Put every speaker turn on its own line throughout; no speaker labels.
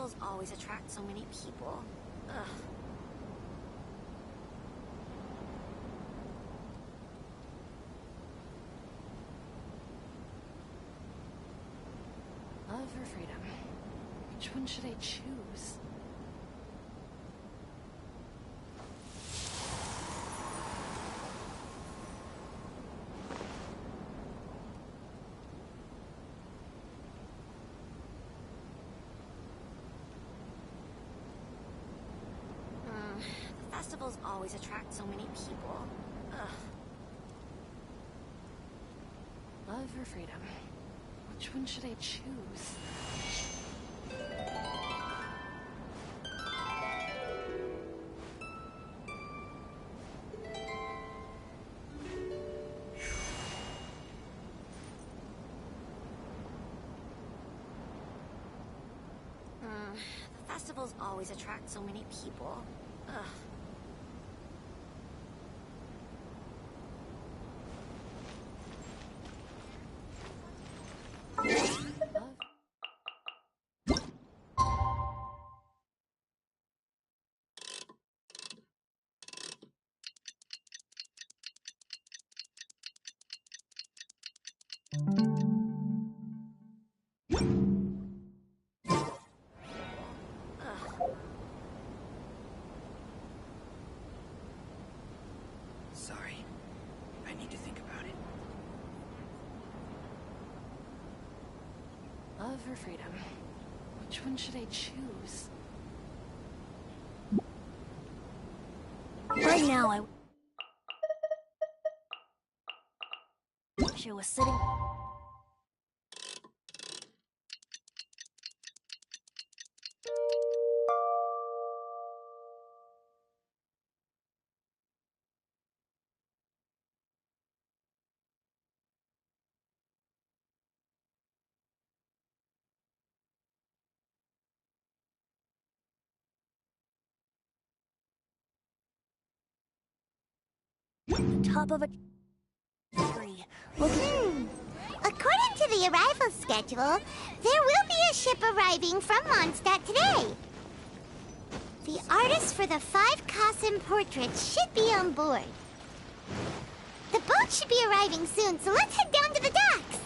festivals always attract so many people. Ugh.
Love or freedom? Which one should I choose?
The festivals always attract so many people. Ugh.
Love or freedom? Which one should I choose?
The festivals always attract so many people. Ugh.
Sorry. I need to think about it.
Love or freedom? Which one should I choose?
Right now, I wish I was sitting. Top of a tree.
According to the arrival schedule, there will be a ship arriving from Mondstadt today. The artist for the 5 Cossin portraits should be on board. The boat should be arriving soon, so let's head down to the docks.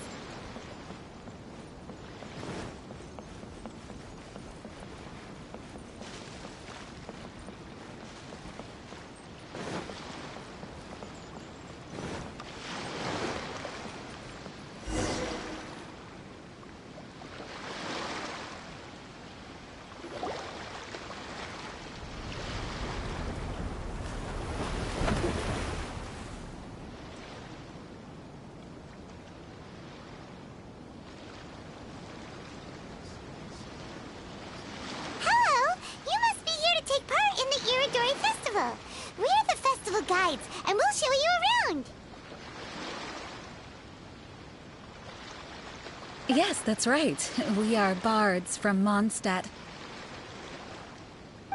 We're the festival guides, and we'll show you around.
Yes, that's right. We are bards from Mondstadt.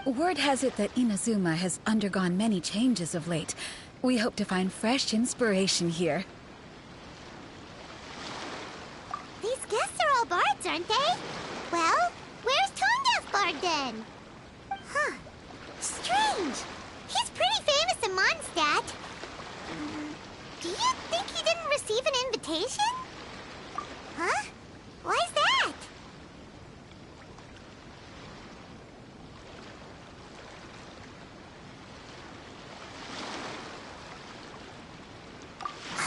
Word has it that Inazuma has undergone many changes of late. We hope to find fresh inspiration here.
These guests are all bards, aren't they? Well, where's Tone-Deaf Bard then? Huh. Strange. He's pretty famous in Mondstadt. Do you think he didn't receive an invitation? Huh? Why's that?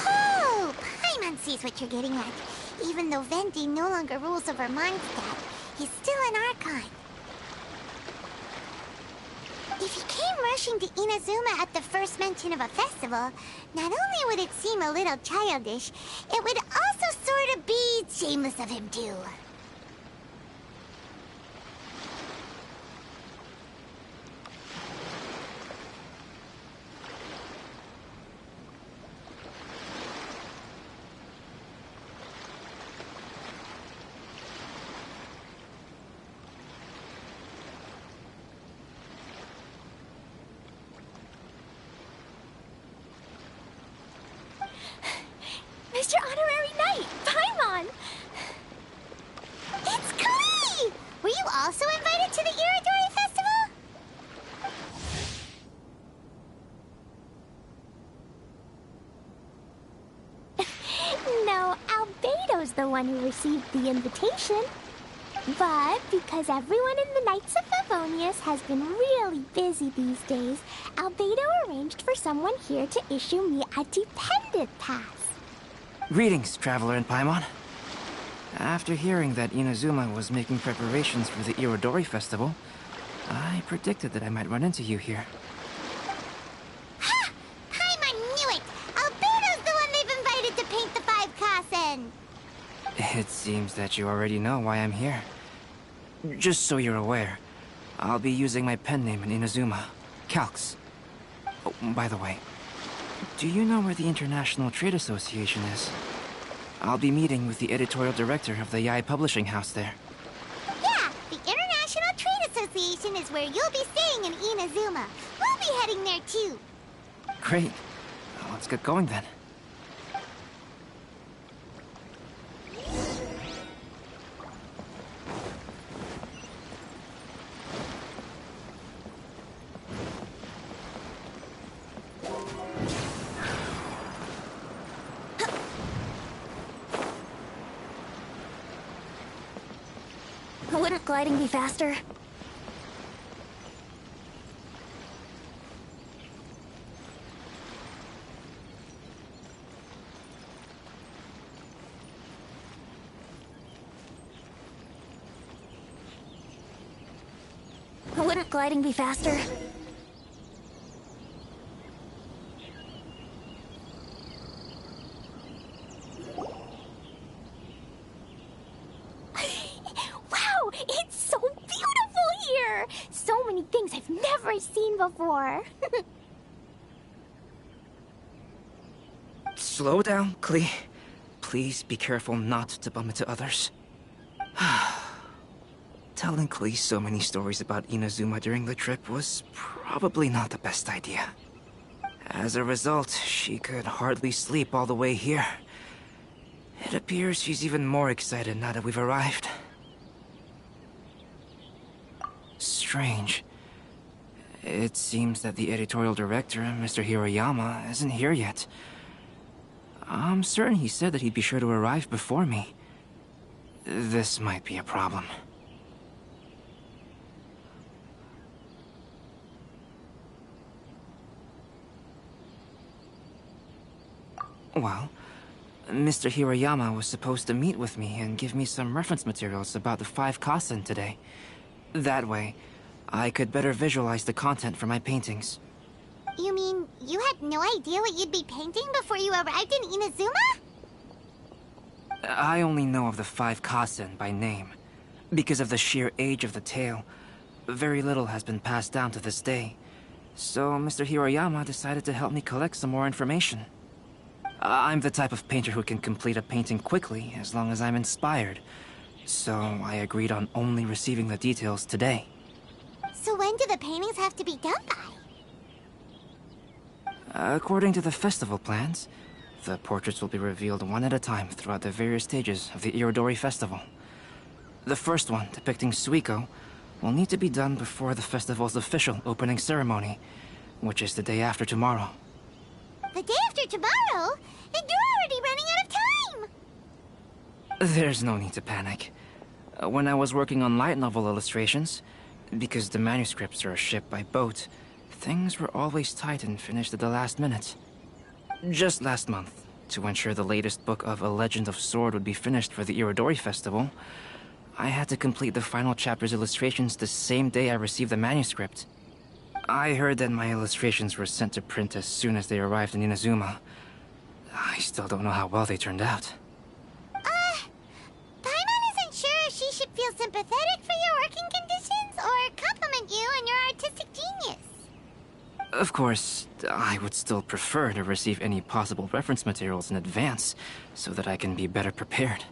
Oh, Paimon sees what you're getting at. Even though Venti no longer rules over Mondstadt, he's still an Archon. If he came rushing to Inazuma at the first mention of a festival, not only would it seem a little childish, it would also sort of be shameless of him too.
Mr. Honorary Knight, Paimon!
Albedo's the one who received the invitation. But because everyone in the Knights of Favonius has been really busy these days, Albedo arranged for someone here to issue me a dependent pass.
Greetings, Traveler in Paimon. After hearing that Inazuma was making preparations for the Irodori Festival, I predicted that I might run into you here.
Ha! Paimon knew it! Albedo's the one they've invited to paint the 5 Kasen!
It seems that you already know why I'm here. Just so you're aware, I'll be using my pen name in Inazuma, Calx. Oh, by the way, do you know where the International Trade Association is? I'll be meeting with the editorial director of the Yae Publishing House there.
Yeah, the International Trade Association is where you'll be staying in Inazuma. We'll be heading there too.
Great. Let's get going then.
Wouldn't gliding be faster? Wouldn't gliding be faster?
Wow, it's so beautiful here! So many things I've never seen before.
Slow down, Klee. Please be careful not to bump into others. Telling Klee so many stories about Inazuma during the trip was probably not the best idea. As a result, she could hardly sleep all the way here. It appears she's even more excited now that we've arrived. Strange. It seems that the editorial director, Mr. Hiroyama, isn't here yet. I'm certain he said that he'd be sure to arrive before me. This might be a problem. Well, Mr. Hiroyama was supposed to meet with me and give me some reference materials about the 5 Kasen today. That way, I could better visualize the content for my paintings.
You mean you had no idea what you'd be painting before you arrived in Inazuma?
I only know of the 5 Kasen by name. Because of the sheer age of the tale, very little has been passed down to this day. So Mr. Hiroyama decided to help me collect some more information. I'm the type of painter who can complete a painting quickly as long as I'm inspired. So I agreed on only receiving the details today.
So when do the paintings have to be done by?
According to the festival plans, the portraits will be revealed one at a time throughout the various stages of the Irodori Festival. The first one, depicting Suiko, will need to be done before the festival's official opening ceremony, which is the day after tomorrow.
The day after tomorrow? Then you're already running out of time!
There's no need to panic. When I was working on light novel illustrations, because the manuscripts are shipped by boat, things were always tight and finished at the last minute. Just last month, to ensure the latest book of A Legend of Sword would be finished for the Irodori Festival, I had to complete the final chapter's illustrations the same day I received the manuscript. I heard that my illustrations were sent to print as soon as they arrived in Inazuma. I still don't know how well they turned out.
Paimon isn't sure if she should feel sympathetic for your working conditions or compliment you on your artistic genius.
Of course, I would still prefer to receive any possible reference materials in advance, so that I can be better prepared.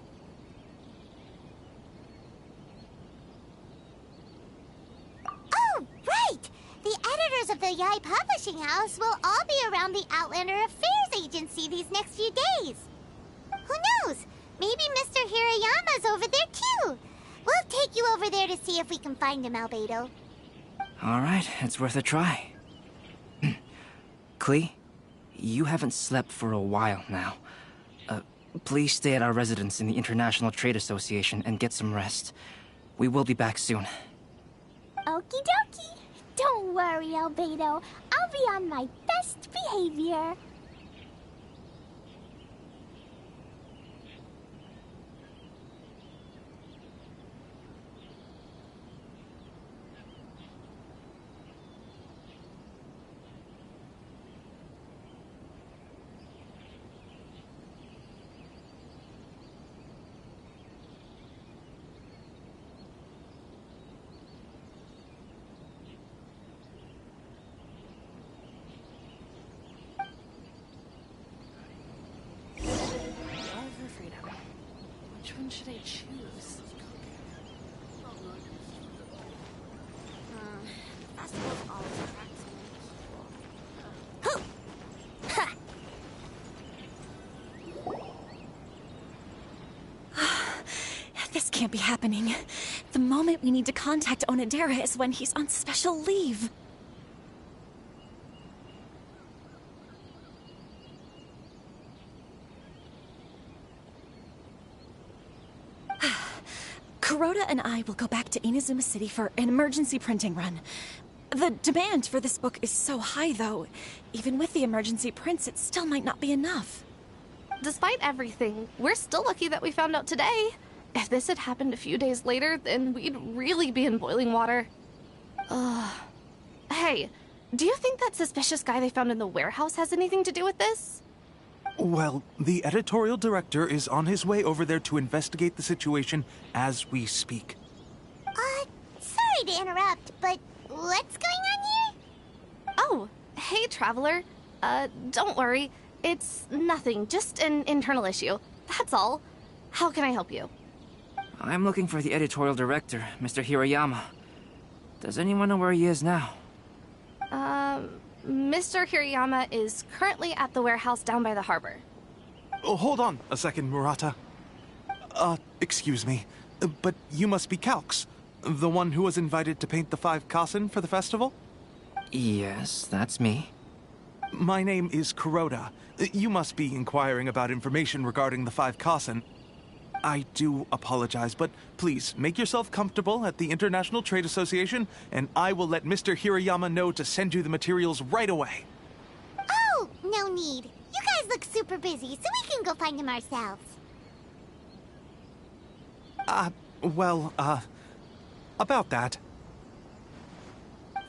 Oh, right! The editors of the Yae Publishing House will all be around the Outlander Affairs Agency these next few days. Who knows? Maybe Mr. Hiroyama's over there too. We'll take you over there to see if we can find him, Albedo.
Alright, it's worth a try. Klee, you haven't slept for a while now. Please stay at our residence in the International Trade Association and get some rest. We will be back soon.
Okie dokie. Don't worry, Albedo. I'll be on my best behavior.
Love or freedom? Which one should I choose?
Festivals always attract so many people.
This can't be happening. The moment we need to contact Onodera is when he's on special leave. Kuroda and I will go back to Inazuma City for an emergency printing run. The demand for this book is so high, though. Even with the emergency prints, it still might not be enough.
Despite everything, we're still lucky that we found out today. If this had happened a few days later, then we'd really be in boiling water. Hey, do you think that suspicious guy they found in the warehouse has anything to do with this?
Well, the editorial director is on his way over there to investigate the situation as we speak.
Sorry to interrupt, but what's going on here?
Oh, hey, Traveler. Don't worry. It's nothing, just an internal issue. That's all. How can I help you?
I'm looking for the editorial director, Mr. Hirayama. Does anyone know where he is now?
Mr. Hirayama is currently at the warehouse down by the harbor.
Oh, hold on a second, Murata. Excuse me, but you must be Calx, the one who was invited to paint the 5 Kasen for the festival?
Yes, that's me.
My name is Kuroda. You must be inquiring about information regarding the 5 Kasen. I do apologize, but please make yourself comfortable at the International Trade Association, and I will let Mr. Hirayama know to send you the materials right away.
Oh, no need. You guys look super busy, so we can go find him ourselves.
About that.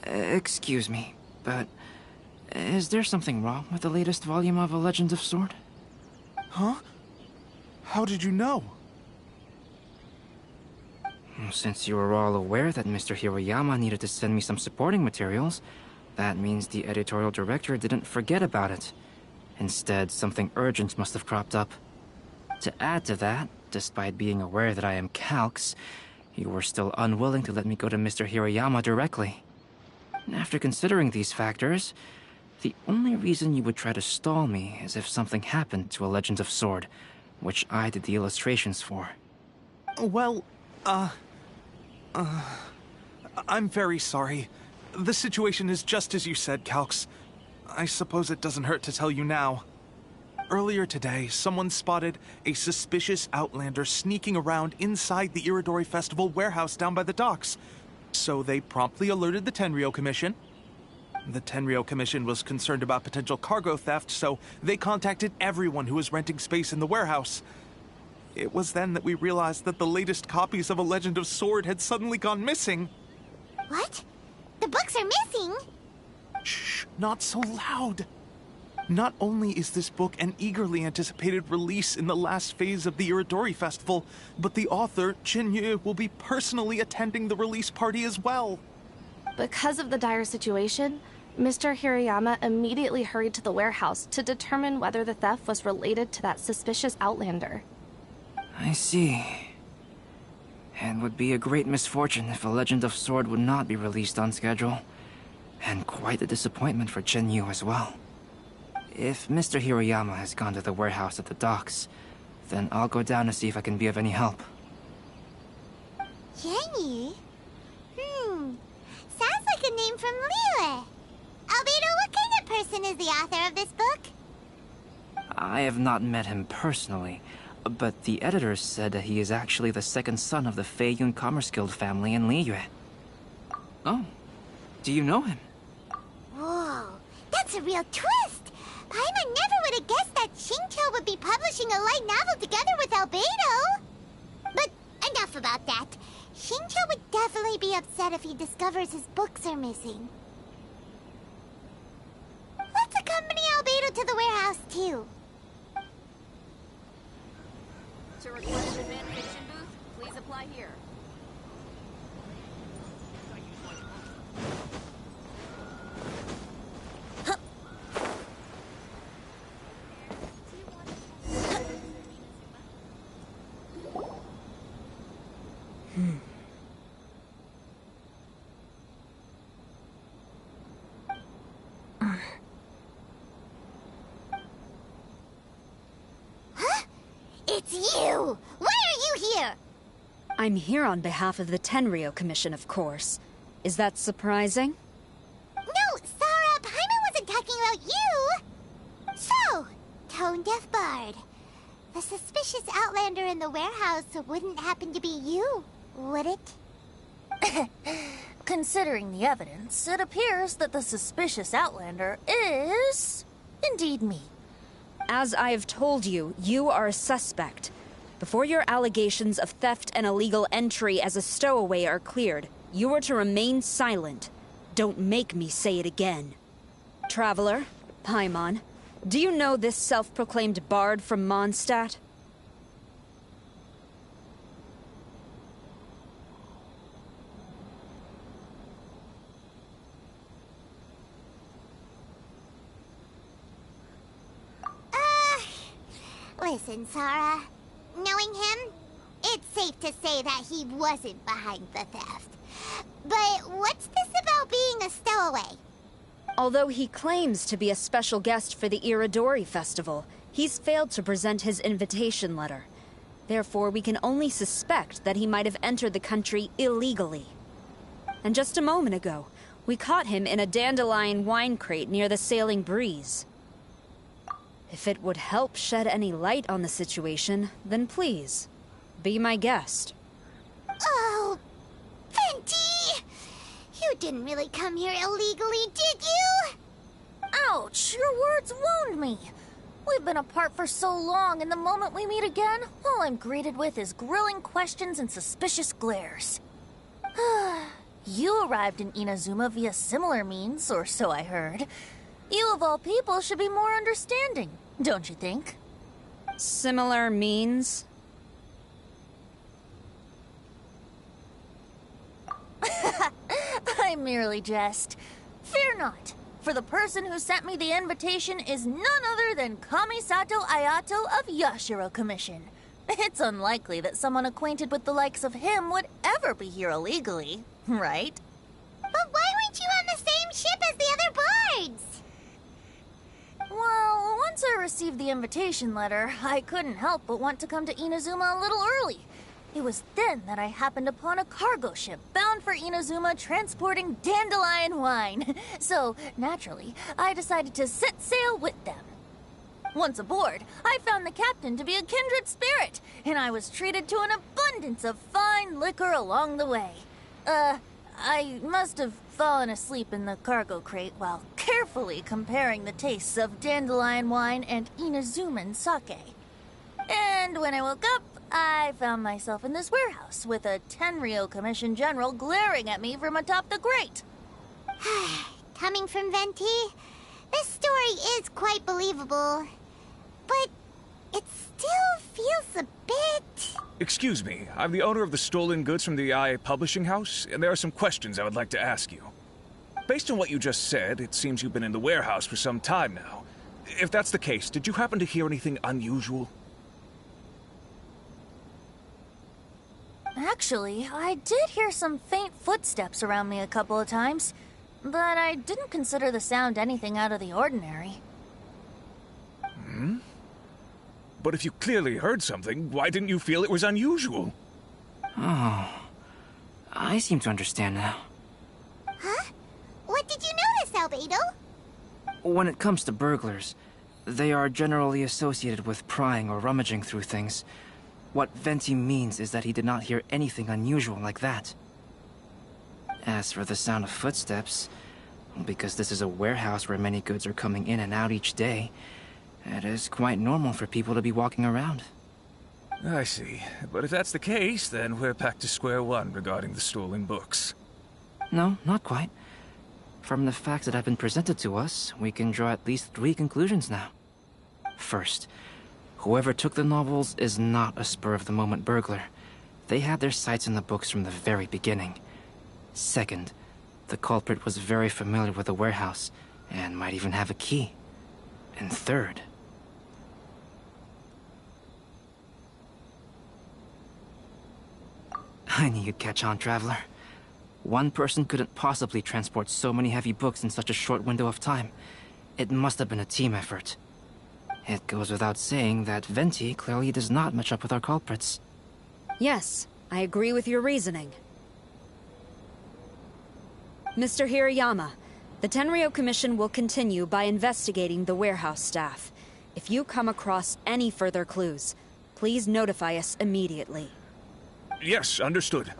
Excuse me, but is there something wrong with the latest volume of A Legend of Sword?
Huh? How did you know?
Since you were all aware that Mr. Hirayama needed to send me some supporting materials, that means the editorial director didn't forget about it. Instead, something urgent must have cropped up. To add to that, despite being aware that I am Calx, you were still unwilling to let me go to Mr. Hirayama directly. After considering these factors, the only reason you would try to stall me is if something happened to A Legend of Sword, which I did the illustrations for.
Well, I'm very sorry. The situation is just as you said, Calx. I suppose it doesn't hurt to tell you now. Earlier today, someone spotted a suspicious outlander sneaking around inside the Iridori Festival warehouse down by the docks. So they promptly alerted the Tenryou Commission. The Tenryou Commission was concerned about potential cargo theft, so they contacted everyone who was renting space in the warehouse. It was then that we realized that the latest copies of A Legend of Sword had suddenly gone missing.
What? The books are missing?
Shh, not so loud. Not only is this book an eagerly anticipated release in the last phase of the Iridori Festival, but the author, Jinyu, will be personally attending the release party as well.
Because of the dire situation, Mr. Hirayama immediately hurried to the warehouse to determine whether the theft was related to that suspicious outlander.
I see. It would be a great misfortune if A Legend of Sword would not be released on schedule. And quite a disappointment for Jinyu as well. If Mr. Hirayama has gone to the warehouse at the docks, then I'll go down to see if I can be of any help.
Jenny? Sounds like a name from Liyue. Albedo, what kind of person is the author of this book?
I have not met him personally, but the editor said that he is actually the second son of the Feiyun Commerce Guild family in Liyue. Oh, do you know him?
Whoa, that's a real twist! Paimon never would have guessed that Xingqiu would be publishing a light novel together with Albedo! But enough about that. Xingqiu would definitely be upset if he discovers his books are missing. Let's accompany Albedo to the warehouse, too.
To request a fan fiction booth, please apply here.
It's you! Why are you here?
I'm here on behalf of the Tenryou Commission, of course. Is that surprising?
No, Sarah, Paimon wasn't talking about you! So, Tone-Deaf Bard. The suspicious outlander in the warehouse wouldn't happen to be you, would it?
Considering the evidence, it appears that the suspicious outlander is indeed me.
As I have told you, you are a suspect. Before your allegations of theft and illegal entry as a stowaway are cleared, you are to remain silent. Don't make me say it again. Traveler, Paimon, do you know this self-proclaimed bard from Mondstadt?
Listen, Sarah. Knowing him, it's safe to say that he wasn't behind the theft. But what's this about being a stowaway?
Although he claims to be a special guest for the Iridori Festival, he's failed to present his invitation letter. Therefore, we can only suspect that he might have entered the country illegally. And just a moment ago, we caught him in a dandelion wine crate near the Sailing Breeze. If it would help shed any light on the situation, then please, be my guest.
Oh, Venti! You didn't really come here illegally, did you?
Ouch, your words wound me. We've been apart for so long, and the moment we meet again, all I'm greeted with is grilling questions and suspicious glares. You arrived in Inazuma via similar means, or so I heard. You of all people should be more understanding, don't you think?
Similar means?
I merely jest. Fear not, for the person who sent me the invitation is none other than Kamisato Ayato of Yashiro Commission. It's unlikely that someone acquainted with the likes of him would ever be here illegally, right?
But why weren't you on the same ship as the other bards?
Well, once I received the invitation letter, I couldn't help but want to come to Inazuma a little early. It was then that I happened upon a cargo ship bound for Inazuma transporting dandelion wine. So, naturally, I decided to set sail with them. Once aboard, I found the captain to be a kindred spirit, and I was treated to an abundance of fine liquor along the way. I must have fallen asleep in the cargo crate while carefully comparing the tastes of dandelion wine and Inazuman sake. And when I woke up, I found myself in this warehouse with a Tenryou Commission general glaring at me from atop the grate.
Coming from Venti, this story is quite believable. But it still feels a bit...
Excuse me, I'm the owner of the stolen goods from the IA publishing house, and there are some questions I would like to ask you. Based on what you just said, it seems you've been in the warehouse for some time now. If that's the case, did you happen to hear anything unusual?
Actually, I did hear some faint footsteps around me a couple of times, but I didn't consider the sound anything out of the ordinary.
But if you clearly heard something, why didn't you feel it was unusual?
Oh, I seem to understand now.
Huh? What did you notice, Albedo?
When it comes to burglars, They are generally associated with prying or rummaging through things. What Venti means is that he did not hear anything unusual like that. As for the sound of footsteps, because this is a warehouse where many goods are coming in and out each day, it is quite normal for people to be walking around.
I see. But if that's the case, then we're back to square one regarding the stolen books.
No, not quite. From the facts that have been presented to us, we can draw at least 3 conclusions now. First, whoever took the novels is not a spur-of-the-moment burglar. They had their sights on the books from the very beginning. Second, the culprit was very familiar with the warehouse, and might even have a key. And third... I knew you'd catch on, Traveler. One person couldn't possibly transport so many heavy books in such a short window of time. It must have been a team effort. It goes without saying that Venti clearly does not match up with our culprits.
Yes, I agree with your reasoning. Mr. Hirayama, the Tenryo Commission will continue by investigating the warehouse staff. If you come across any further clues, please notify us immediately.
Yes, understood.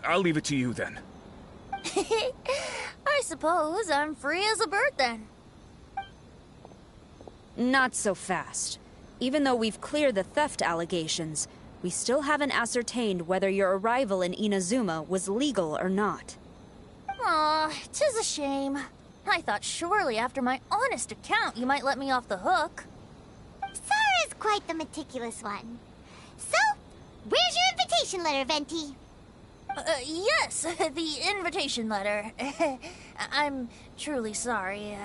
I'll leave it to you then.
I suppose I'm free as a bird then.
Not so fast. Even though we've cleared the theft allegations, we still haven't ascertained whether your arrival in Inazuma was legal or not.
Aw, 'tis a shame. I thought surely after my honest account you might let me off the hook.
Sara's quite the meticulous one. So, where's your invitation letter, Venti?
Yes, the invitation letter. I'm truly sorry.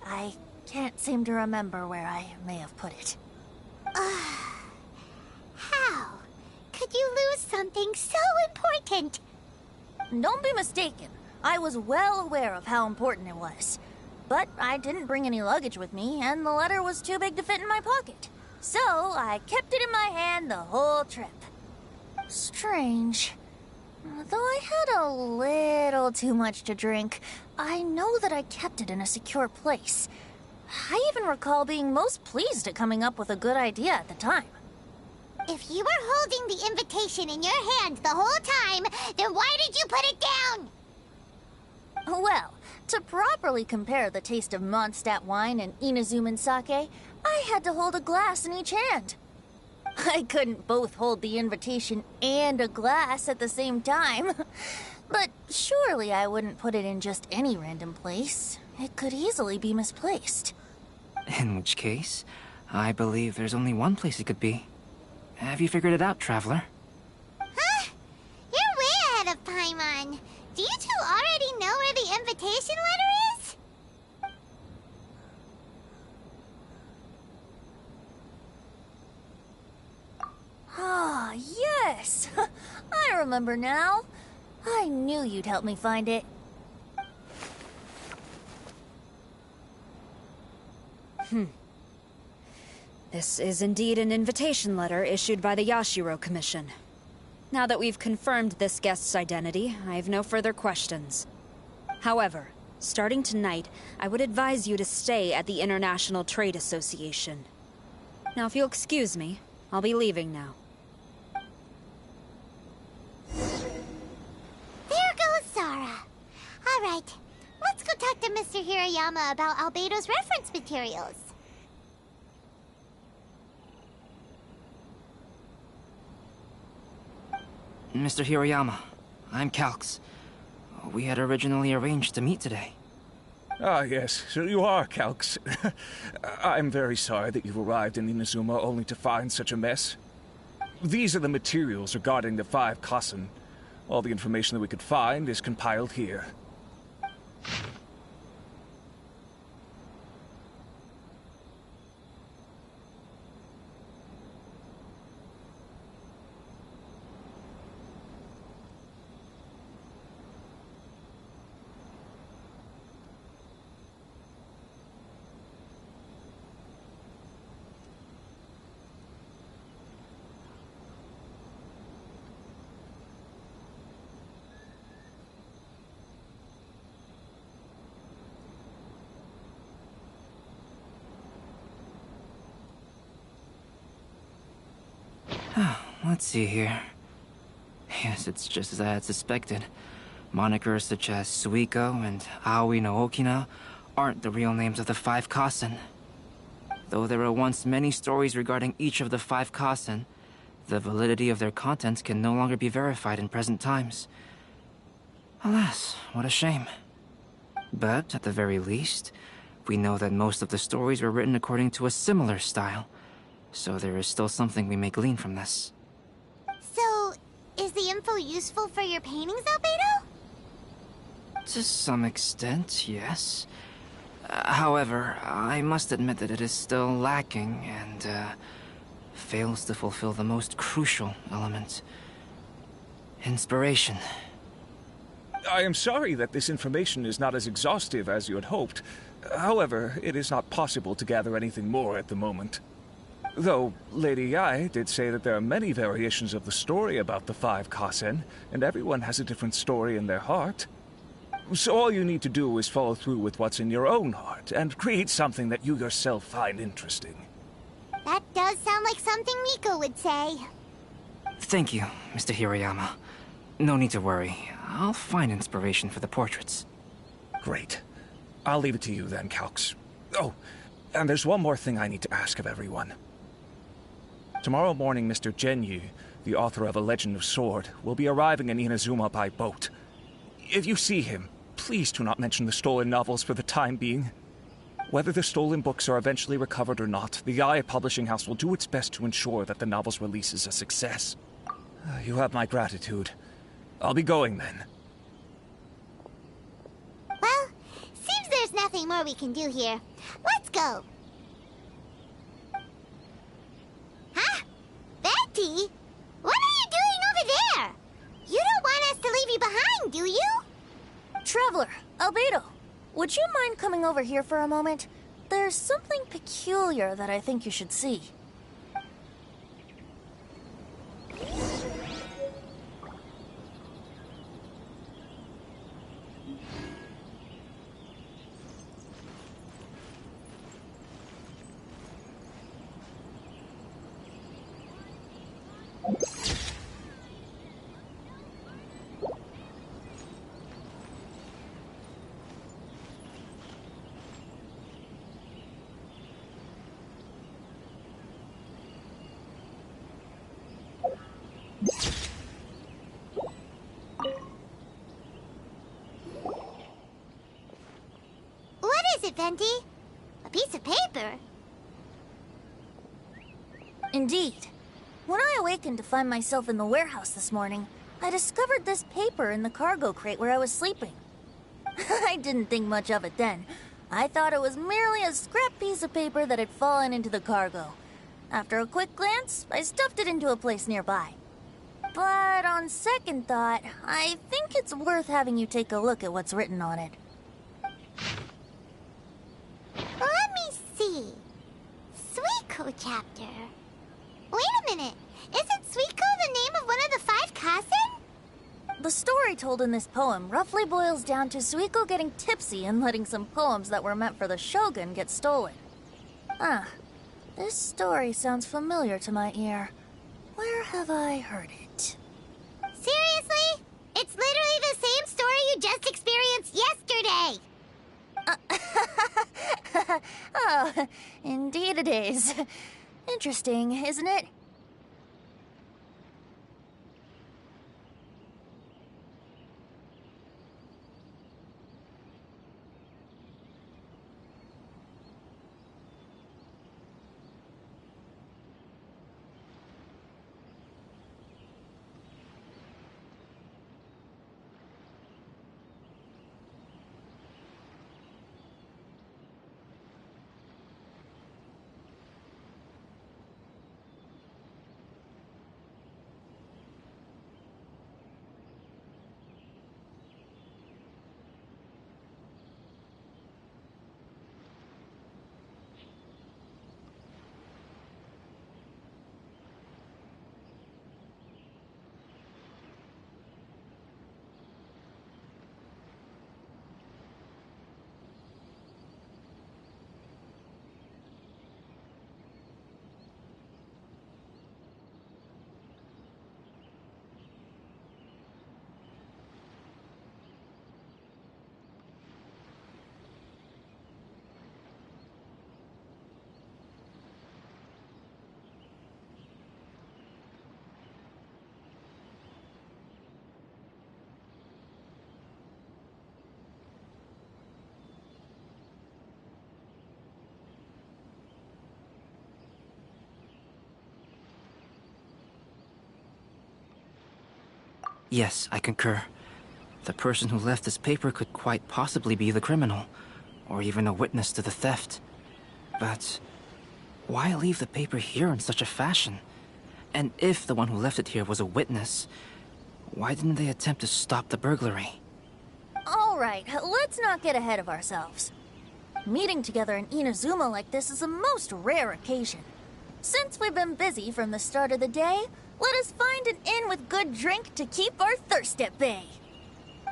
I can't seem to remember where I may have put it.
How could you lose something so important?
Don't be mistaken. I was well aware of how important it was. But I didn't bring any luggage with me, and the letter was too big to fit in my pocket. So I kept it in my hand the whole trip. Strange. Though I had a little too much to drink, I know that I kept it in a secure place. I even recall being most pleased at coming up with a good idea at the time.
If you were holding the invitation in your hand the whole time, then why did you put it down?
Well, to properly compare the taste of Mondstadt wine and Inazuman sake, I had to hold a glass in each hand. I couldn't both hold the invitation and a glass at the same time. But surely I wouldn't put it in just any random place. It could easily be misplaced.
In which case, I believe there's only one place it could be. Have you figured it out, Traveler?
Huh? You're way ahead of Paimon. Do you two already know where the invitation letter is?
Ah, yes! I remember now. I knew you'd help me find it.
This is indeed an invitation letter issued by the Yashiro Commission. Now that we've confirmed this guest's identity, I have no further questions. However, starting tonight, I would advise you to stay at the International Trade Association. Now, if you'll excuse me, I'll be leaving now.
There goes Zara. All right, let's go talk to Mr. Hirayama about Albedo's reference materials.
Mr. Hirayama, I'm Calx. We had originally arranged to meet today.
Ah, yes, so you are, Calx. I'm very sorry that you've arrived in Inazuma only to find such a mess. These are the materials regarding the 5 Kassen. All the information that we could find is compiled here.
Let's see here. Yes, it's just as I had suspected. Monikers such as Suiko and Aoi no Okina aren't the real names of the 5 Kasen. Though there were once many stories regarding each of the 5 Kasen, the validity of their contents can no longer be verified in present times. Alas, what a shame. But, at the very least, we know that most of the stories were written according to a similar style, so there is still something we may glean from this.
So, is the info useful for your paintings, Albedo?
To some extent, yes. However, I must admit that it is still lacking and, fails to fulfill the most crucial element. Inspiration.
I am sorry that this information is not as exhaustive as you had hoped. However, it is not possible to gather anything more at the moment. Though, Lady Yae did say that there are many variations of the story about the 5 Kasen, and everyone has a different story in their heart. So all you need to do is follow through with what's in your own heart, and create something that you yourself find interesting.
That does sound like something Miko would say.
Thank you, Mr. Hirayama. No need to worry. I'll find inspiration for the portraits.
Great. I'll leave it to you then, Calx. Oh, and there's one more thing I need to ask of everyone. Tomorrow morning, Mr. Genyu, the author of A Legend of Sword, will be arriving in Inazuma by boat. If you see him, please do not mention the stolen novels for the time being. Whether the stolen books are eventually recovered or not, the Yae Publishing House will do its best to ensure that the novel's release is a success. You have my gratitude. I'll be going then.
Well, seems there's nothing more we can do here. Let's go. Huh? Venti? What are you doing over there? You don't want us to leave you behind, do you?
Traveler, Albedo, would you mind coming over here for a moment? There's something peculiar that I think you should see.
What is it, Venti? A piece of paper?
Indeed. When I awakened to find myself in the warehouse this morning, I discovered this paper in the cargo crate where I was sleeping. I didn't think much of it then. I thought it was merely a scrap piece of paper that had fallen into the cargo. After a quick glance, I stuffed it into a place nearby. But on second thought, I think it's worth having you take a look at what's written on it.
Let me see. Suiko chapter. Wait a minute. Isn't Suiko the name of one of the 5 Kasen?
The story told in this poem roughly boils down to Suiko getting tipsy and letting some poems that were meant for the Shogun get stolen. Ah, this story sounds familiar to my ear. Where have I heard it?
Seriously? It's literally the same story you just experienced yesterday.
Oh, indeed it is. Interesting, isn't it?
Yes, I concur. The person who left this paper could quite possibly be the criminal, or even a witness to the theft. But why leave the paper here in such a fashion? And if the one who left it here was a witness, why didn't they attempt to stop the burglary?
All right, let's not get ahead of ourselves. Meeting together in Inazuma like this is a most rare occasion. Since we've been busy from the start of the day, let us find an inn with good drink to keep our thirst at bay.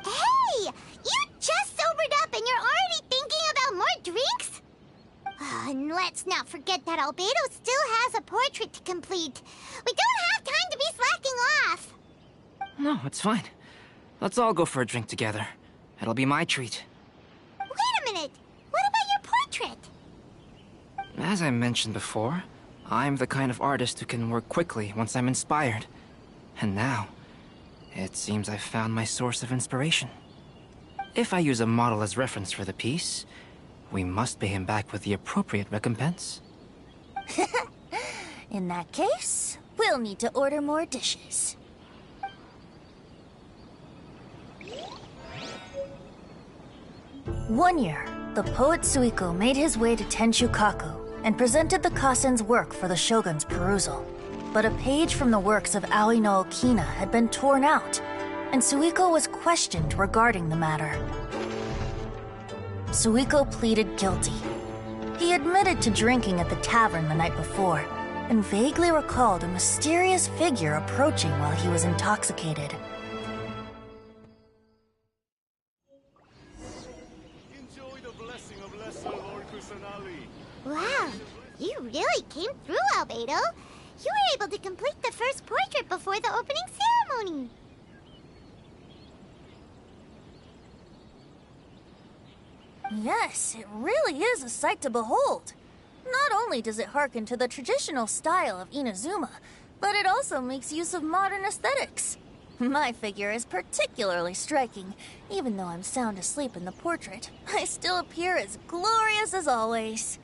Hey! You just sobered up and you're already thinking about more drinks? And let's not forget that Albedo still has a portrait to complete. We don't have time to be slacking off.
No, it's fine. Let's all go for a drink together. It'll be my treat.
Wait a minute. What about your portrait?
As I mentioned before, I'm the kind of artist who can work quickly once I'm inspired. And now, it seems I've found my source of inspiration. If I use a model as reference for the piece, we must pay him back with the appropriate recompense.
In that case, we'll need to order more dishes. One year, the poet Suiko made his way to Tenshukaku and presented the Kasen's work for the shogun's perusal. But a page from the works of Aoi no Okina had been torn out, and Suiko was questioned regarding the matter. Suiko pleaded guilty. He admitted to drinking at the tavern the night before, and vaguely recalled a mysterious figure approaching while he was intoxicated.
Wow, you really came through, Albedo. You were able to complete the first portrait before the opening ceremony.
Yes, it really is a sight to behold. Not only does it harken to the traditional style of Inazuma, but it also makes use of modern aesthetics. My figure is particularly striking. Even though I'm sound asleep in the portrait, I still appear as glorious as always.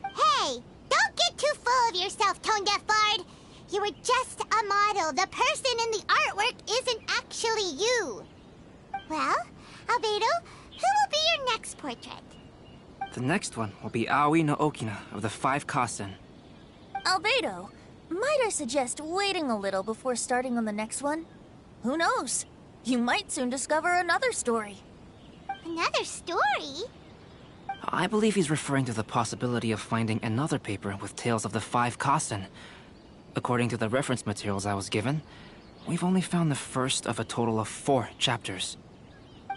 Hey, don't get too full of yourself, Tone-Deaf Bard. You were just a model. The person in the artwork isn't actually you. Well, Albedo, who will be your next portrait?
The next one will be Aoi no Okina of the Five Kasen.
Albedo, might I suggest waiting a little before starting on the next one? Who knows? You might soon discover another story.
Another story?
I believe he's referring to the possibility of finding another paper with tales of the Five Kasen. According to the reference materials I was given, we've only found the first of a total of 4 chapters.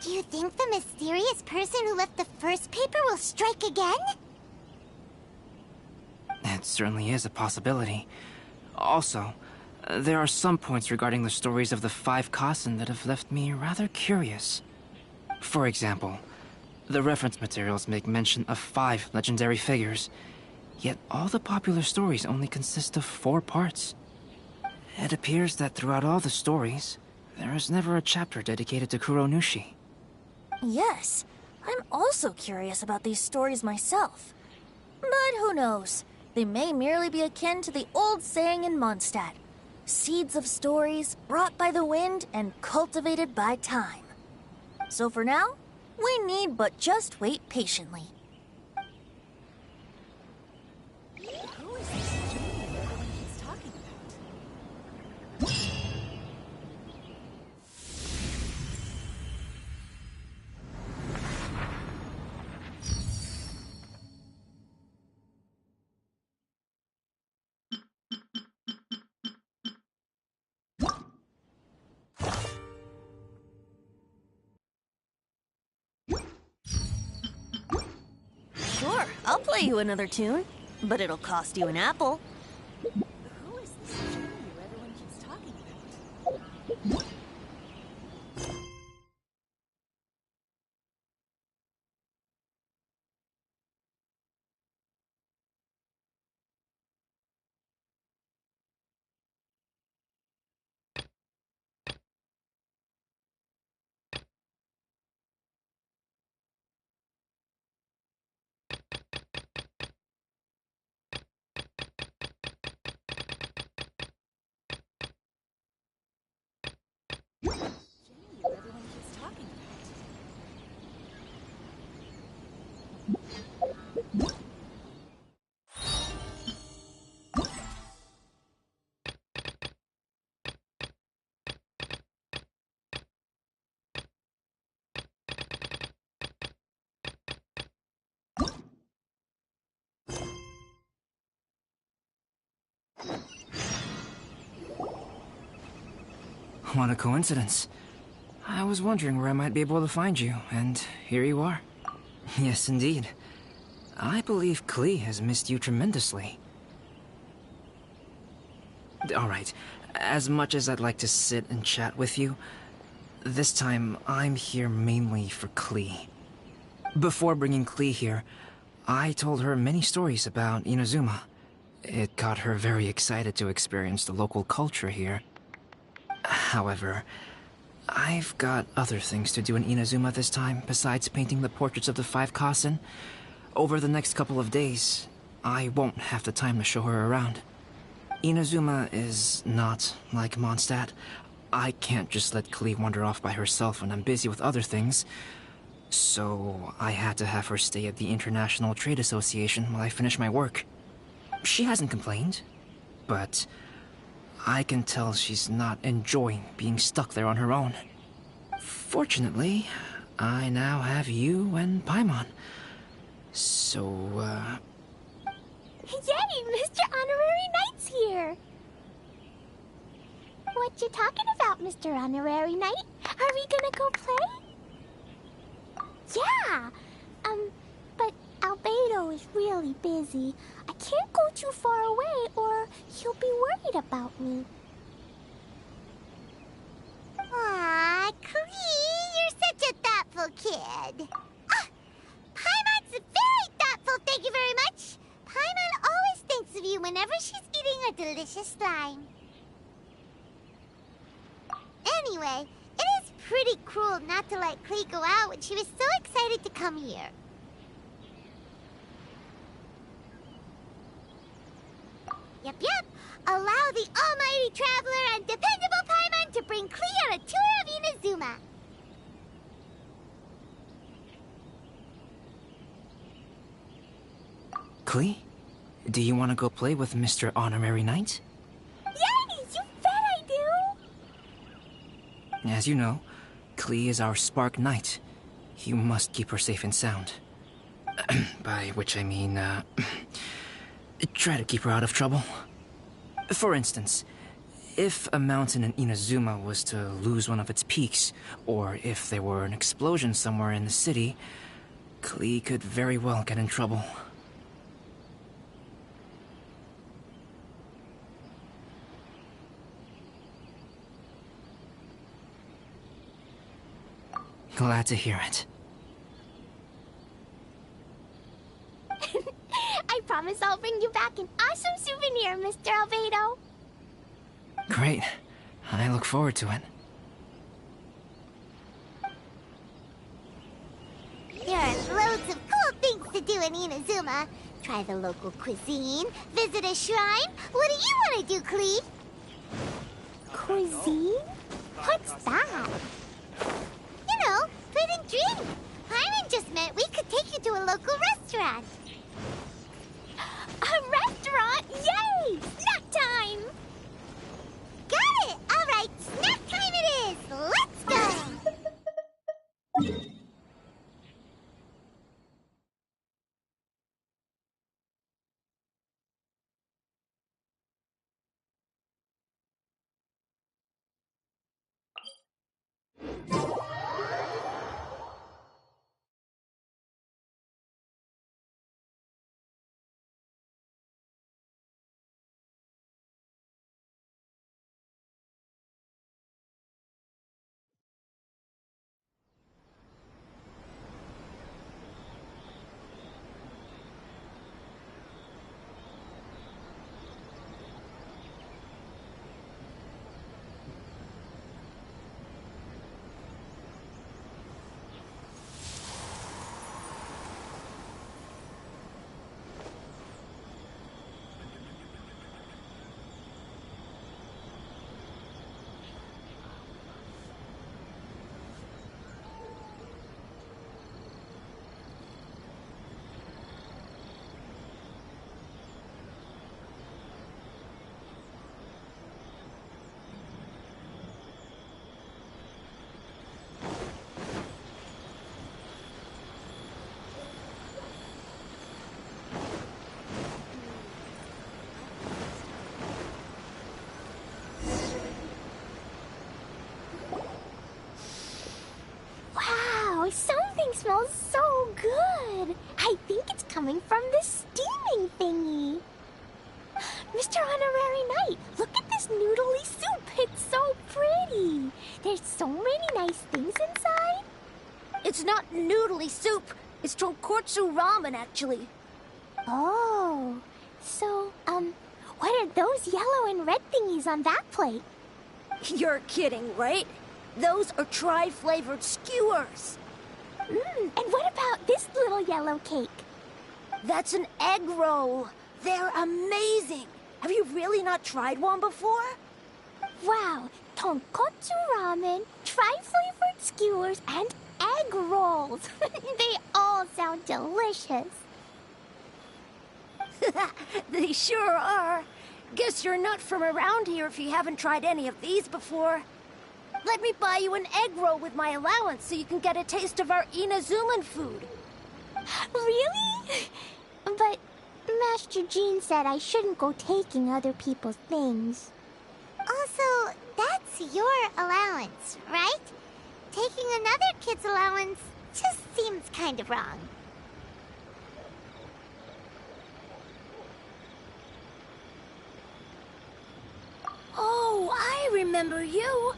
Do you think the mysterious person who left the first paper will strike again?
It certainly is a possibility. Also, there are some points regarding the stories of the Five Kasen that have left me rather curious. For example, the reference materials make mention of 5 legendary figures, yet all the popular stories only consist of 4 parts. It appears that throughout all the stories, there is never a chapter dedicated to Kuronushi.
Yes, I'm also curious about these stories myself. But who knows? They may merely be akin to the old saying in Mondstadt. Seeds of stories brought by the wind and cultivated by time. So for now, we need but just wait patiently.
Who is this genie everyone keeps talking about?
Sure, I'll play you another tune, but it'll cost you an apple.
Who is this genie everyone keeps talking about?
What a coincidence. I was wondering where I might be able to find you, and here you are. Yes, indeed. I believe Klee has missed you tremendously. Alright, as much as I'd like to sit and chat with you, this time I'm here mainly for Klee. Before bringing Klee here, I told her many stories about Inazuma. It got her very excited to experience the local culture here. However, I've got other things to do in Inazuma this time besides painting the portraits of the 5 Kasen. Over the next couple of days, I won't have the time to show her around. Inazuma is not like Mondstadt. I can't just let Klee wander off by herself when I'm busy with other things. So I had to have her stay at the International Trade Association while I finish my work. She hasn't complained, but I can tell she's not enjoying being stuck there on her own. Fortunately, I now have you and Paimon. So,
Yay! Mr. Honorary Knight's here! What you talking about, Mr. Honorary Knight? Are we gonna go play? Yeah! But Albedo is really busy. I can't go too far away or he'll be worried about me. Aw, Klee, you're such a thoughtful kid. Ah, Paimon's very thoughtful, thank you very much. Paimon always thinks of you whenever she's eating a delicious slime. Anyway, it is pretty cruel not to let Klee go out when she was so excited to come here. Yep. Allow the almighty traveler and dependable Paimon to bring Klee on a tour of Inazuma.
Klee, do you want to go play with Mr. Honorary Knight?
Yay! You bet I do!
As you know, Klee is our Spark Knight. You must keep her safe and sound. By which I mean, try to keep her out of trouble. For instance, if a mountain in Inazuma was to lose one of its peaks, or if there were an explosion somewhere in the city, Klee could very well get in trouble. Glad to hear it.
I promise I'll bring you back an awesome souvenir, Mr. Albedo.
Great. I look forward to it.
There are loads of cool things to do in Inazuma. Try the local cuisine, visit a shrine. What do you want to do, Klee? Cuisine? What's that? You know, food and drink. Paimon just meant we could take you to a local restaurant. A restaurant? Yay! Snack time! Got it! All right, snack time it is! Let's go! smells so good. I think it's coming from the steaming thingy. Mr. Honorary Knight, look at this noodly soup. It's so pretty. There's so many nice things inside.
It's not noodly soup. It's tonkotsu ramen, actually.
Oh, so, what are those yellow and red thingies on that plate?
You're kidding, right? Those are tri-flavored skewers.
And what about this little yellow cake?
That's an egg roll. They're amazing. Have you really not tried one before?
Wow, tonkotsu ramen, tri-flavored skewers, and egg rolls. They all sound delicious.
They sure are. Guess you're not from around here if you haven't tried any of these before. Let me buy you an egg roll with my allowance so you can get a taste of our Inazuman food.
Really? But Master Jean said I shouldn't go taking other people's things. Also, that's your allowance, right? Taking another kid's allowance just seems kind of wrong.
Oh, I remember you.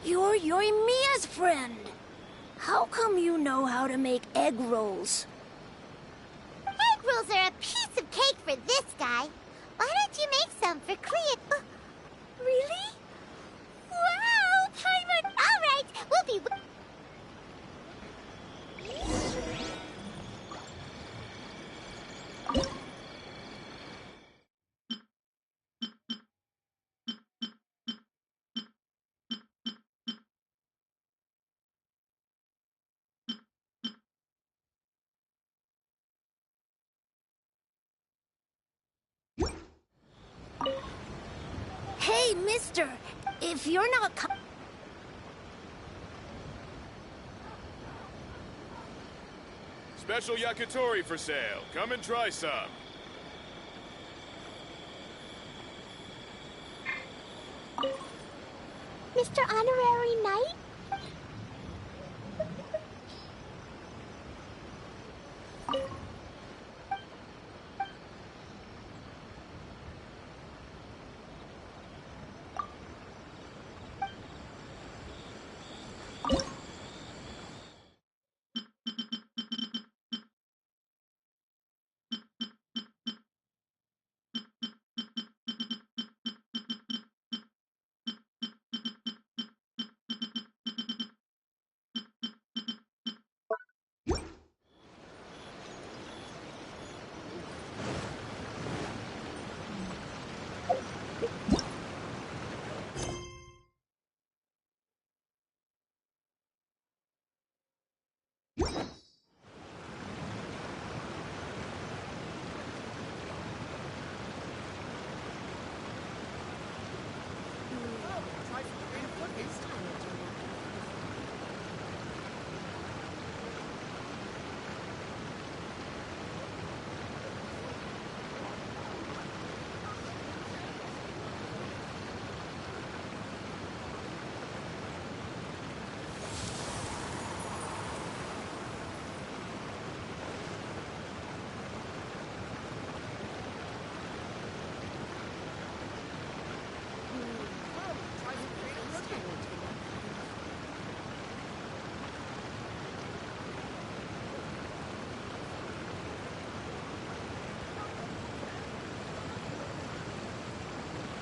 You're Yoimiya's friend. How come you know how to make egg rolls?
Egg rolls are a piece of cake for this guy. Why don't you make some for Clea? Really? Wow, Paimon! All right, we'll be...
Hey, mister, if you're not
Special yakitori for sale. Come and try some.
Mr. Honorary Knight?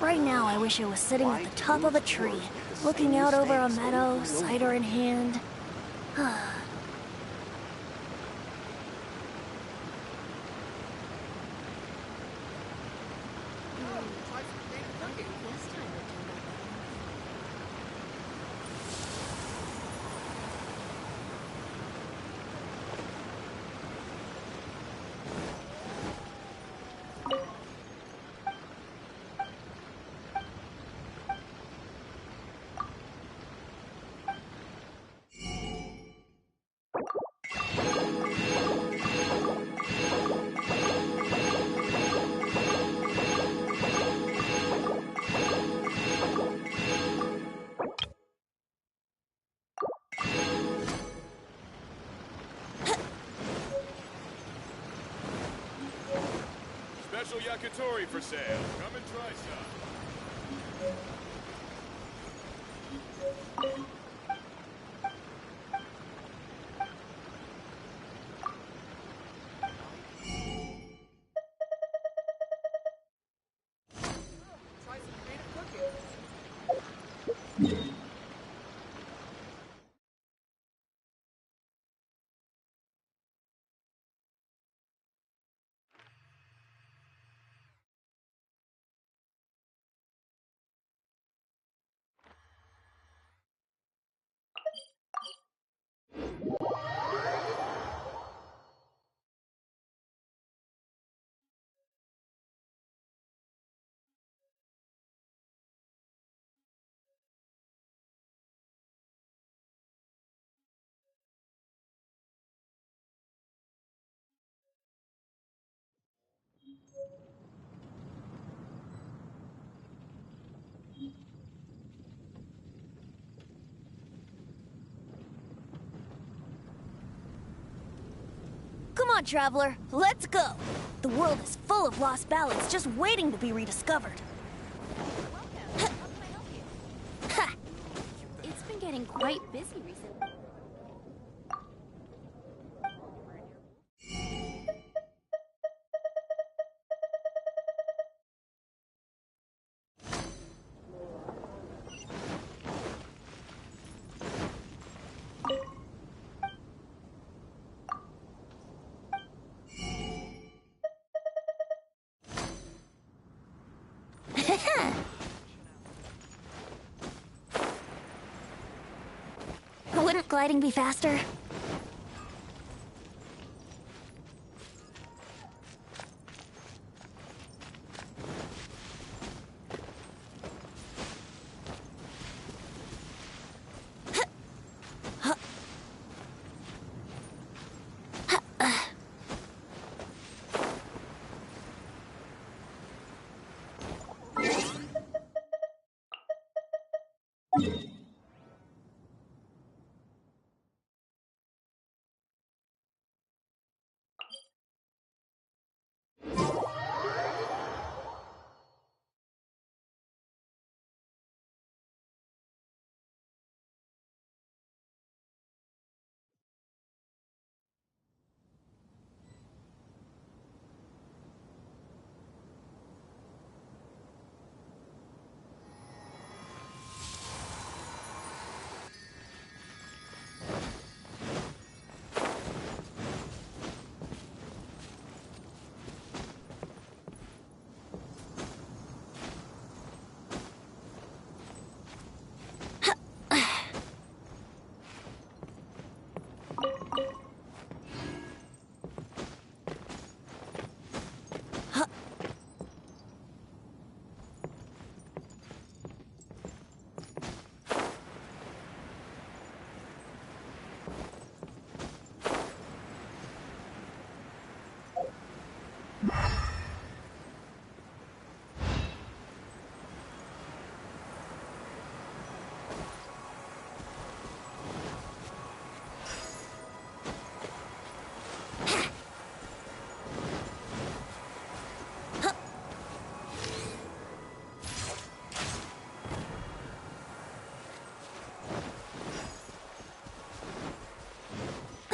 Right now, I wish I was sitting at the top of a tree, looking out over a meadow, cider in hand.
Special yakitori for sale. Come and try some.
Come on, traveler, let's go. The world is full of lost ballads just waiting to be rediscovered.
It's been getting quite busy recently.
Wouldn't gliding be faster?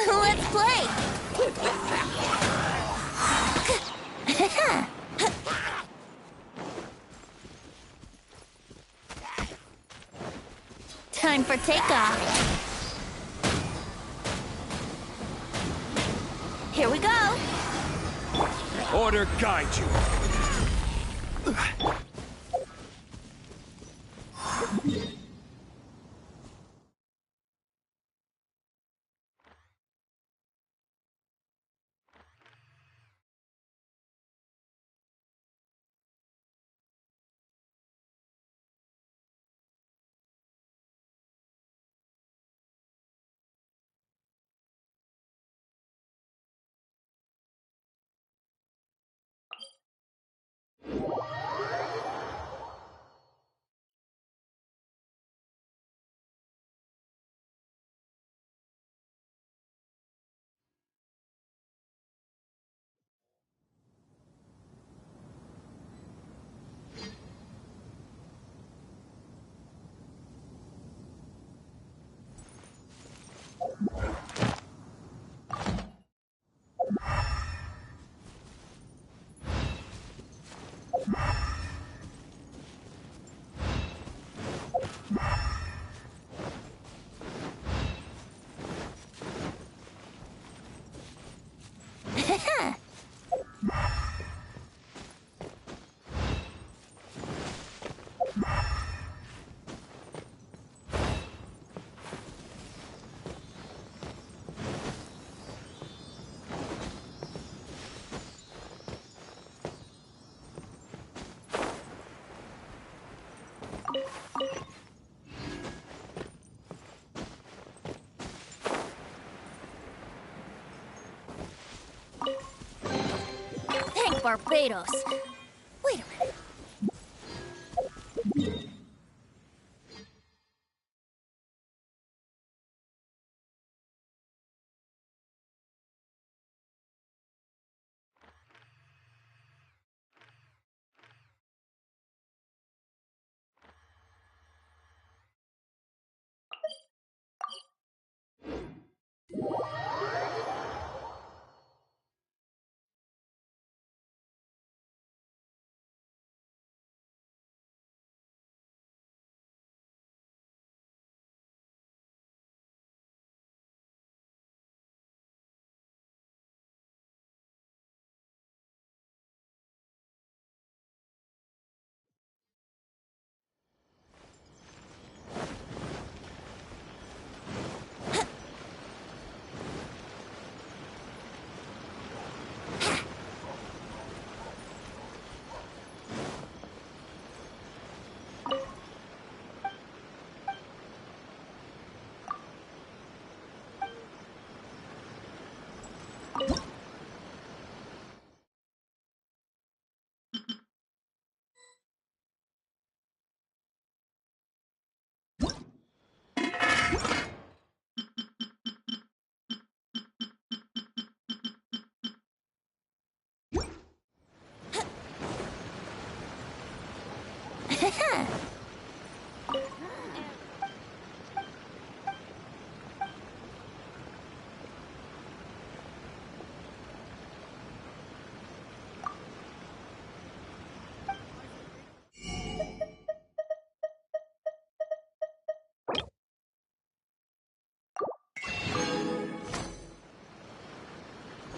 Let's play! Time for takeoff. Here we go.
Order guide you.
Barbados. Wait a minute.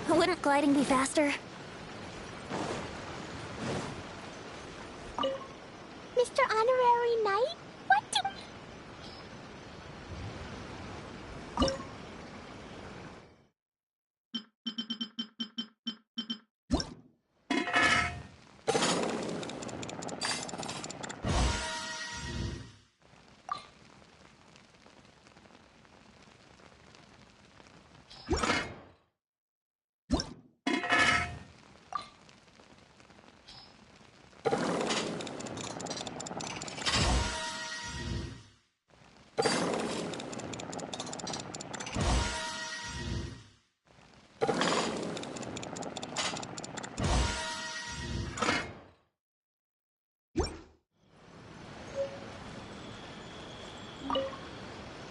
Wouldn't gliding be faster?
Mr. Honorary Knight? What do...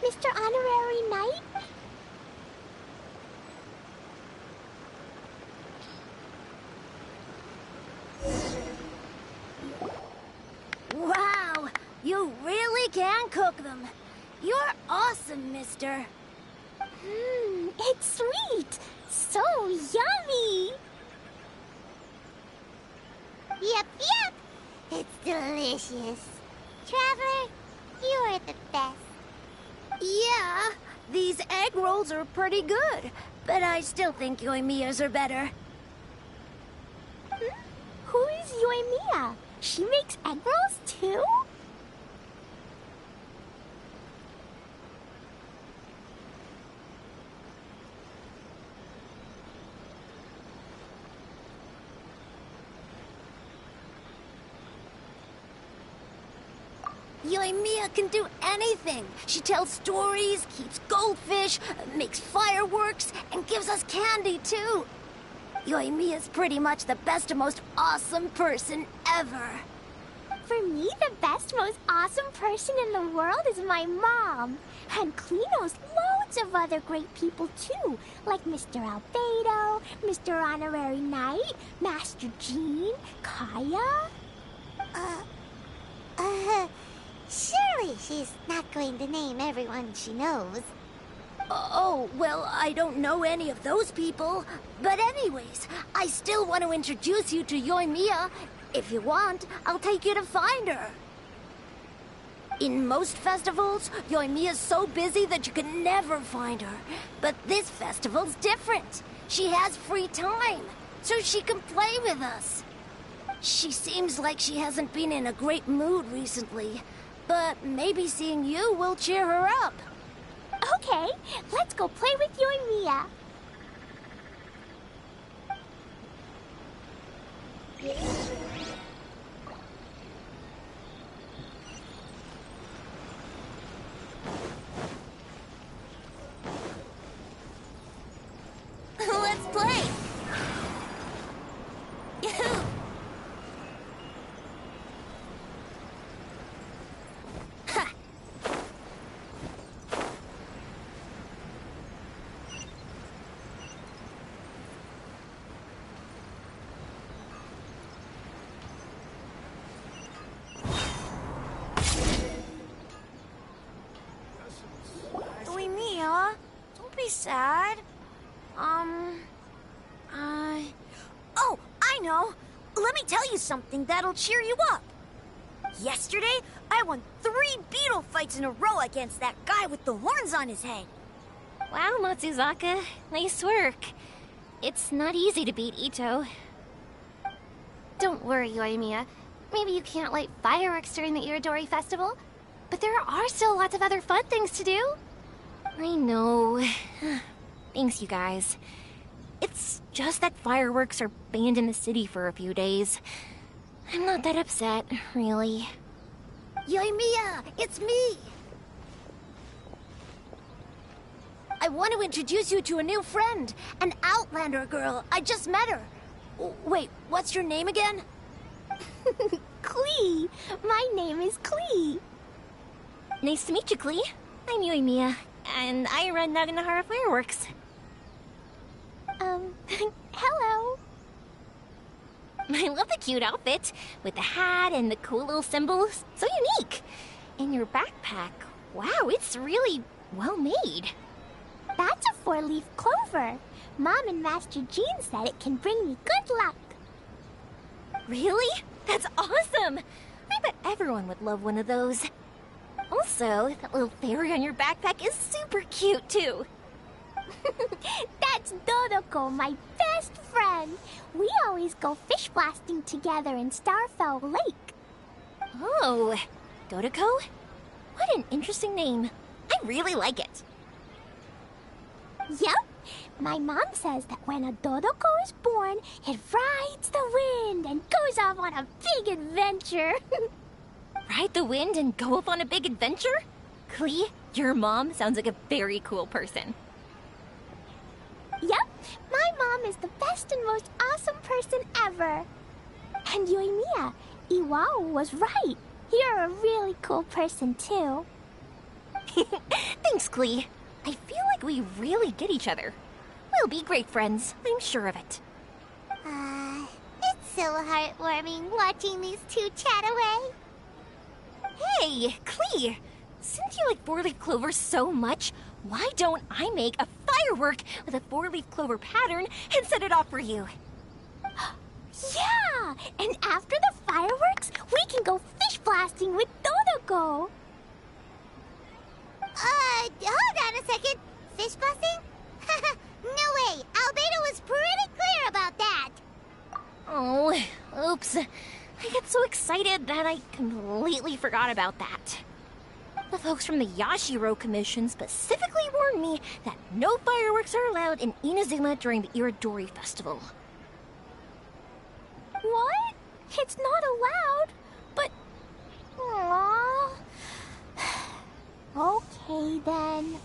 Mr. Honorary Knight?
Wow! You really can cook them. You're awesome, mister.
It's sweet. So yummy. Yep. It's delicious. Traveler, you are the best.
Yeah, these egg rolls are pretty good, but I still think Yoimiya's are better.
Who is Yoimiya? She makes egg rolls too?
Yoimiya can do anything. She tells stories, keeps goldfish, makes fireworks, and gives us candy, too. Yoimiya's pretty much the best and most awesome person ever.
For me, the best, most awesome person in the world is my mom. And Klee knows loads of other great people, too. Like Mr. Albedo, Mr. Honorary Knight, Master Jean, Kaya. Surely she's not going to name everyone she knows.
Oh, well, I don't know any of those people. But anyways, I still want to introduce you to Yoimiya. If you want, I'll take you to find her. In most festivals, Yoimiya's so busy that you can never find her. But this festival's different. She has free time, so she can play with us. She seems like she hasn't been in a great mood recently. But maybe seeing you will cheer her up.
Okay, let's go play with Yoimiya.
Let's play! Yahoo! Ha!
Mia, don't be sad. Oh, I know. Let me tell you something that'll cheer you up. Yesterday, I won 3 beetle fights in a row against that guy with the horns on his head.
Wow, Matsuzaka. Nice work. It's not easy to beat Ito.
Don't worry, Yoimiya. Maybe you can't light fireworks during the Iridori Festival, but there are still lots of other fun things to do.
I know. Thanks, you guys. It's just that fireworks are banned in the city for a few days. I'm not that upset, really.
Yoimiya, it's me. I want to introduce you to a new friend, an Outlander girl. I just met her. Wait, what's your name again?
Klee. My name is Klee.
Nice to meet you, Klee. I'm Yoimiya, and I run Naganahara Fireworks.
Hello.
I love the cute outfit, with the hat and the cool little symbols. So unique. And your backpack, wow, it's really well made.
That's a 4-leaf clover. Mom and Master Jean said it can bring me good luck.
Really? That's awesome! I bet everyone would love one of those. Also, that little fairy on your backpack is super cute, too.
That's Dodoko, my best friend. We always go fish blasting together in Starfell Lake.
Oh, Dodoko? What an interesting name. I really like it.
Yep. My mom says that when a Dodoko is born, it rides the wind and goes off on a big adventure.
Ride the wind and go off on a big adventure? Klee, your mom sounds like a very cool person.
Yep, my mom is the best and most awesome person ever. And Yoimiya, Iwao was right. You're a really cool person, too.
Thanks, Klee. I feel like we really get each other. We'll be great friends, I'm sure of it.
It's so heartwarming watching these two chat away.
Hey, Klee! Since you like 4-leaf clovers so much, why don't I make a firework with a 4-leaf clover pattern and set it off for you?
Yeah! And after the fireworks, we can go fish blasting with Dodoko. Hold on a second. Fish blasting? No way! Albedo was pretty clear about that.
Oh, oops. I get so excited that I completely forgot about that. The folks from the Yashiro Commission specifically warned me that no fireworks are allowed in Inazuma during the Iridori Festival.
What? It's not allowed? But... Aww... Okay, then.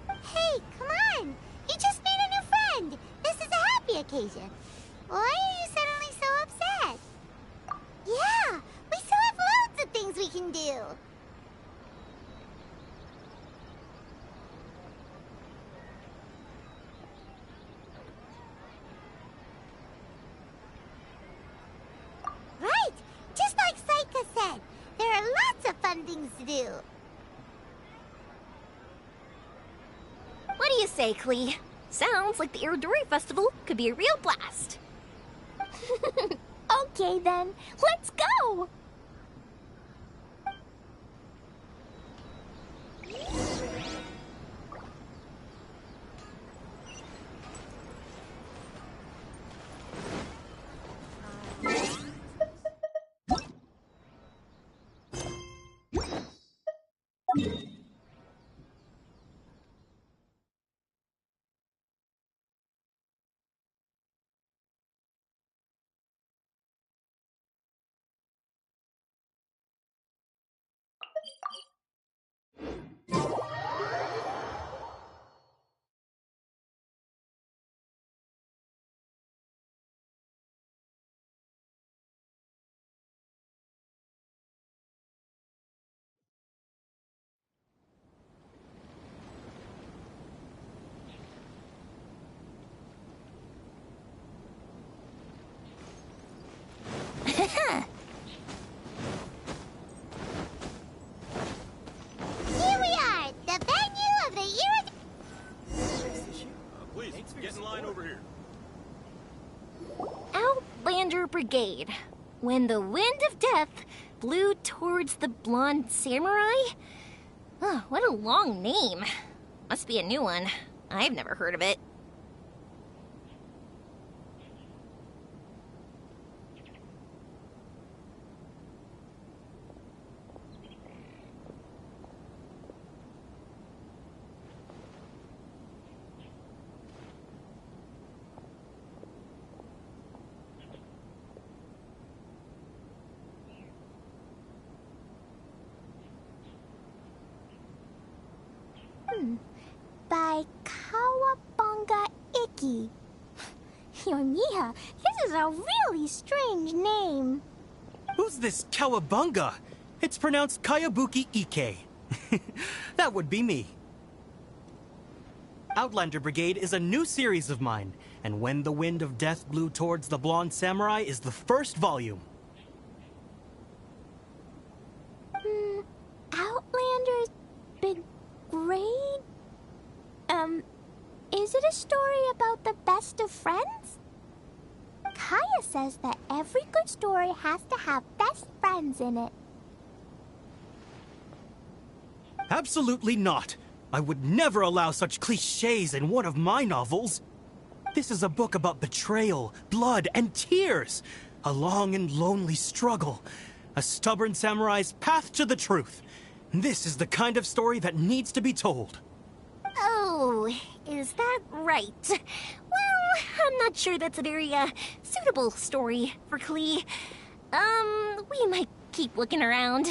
Hey, come on! You just made a new friend! This is a happy occasion. Why are you suddenly so upset? Yeah! We still have loads of things we can do! Right! Just like Saika said, there are lots of fun things to do.
What do you say, Klee? Sounds like the Iridori Festival could be a real blast.
Okay then, let's go!
Get in line over here.
Outlander Brigade. When the wind of death blew towards the blonde samurai? Oh, what a long name. Must be a new one. I've never heard of it.
By Kawabunga Iki. Yoimiya, this is a really strange name.
Who's this Kawabunga? It's pronounced Kayabuki Ike. That would be me. Outlander Brigade is a new series of mine, and When the Wind of Death Blew Towards the Blonde Samurai is the first volume.
Outlander's Big Grade? Is it a story about the best of friends? Kaya says that every good story has to have best friends in it.
Absolutely not. I would never allow such cliches in one of my novels. This is a book about betrayal, blood, and tears. A long and lonely struggle. A stubborn samurai's path to the truth. This is the kind of story that needs to be told.
Oh, is that right? Well, I'm not sure that's a very, suitable story for Klee. We might keep looking around.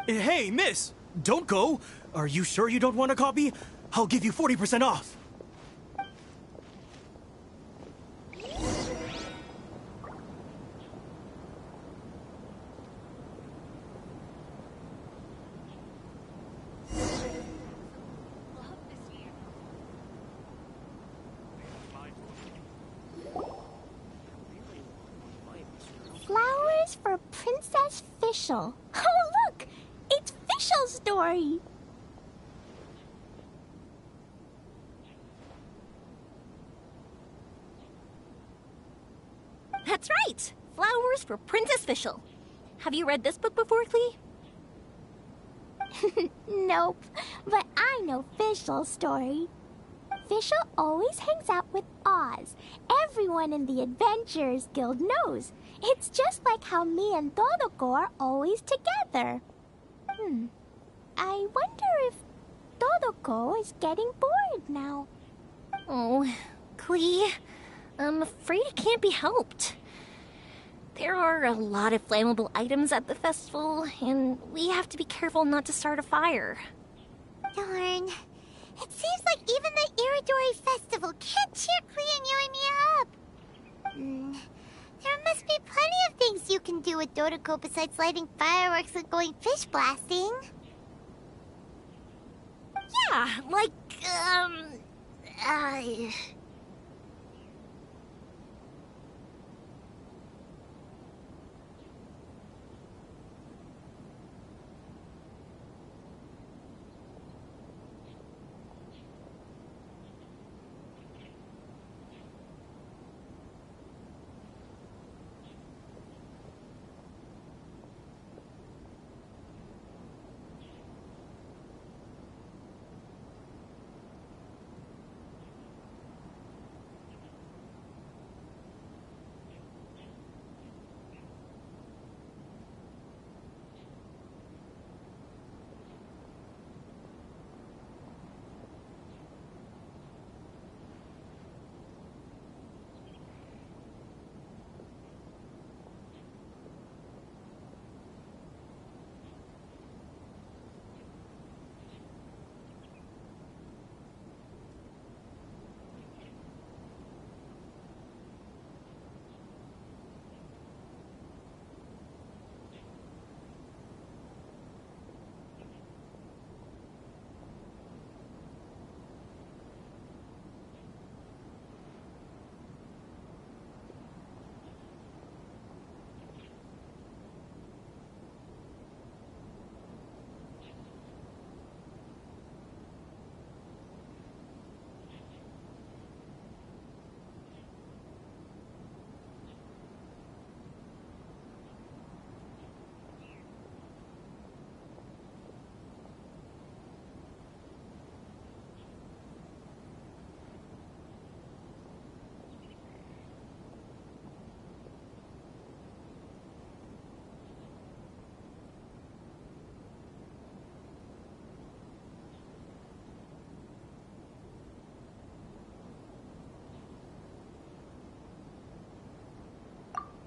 Hey, miss! Don't go! Are you sure you don't want a copy? I'll give you 40% off.
Flowers for Princess Fischl. Oh, look! It's Fischl's story!
That's right! Flowers for Princess Fischl. Have you read this book before, Klee?
Nope, but I know Fischl's story. Fischl always hangs out with Oz. Everyone in the Adventurers Guild knows. It's just like how me and Todoko are always together. I wonder if Todoko is getting bored now.
Oh, Klee, I'm afraid it can't be helped. There are a lot of flammable items at the festival, and we have to be careful not to start a fire.
Darn. It seems like even the Iridori Festival can't cheer Klee and Yoimiya up. There must be plenty of things you can do with Todoko besides lighting fireworks and going fish blasting.
Yeah, like,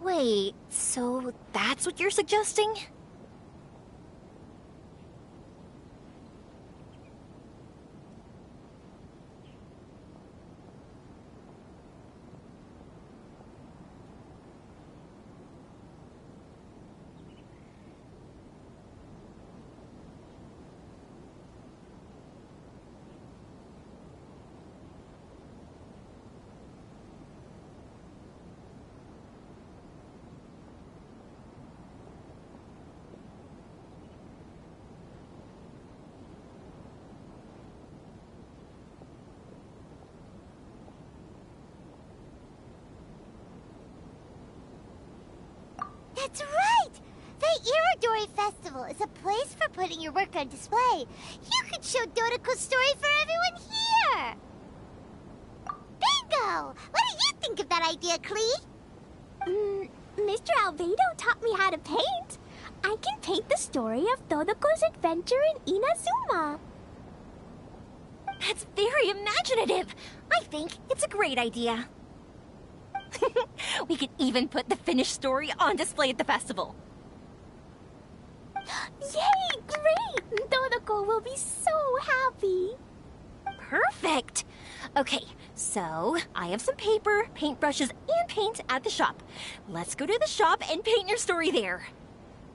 Wait, so that's what you're suggesting?
That's right! The Iridori Festival is a place for putting your work on display. You could show Dodoko's story for everyone here! Bingo! What do you think of that idea, Klee?
Mr. Albedo taught me how to paint. I can paint the story of Dodoko's adventure in Inazuma.
That's very imaginative. I think it's a great idea. We could even put the finished story on display at the festival.
Yay! Great! Dodoko will be so happy.
Perfect. Okay, so I have some paper, paintbrushes, and paint at the shop. Let's go to the shop and paint your story there.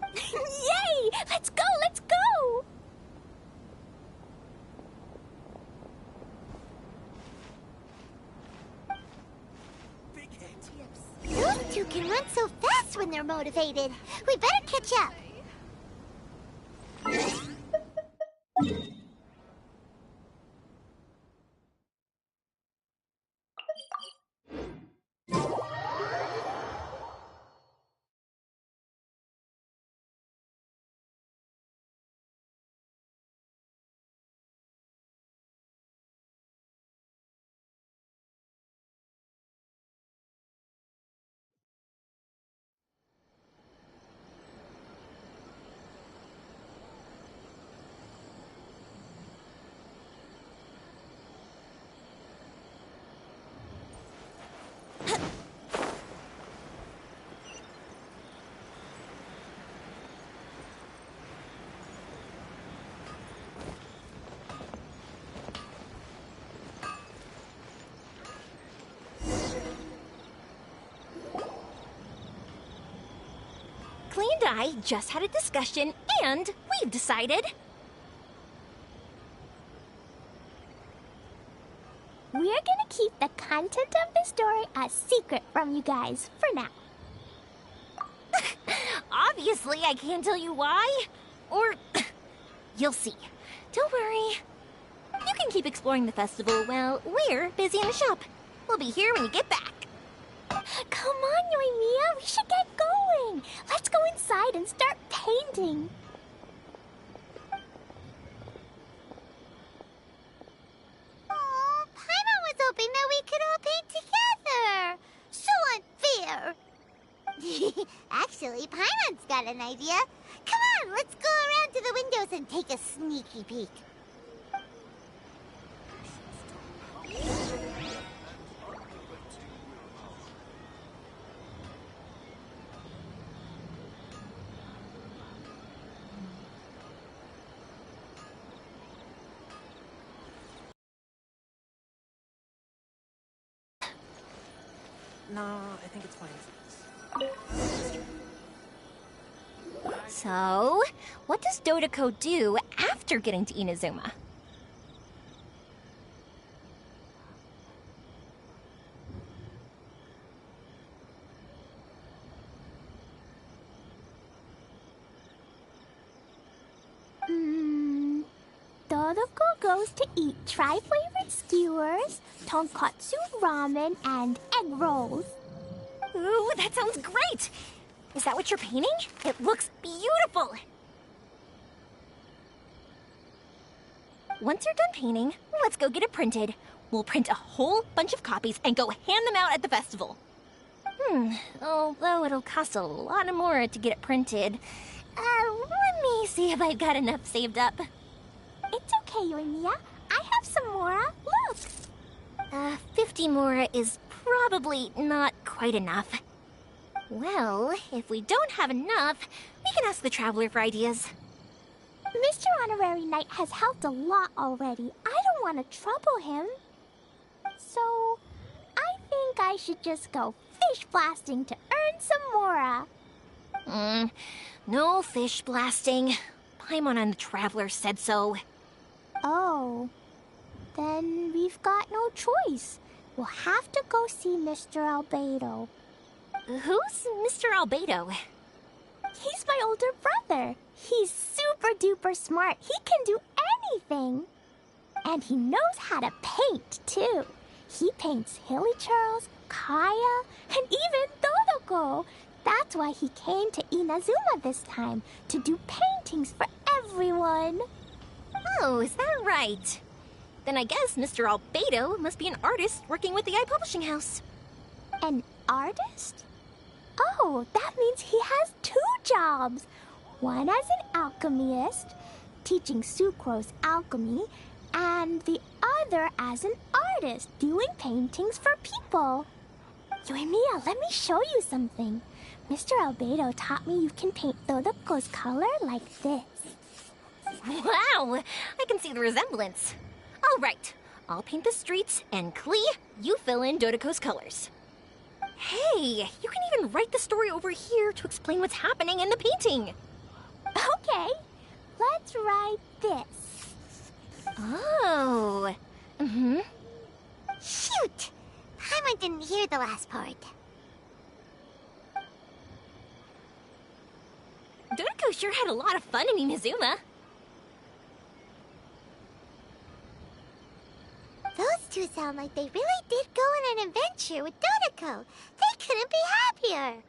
Yay! Let's go! Let's go!
Those two can run so fast when they're motivated. We better catch up.
Klee and I just had a discussion, and we've decided...
We're gonna keep the content of the story a secret from you guys for now.
Obviously, I can't tell you why. Or... you'll see. Don't worry. You can keep exploring the festival while we're busy in the shop. We'll be here when you get back.
Come on, Yoimiya, we should get going. Let's go inside and start painting.
Oh, Paimon was hoping that we could all paint together. So unfair. Actually, Paimon's got an idea. Come on, let's go around to the windows and take a sneaky peek.
No, I think it's fine.
So, what does Dodoko do after getting to Inazuma?
Dodoko goes to eat tri-flavored skewers, tonkatsu ramen, and egg rolls.
Ooh, that sounds great! Is that what you're painting? It looks beautiful! Once you're done painting, let's go get it printed. We'll print a whole bunch of copies and go hand them out at the festival. Although it'll cost a lot more to get it printed. Let me see if I've got enough saved up.
It's okay, Yoimiya. I have some more. Look!
50 more is probably not quite enough. Well, if we don't have enough, we can ask the Traveler for ideas.
Mr. Honorary Knight has helped a lot already. I don't want to trouble him. So, I think I should just go fish blasting to earn some mora.
No fish blasting. Paimon and the Traveler said so.
Oh, then we've got no choice. We'll have to go see Mr. Albedo.
Who's Mr. Albedo?
He's my older brother. He's super duper smart. He can do anything. And he knows how to paint, too. He paints Hilly Charles, Kaya, and even Dodoko. That's why he came to Inazuma this time, to do paintings for everyone.
Oh, is that right? Then I guess Mr. Albedo must be an artist working with the iPublishing House.
An artist? Oh, that means he has 2 jobs. One as an alchemist, teaching Sucrose alchemy, and the other as an artist, doing paintings for people. Yoimiya, let me show you something. Mr. Albedo taught me you can paint Dodoko's color like this.
Wow, I can see the resemblance. All right, I'll paint the streets, and Klee, you fill in Dodoko's colors. Hey, you can even write the story over here to explain what's happening in the painting.
Okay, let's write this.
Oh.
Shoot! Paimon didn't hear the last part.
Dodoko sure had a lot of fun in Inazuma.
Those 2 sound like they really did go on an adventure with Dodoko. They couldn't be happier.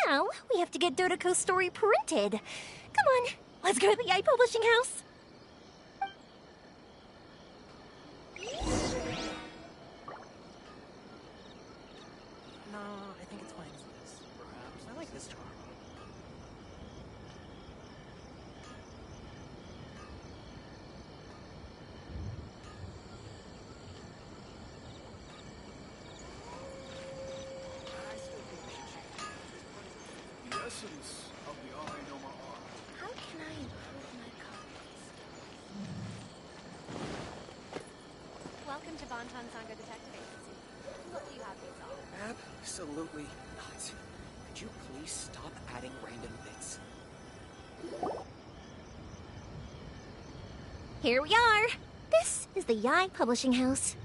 Now, we have to get Dodoko's story printed. Come on, let's go to the iPublishing House.
No, I think it's fine as this. Perhaps. I like this charm.
The essence of the Arenoma art.
How can I improve my colors?
Welcome to Bonton Sanga Detective Agency. What will you have me solve?
Absolutely not. Could you please stop adding random bits?
Here we are. This is the Yae Publishing House.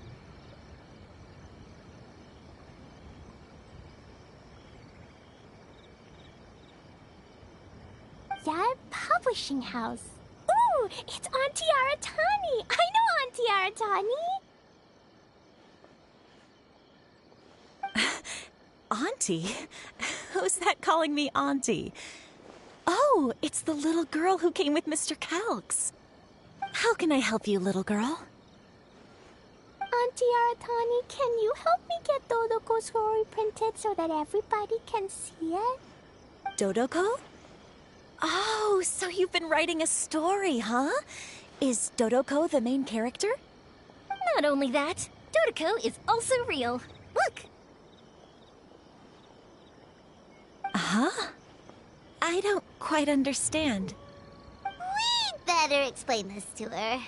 Yae Publishing House. Ooh, it's Auntie Aratani. I know Auntie Aratani.
Auntie? Who's that calling me Auntie? Oh, it's the little girl who came with Mr. Calx. How can I help you, little girl?
Auntie Aratani, can you help me get Dodoko's story printed so that everybody can see it?
Dodoko? Oh, so you've been writing a story, huh? Is Dodoko the main character?
Not only that, Dodoko is also real. Look!
Huh? I don't quite understand.
We'd better explain this to her.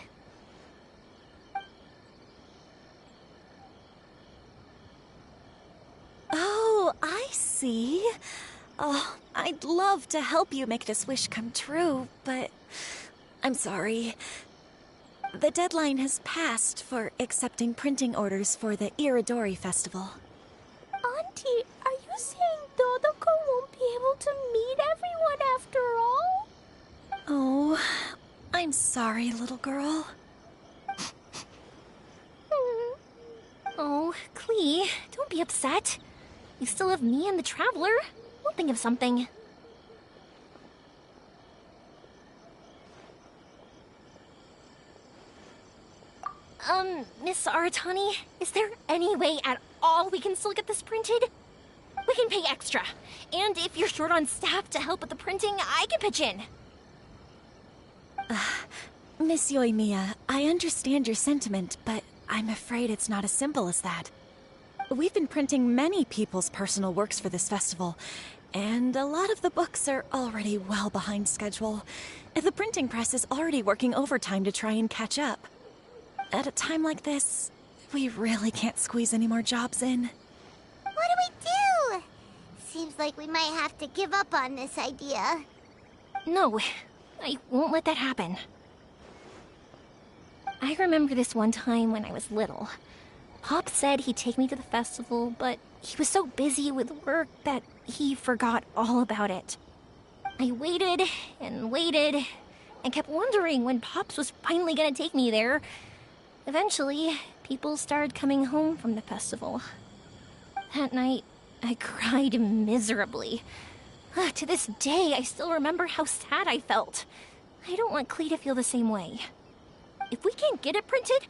Oh, I see. Oh, I'd love to help you make this wish come true, but I'm sorry. The deadline has passed for accepting printing orders for the Iridori Festival.
Auntie, are you saying Dodoko won't be able to meet everyone after all?
Oh, I'm sorry, little girl.
Oh, Klee, don't be upset. You still have me and the Traveler. We'll think of something. Miss Aratani, is there any way at all we can still get this printed? We can pay extra. And if you're short on staff to help with the printing, I can pitch in.
Miss Yoimiya, I understand your sentiment, but I'm afraid it's not as simple as that. We've been printing many people's personal works for this festival, and a lot of the books are already well behind schedule. The printing press is already working overtime to try and catch up. At a time like this, we really can't squeeze any more jobs in.
What do we do? Seems like we might have to give up on this idea.
No, I won't let that happen. I remember this one time when I was little. Pop said he'd take me to the festival, but he was so busy with work that he forgot all about it. I waited and waited and kept wondering when Pops was finally gonna take me there. Eventually, people started coming home from the festival. That night, I cried miserably. To this day, I still remember how sad I felt. I don't want Klee to feel the same way. If we can't get it printed,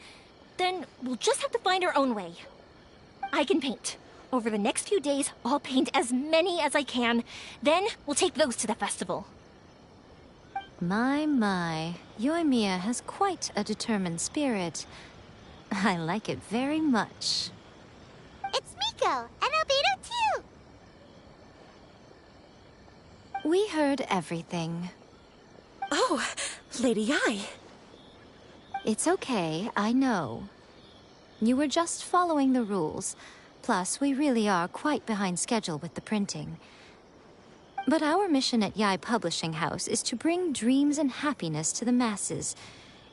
then we'll just have to find our own way. I can paint. Over the next few days, I'll paint as many as I can. Then we'll take those to the festival.
My. Yoimiya has quite a determined spirit. I like it very much.
It's Miko and Albedo too.
We heard everything.
Oh, Lady Ai.
It's okay, I know. You were just following the rules. Plus, we really are quite behind schedule with the printing. But our mission at Yae Publishing House is to bring dreams and happiness to the masses.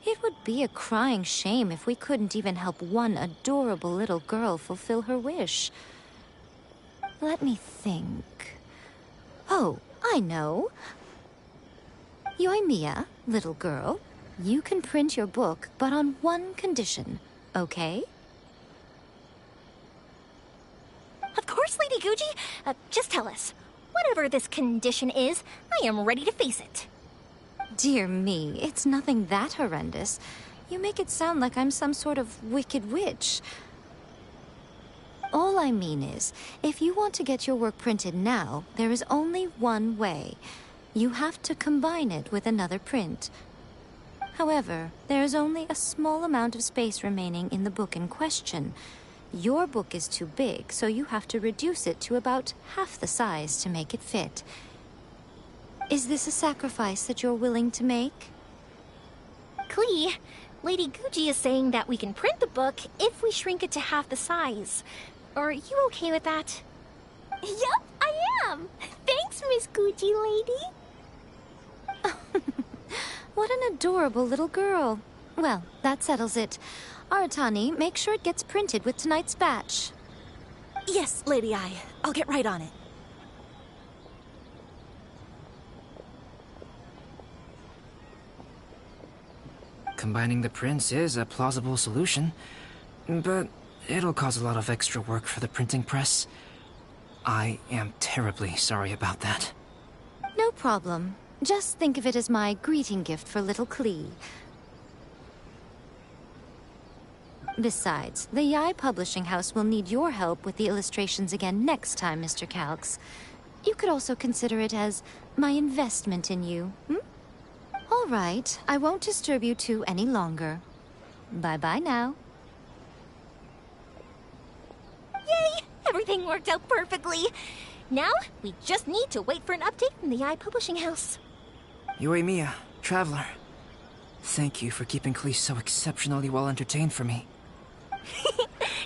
It would be a crying shame if we couldn't even help one adorable little girl fulfill her wish. Let me think. Oh, I know. Yoimiya, little girl, you can print your book, but on one condition, okay?
Of course, Lady Guji. Just tell us. Whatever this condition is, I am ready to face it.
Dear me, it's nothing that horrendous. You make it sound like I'm some sort of wicked witch. All I mean is, if you want to get your work printed now, there is only one way. You have to combine it with another print. However, there is only a small amount of space remaining in the book in question. Your book is too big, so you have to reduce it to about half the size to make it fit. Is this a sacrifice that you're willing to make?
Klee, Lady Guji is saying that we can print the book if we shrink it to half the size. Are you okay with that?
Yup, I am. Thanks, Miss Gucci Lady.
What an adorable little girl. Well, that settles it. Aratani, make sure it gets printed with tonight's batch.
Yes, Lady Ai. I'll get right on it.
Combining the prints is a plausible solution, but it'll cause a lot of extra work for the printing press. I am terribly sorry about that.
No problem. Just think of it as my greeting gift for little Klee. Besides, the Yae Publishing House will need your help with the illustrations again next time, Mr. Calx. You could also consider it as my investment in you, All right, I won't disturb you two any longer. Bye-bye now.
Yay! Everything worked out perfectly. Now, we just need to wait for an update from the Yae Publishing House.
Yoimiya, Traveler. Thank you for keeping Klee so exceptionally well entertained for me.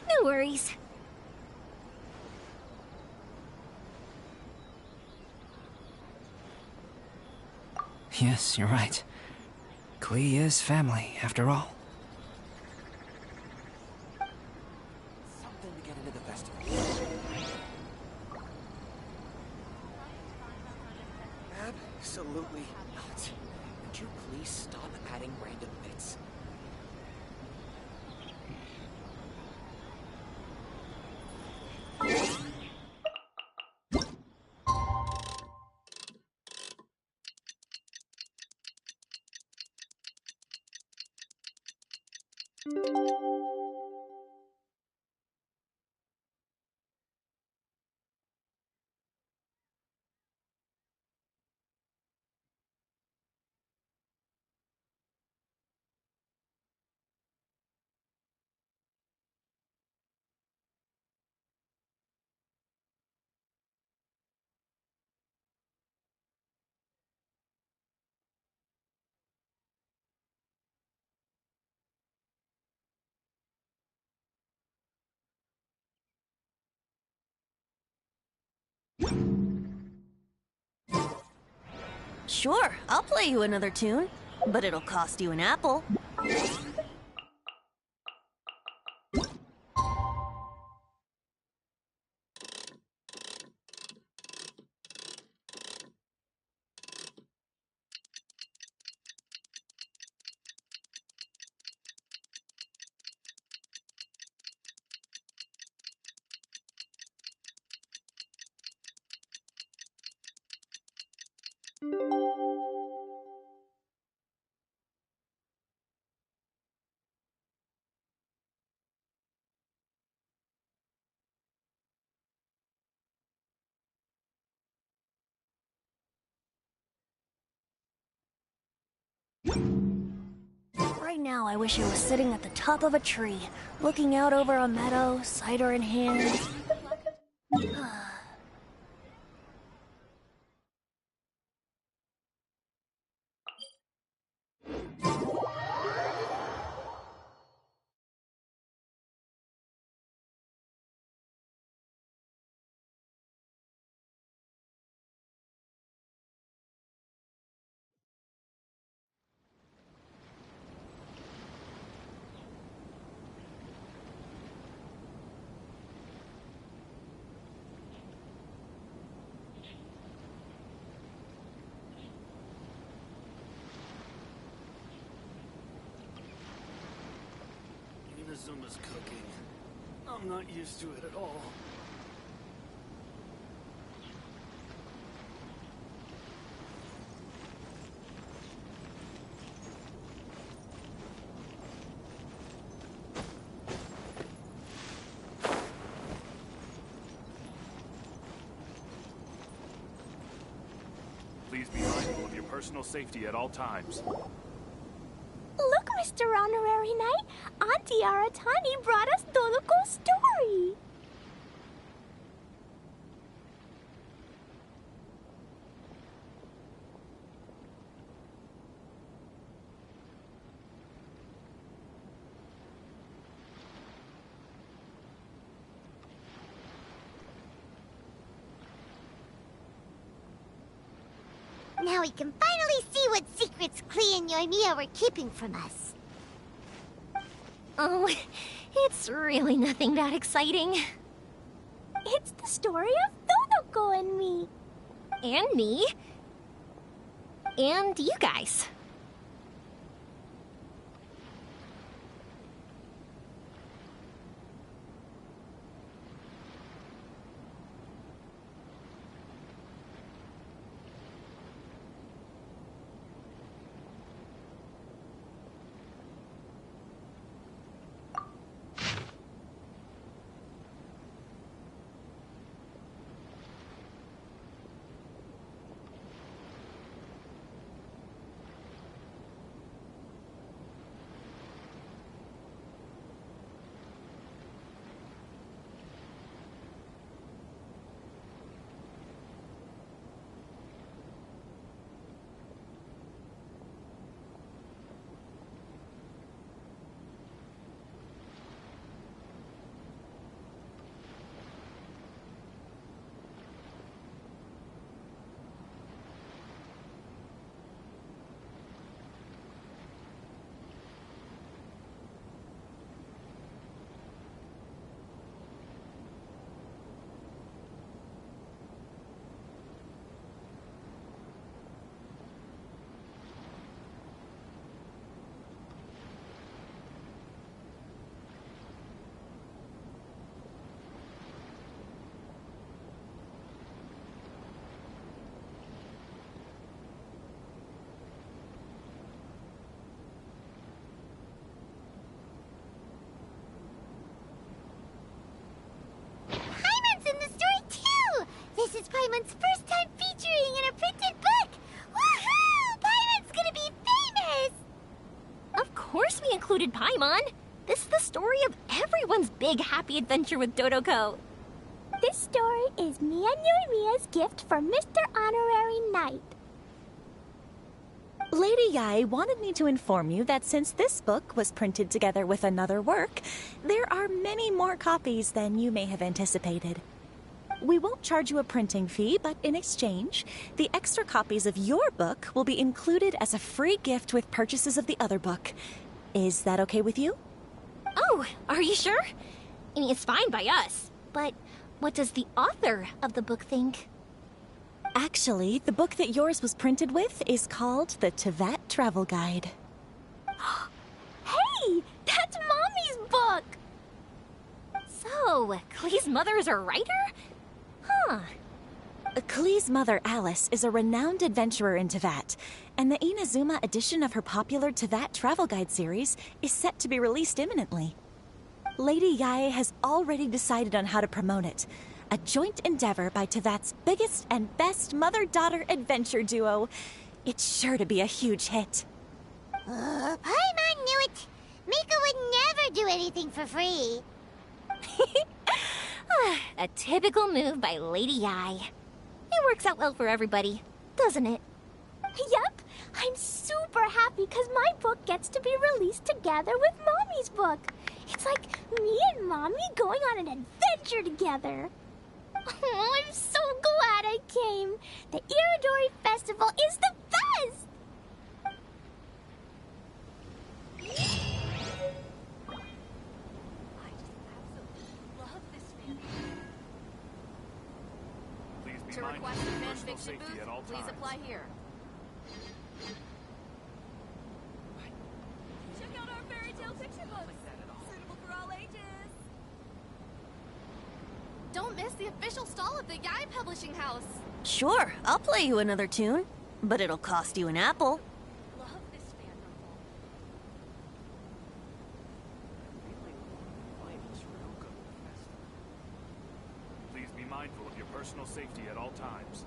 No worries.
Yes, you're right. Klee is family, after all.
Something to get into the festival. Absolutely not. Would you please stop adding random bits?
Sure, I'll play you another tune, but it'll cost you an apple. Right now, I wish I was sitting at the top of a tree, looking out over a meadow, cider in hand.
Inazuma's cooking. I'm not used to it at all. Please be mindful of your personal safety at all times.
Look, Mr. Honorary Knight! Auntie Aratani brought us Doloko's story!
Now we can finally see what secrets Klee and Yoimiya were keeping from us.
Oh, it's really nothing that exciting.
It's the story of Dodoko and me.
And me. And you guys.
This is Paimon's first time featuring in a printed book! Woohoo! Paimon's gonna be famous!
Of course we included Paimon. This is the story of everyone's big happy adventure with Dodoko.
This story is me and Yoimiya's gift for Mr. Honorary Knight.
Lady Yai wanted me to inform you that since this book was printed together with another work, there are many more copies than you may have anticipated. We won't charge you a printing fee, but in exchange, the extra copies of your book will be included as a free gift with purchases of the other book. Is that okay with you?
Oh, are you sure? I mean, it's fine by us. But what does the author of the book think?
Actually, the book that yours was printed with is called the Teyvat Travel Guide.
Hey, that's Mommy's book!
So, Klee's mother is a writer? Huh.
Klee's mother, Alice, is a renowned adventurer in Teyvat, and the Inazuma edition of her popular Teyvat Travel Guide series is set to be released imminently. Lady Yae has already decided on how to promote it, a joint endeavor by Teyvat's biggest and best mother-daughter adventure duo. It's sure to be a huge hit.
Paimon knew it! Mika would never do anything for free.
A typical move by Lady Yae. It works out well for everybody, doesn't it?
Yep, I'm super happy because my book gets to be released together with Mommy's book. It's like me and Mommy going on an adventure together. Oh, I'm so glad I came. The Iridori Festival is the best!
To request a fan fiction booth, please apply here. Check out our fairy tale picture books. Suitable for all ages.
Don't miss the official stall of the Yae Publishing House.
Sure, I'll play you another tune, but it'll cost you an apple.
Love this fan novel.
Please be mindful of your personal safety at all times.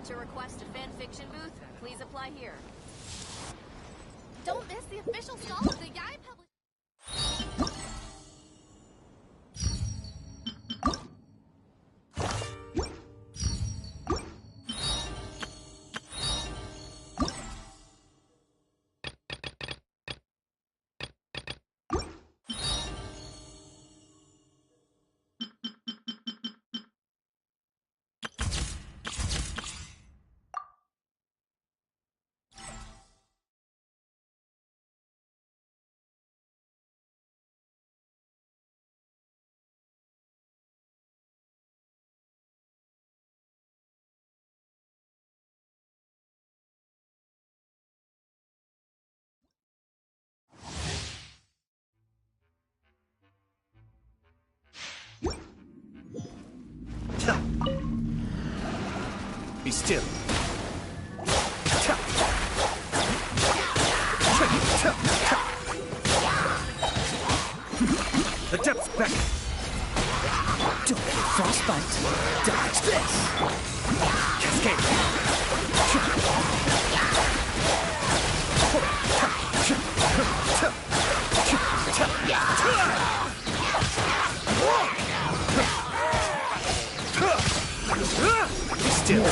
To request a fan fiction booth, please apply here.
Don't miss the official stall of the Yae Publishing
Be still. The depths back. Don't get frostbite. Dodge this. Be still.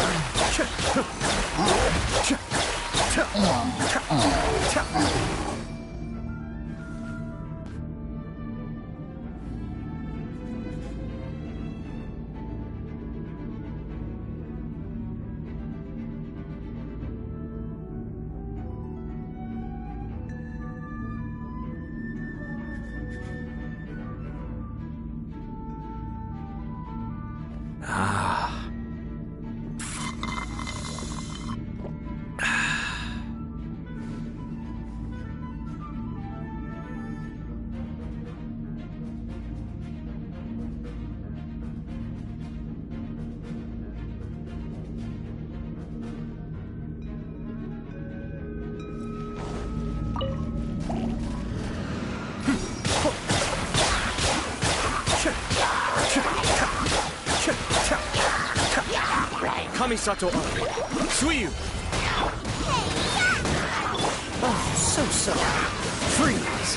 Kamisato Suiyu! Oh, so. Freeze!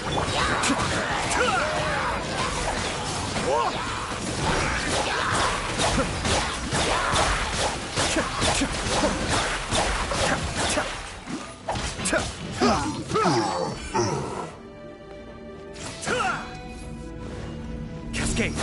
Cascade!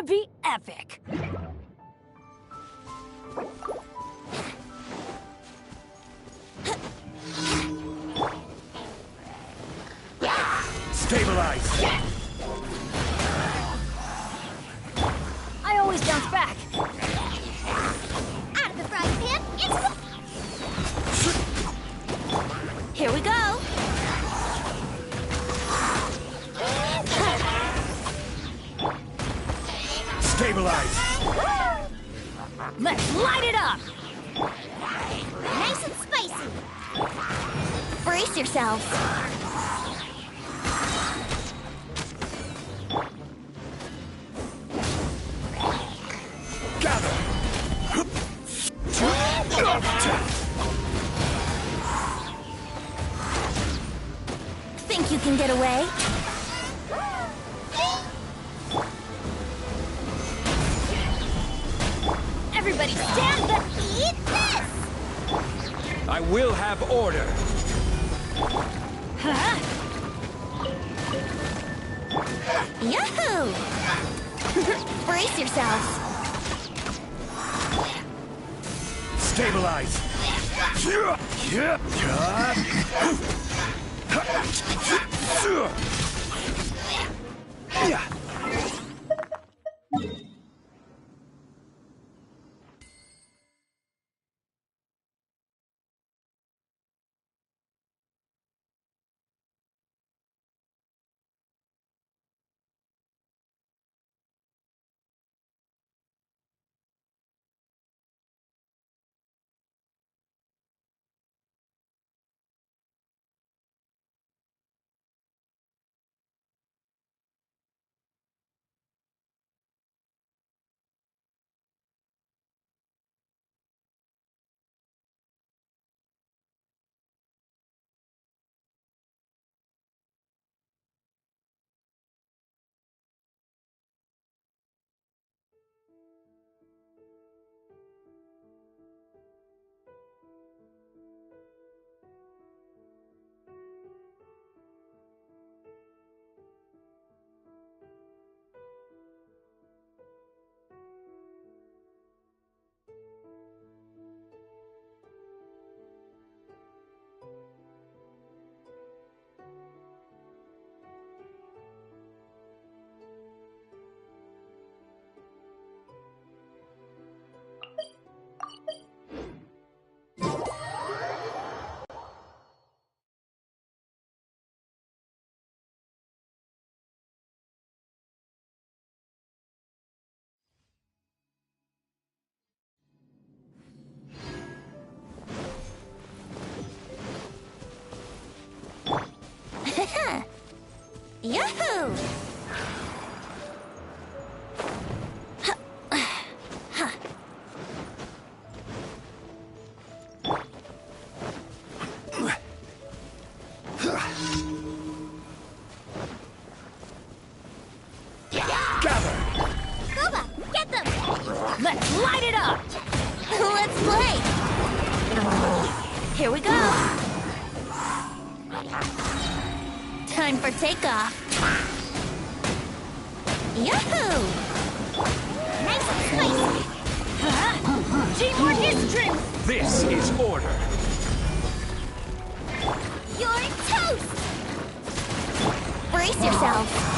gonna be epic.
Stabilize!
I always bounce back.
Out of the frying pan,
Here we go.
Stabilize!
Let's light it up.
nice and spicy.
Brace yourselves.
Gather!
Think you can get away?
Everybody stand back.
Eat this!
I will have order.
Huh?
Yahoo! Brace yourselves.
Stabilize!
Yahoo!
Boba, get them!
Let's light it up.
Let's play. Here we go. Time for takeoff. Yahoo!
Nice and spicy.
Teamwork is strength.
This is order.
You're toast!
Brace yourselves.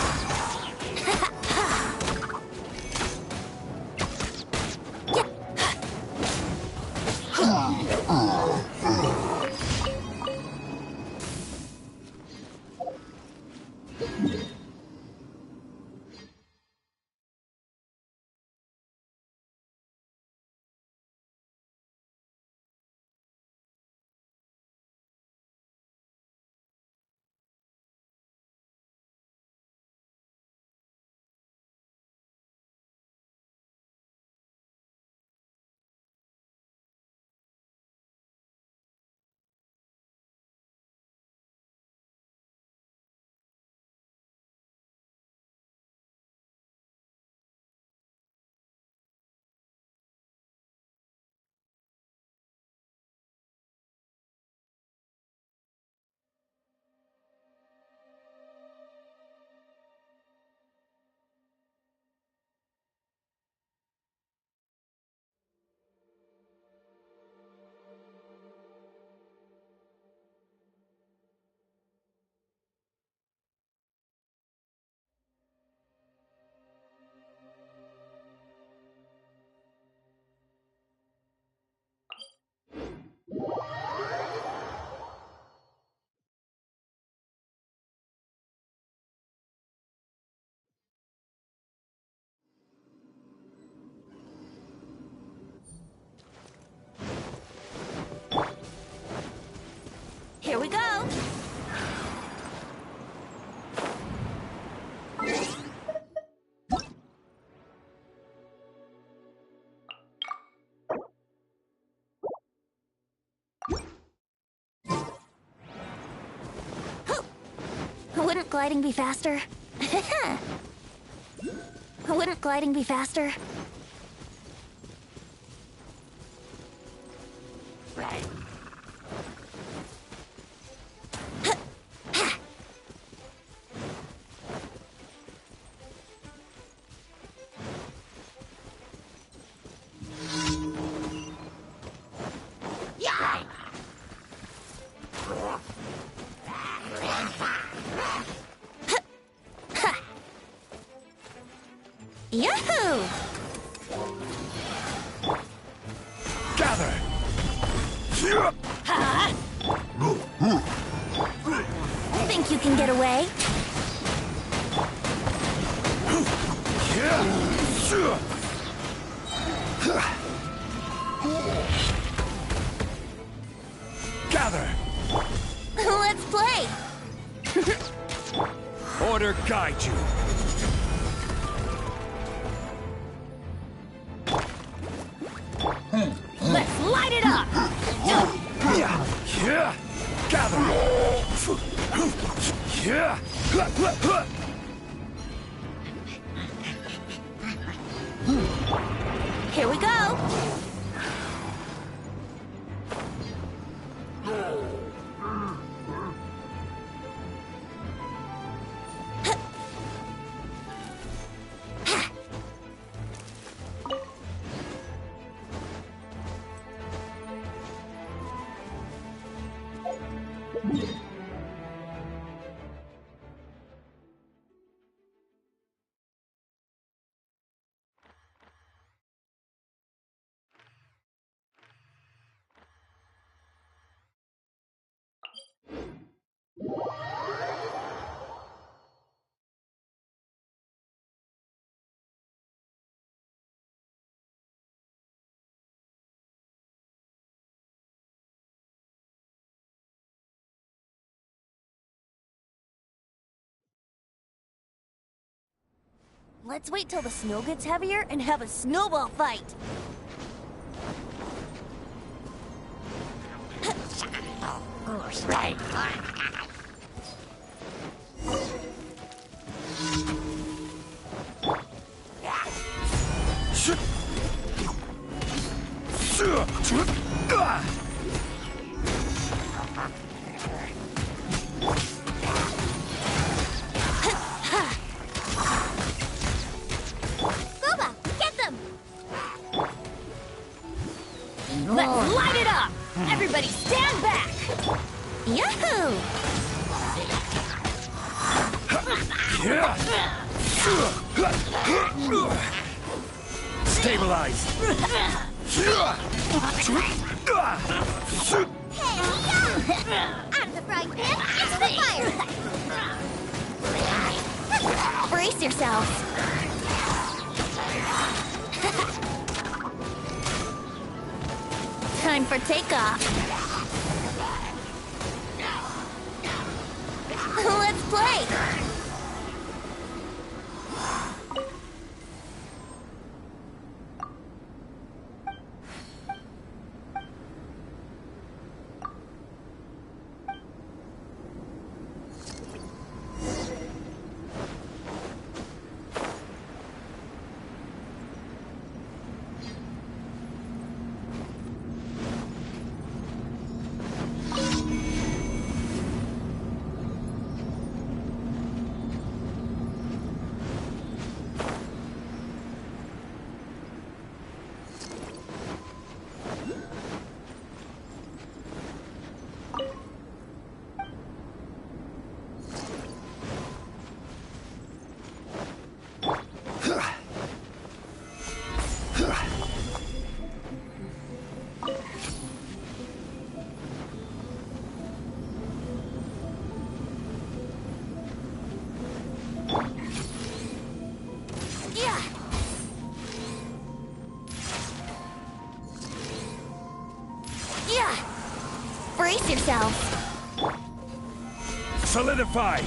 Wouldn't gliding be faster? Wouldn't gliding be faster? Yahoo!
Gather!
Huh? Think you can get away?
Gather!
Let's play!
Order guide you.
Let's light it up!
Gather!
Here we go! Let's wait till the snow gets heavier and have a snowball fight. Goba, get them! Let's light it up! Everybody stand back! Yahoo!
Stabilize!
Out of the frying pan, into the fire!
Brace yourselves! Time for takeoff! Let's play! Brace yourselves!
Solidify!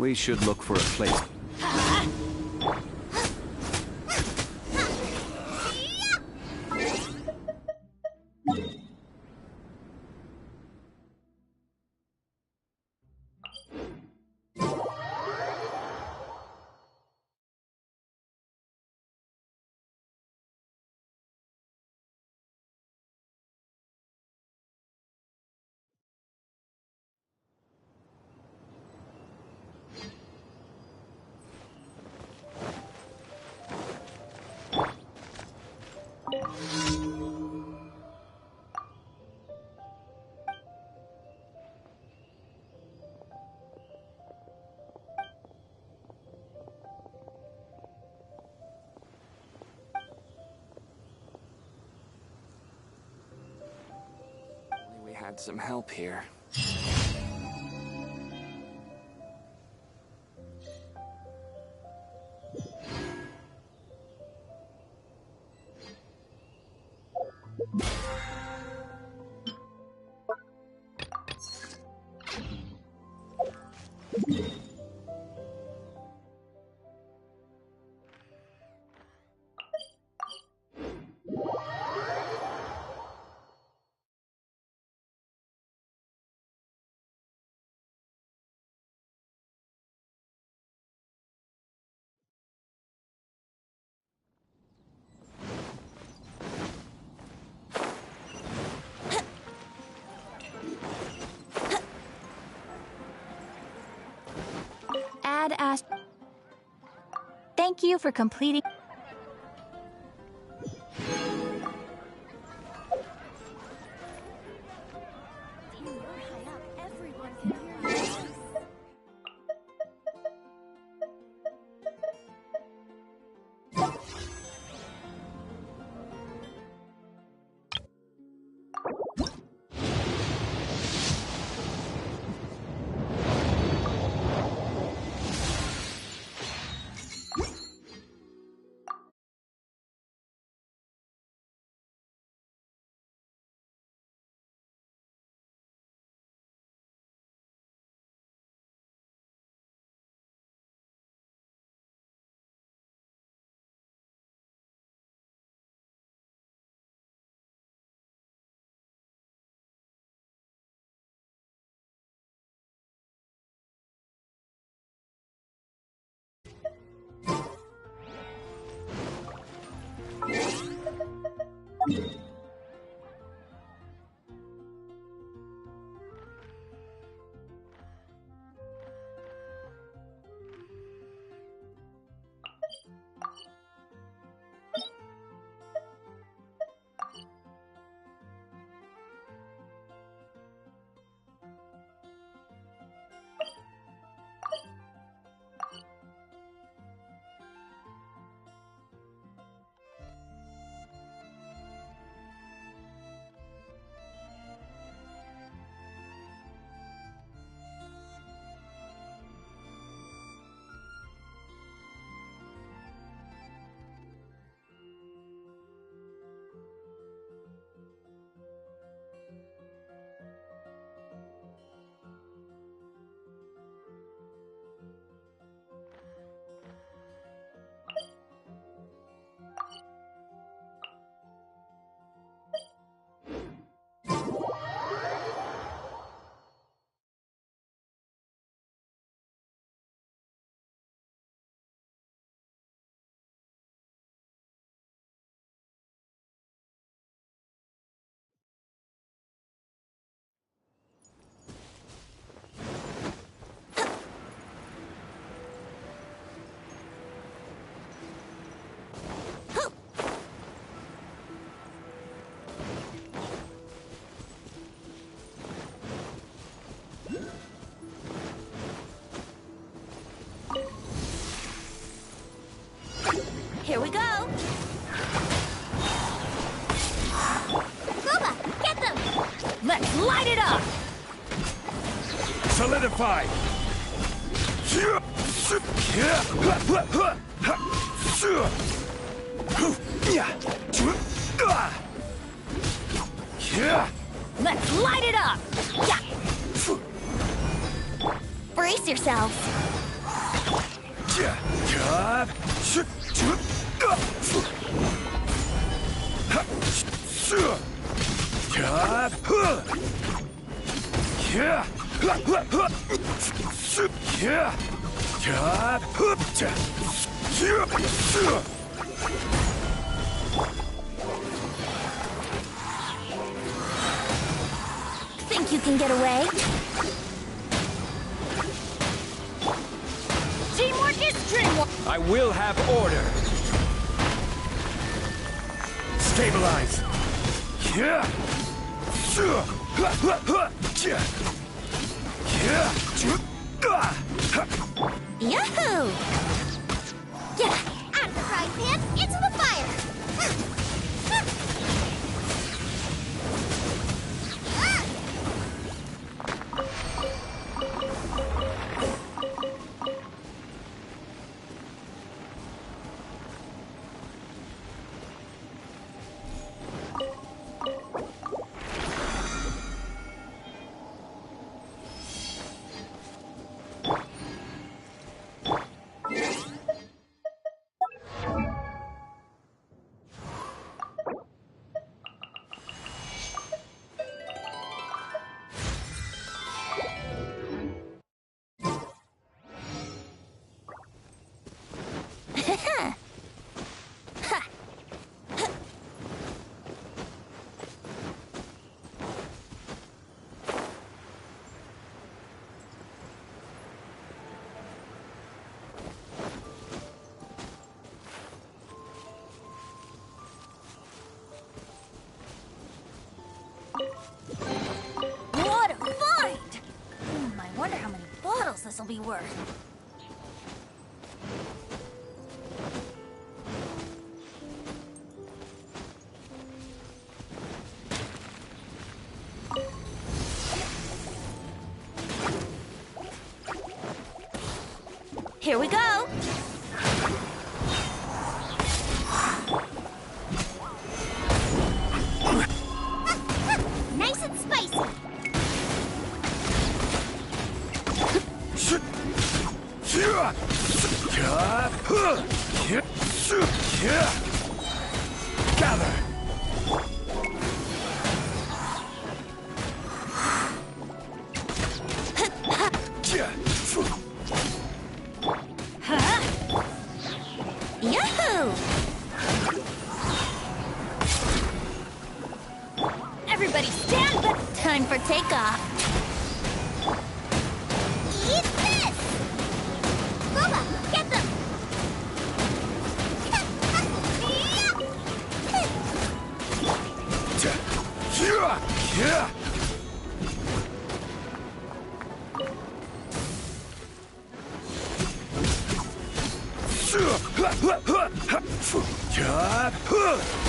We should look for a place.
We had some help here.
Thank you for completing.
Here we go!
Luma, get them!
Let's light it up!
Solidify!
Let's light it up!
Brace yourselves. Think you can get away? Teamwork is dreamwork!
I will have order. Stabilize.
Yahoo! Yeah, out of the frying pan, into the fire! What a find! I wonder how many bottles this'll be worth. Here we go! Nice and spicy!
Gather!
Yahoo! Everybody stand back! Time for takeoff! Eat this! Booba, get them!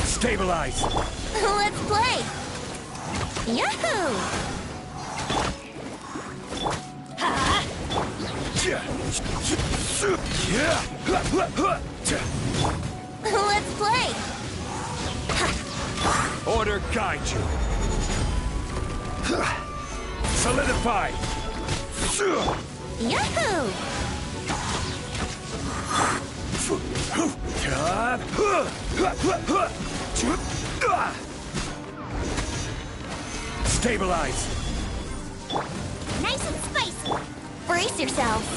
Stabilize!
Let's play! Yahoo! Let's play!
Order guide you. Solidify!
Yahoo!
Stabilize!
Nice and spicy! Brace yourselves!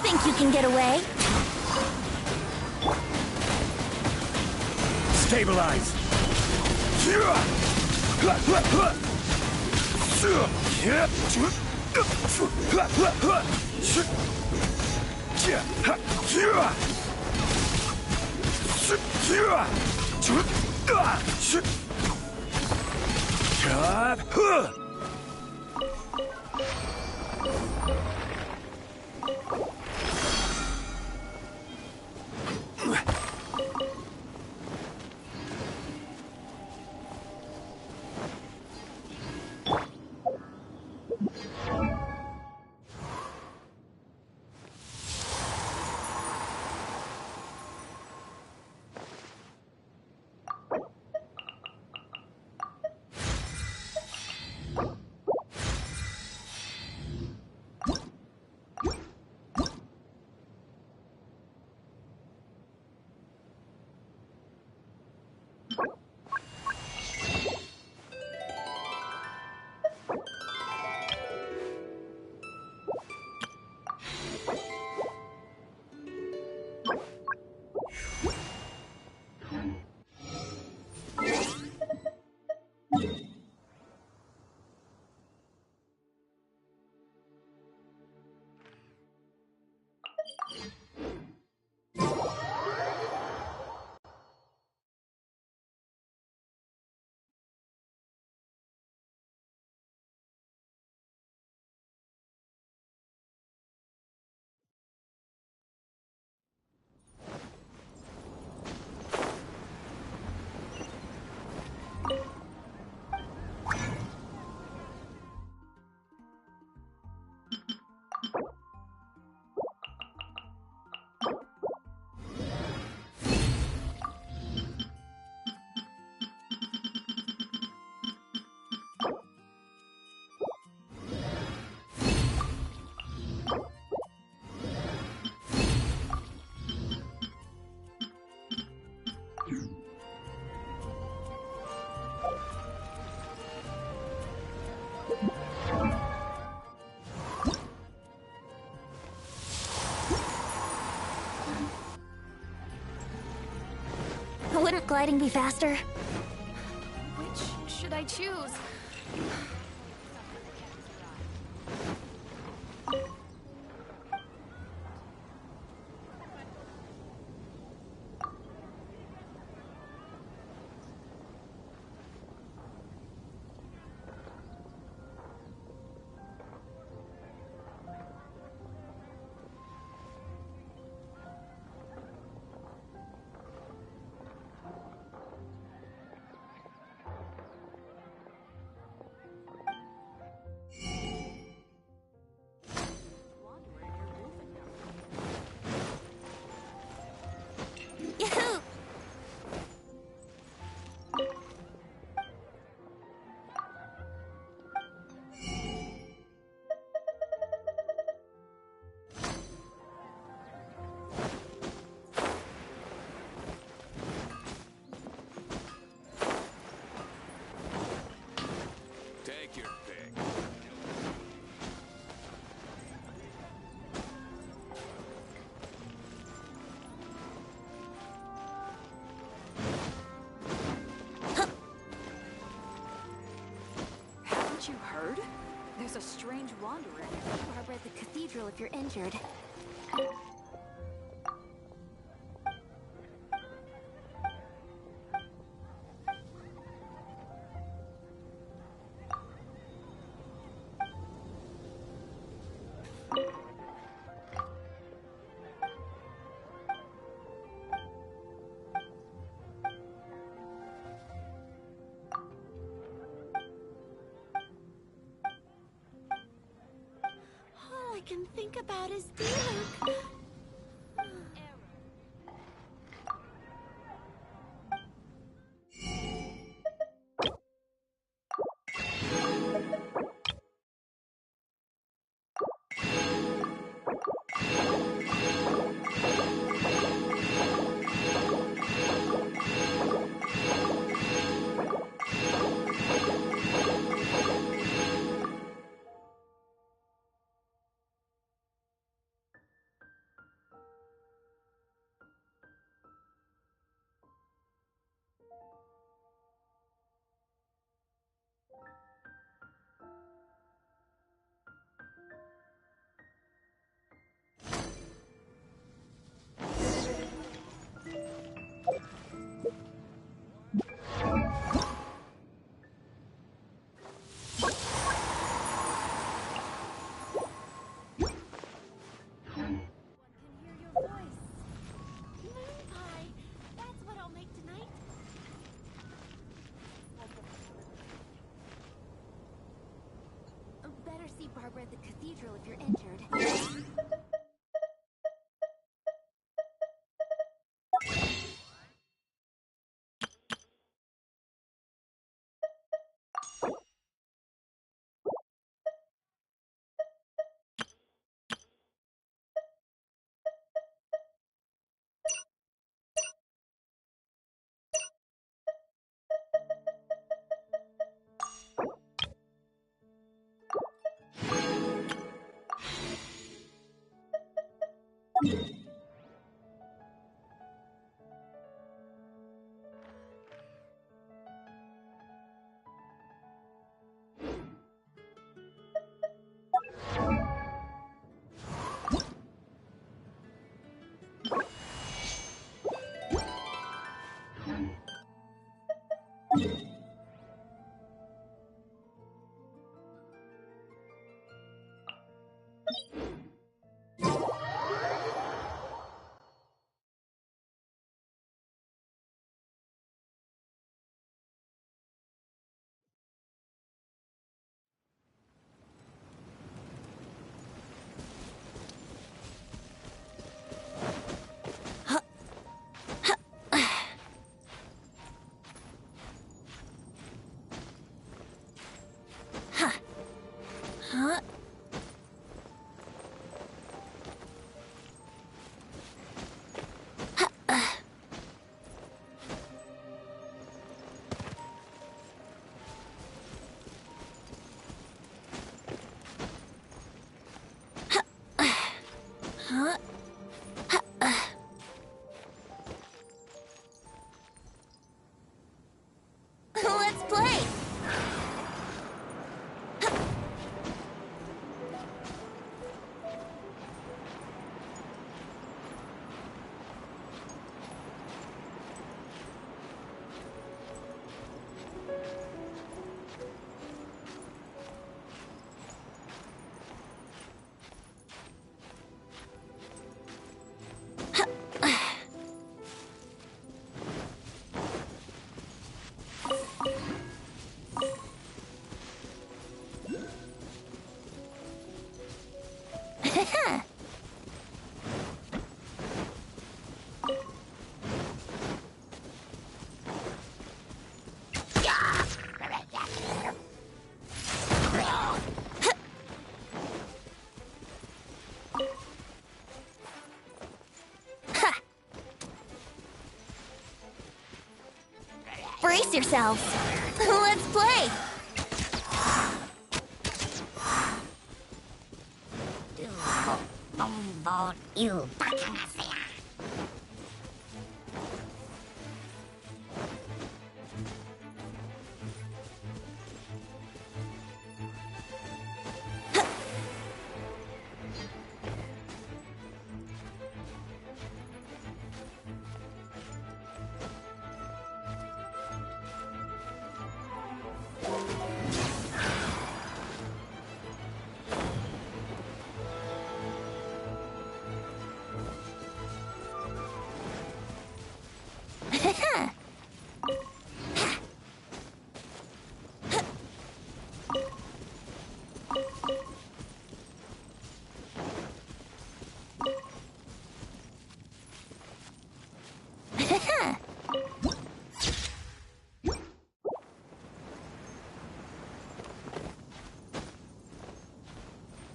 Think you can get away?
Stabilize!
Wouldn't gliding be faster? Which should I choose? Yahoo!
Take your pick.
Haven't you heard? There's a strange wanderer.
Harbor at the cathedral if you're injured.
All I can think about is Diluc. Better see Barbara at the cathedral if you're injured.
Brace yourselves. Let's play.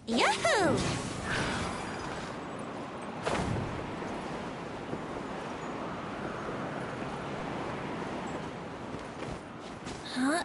Yahoo! Huh?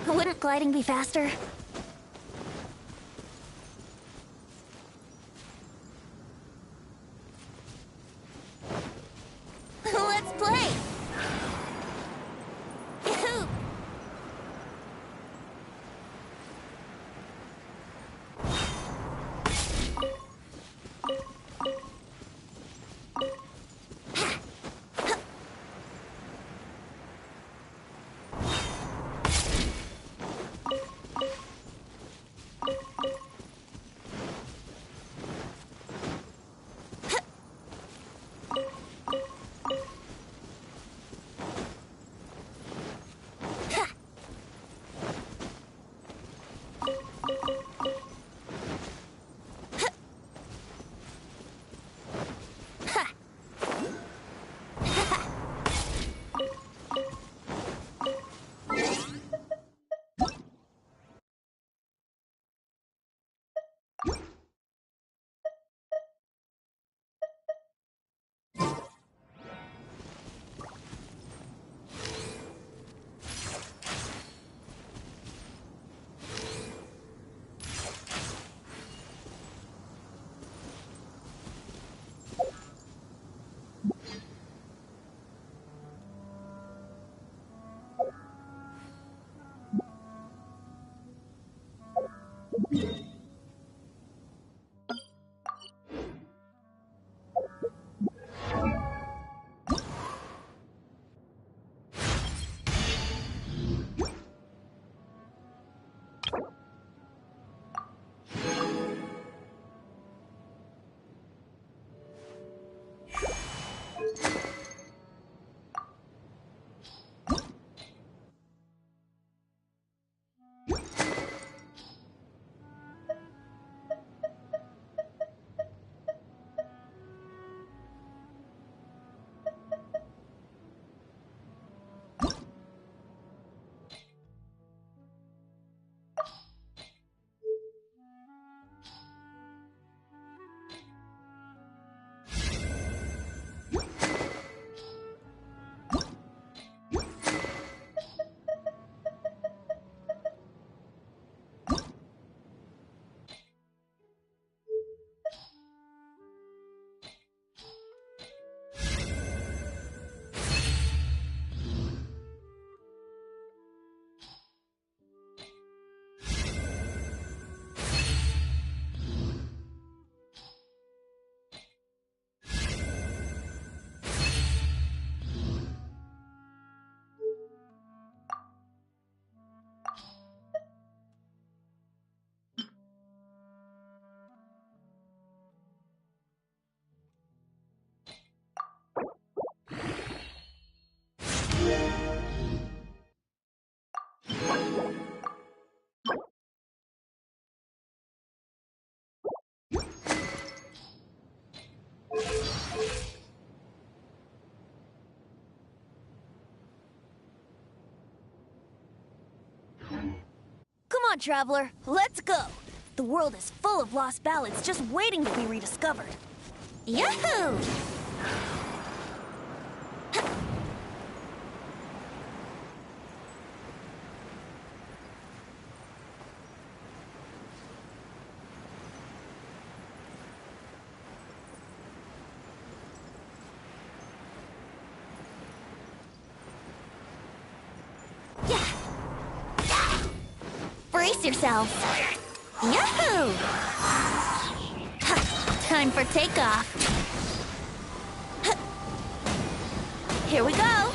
Wouldn't gliding be faster? Let's play! Yahoo!
on, traveler. Let's go. The world is full of lost ballads just waiting to be rediscovered.
Yahoo! Brace yourselves. Yahoo! Time for takeoff. Here we go.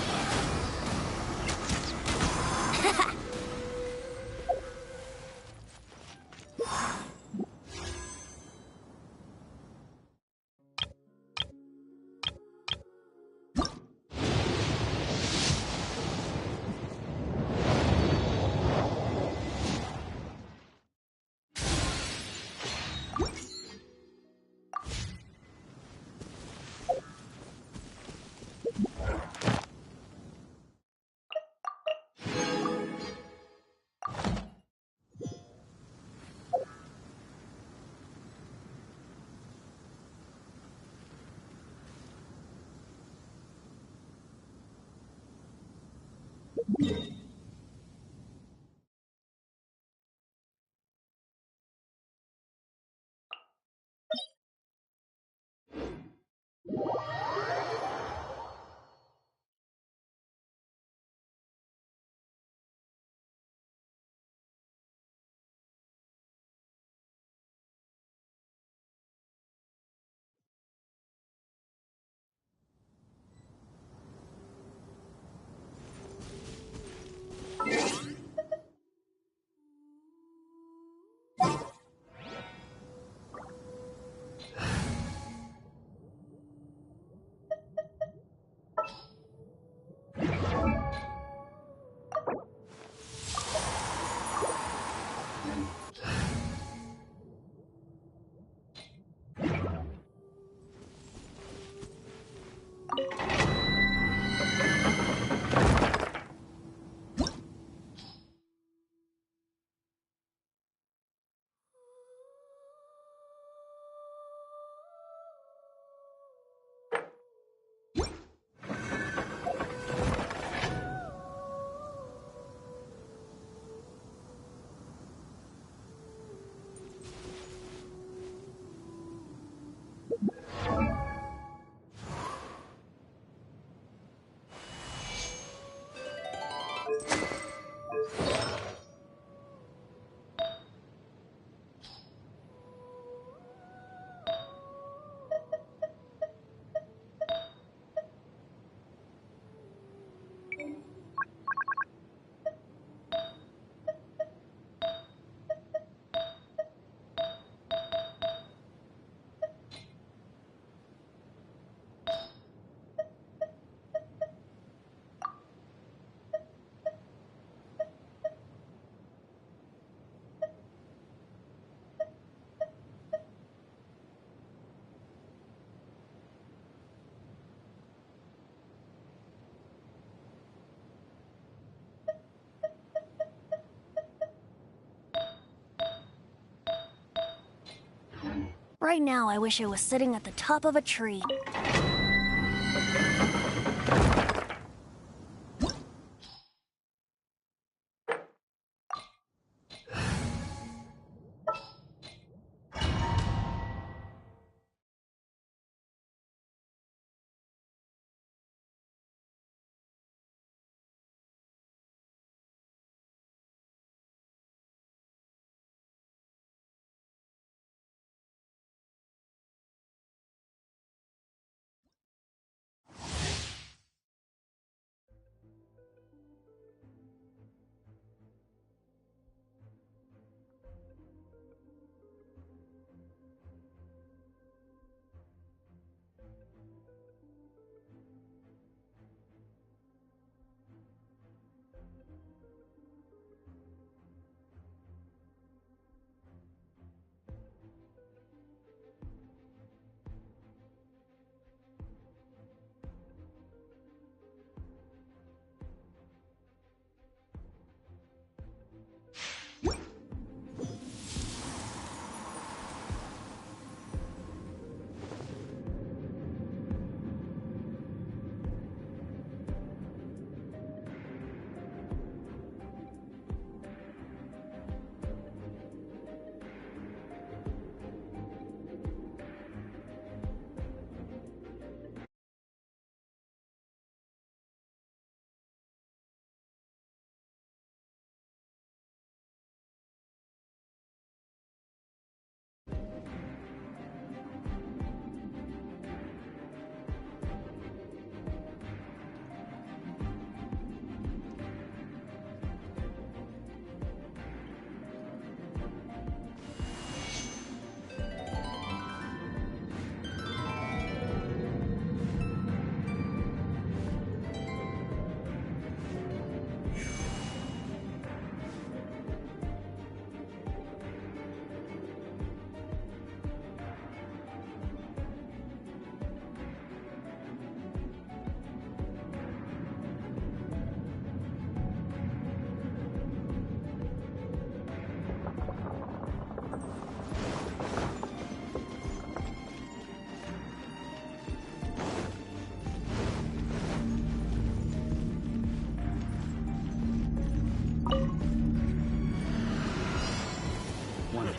Right now, I wish I was sitting at the top of a tree.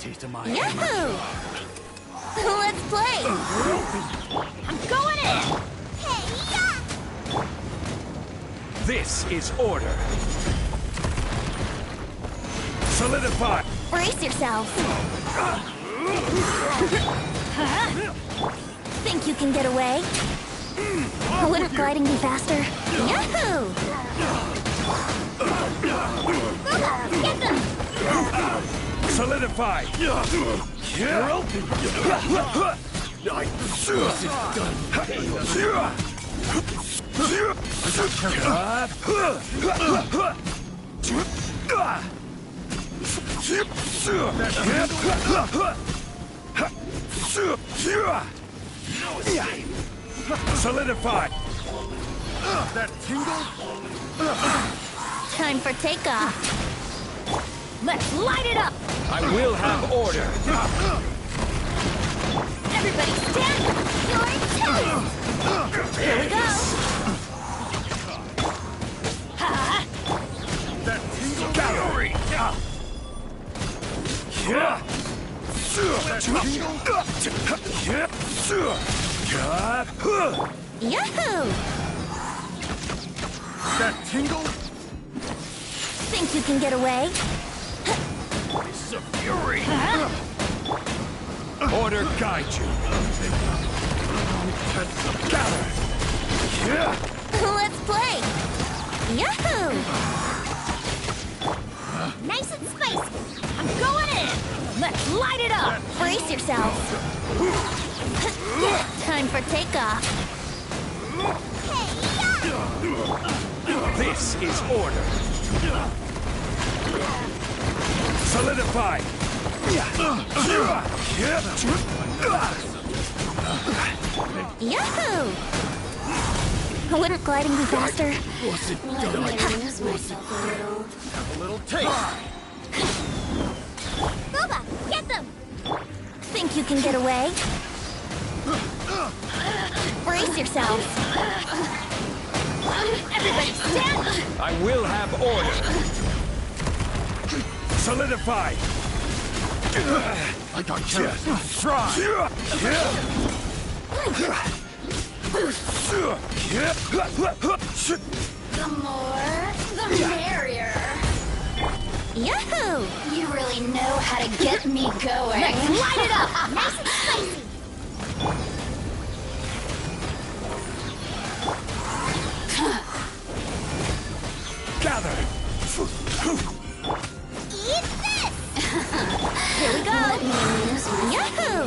taste of my
Yahoo! Let's play! I'm going in!
This is order. Solidify!
Brace yourselves! Think you can get away? Wouldn't gliding be faster? Yahoo! Get them!
Solidify! Solidify!
That tingle?
Time for takeoff. Let's light it up!
I will have order.
Everybody stand! Your toast! Here we go!
That tingle?
Gallery!
That tingle?
Yahoo!
That tingle?
Think you can get away?
This is a fury! Order guide you. Gather!
Let's play! Yahoo! Nice and spicy! I'm going in! Let's light it up! Brace yourselves! Time for takeoff!
This is order. Solidify!
Yahoo! Wouldn't gliding be faster?
Let me amuse myself a little. Have a little taste.
Boba, get them! Think you can get away? Brace yourselves! Everybody stand!
I will have order. Solidify!
I got you.
Try!
The more, the merrier.
Yahoo!
You really know how to get me going.
Let's light it up! Nice and spicy!
Gather!
Eat this! Here we go! Yahoo!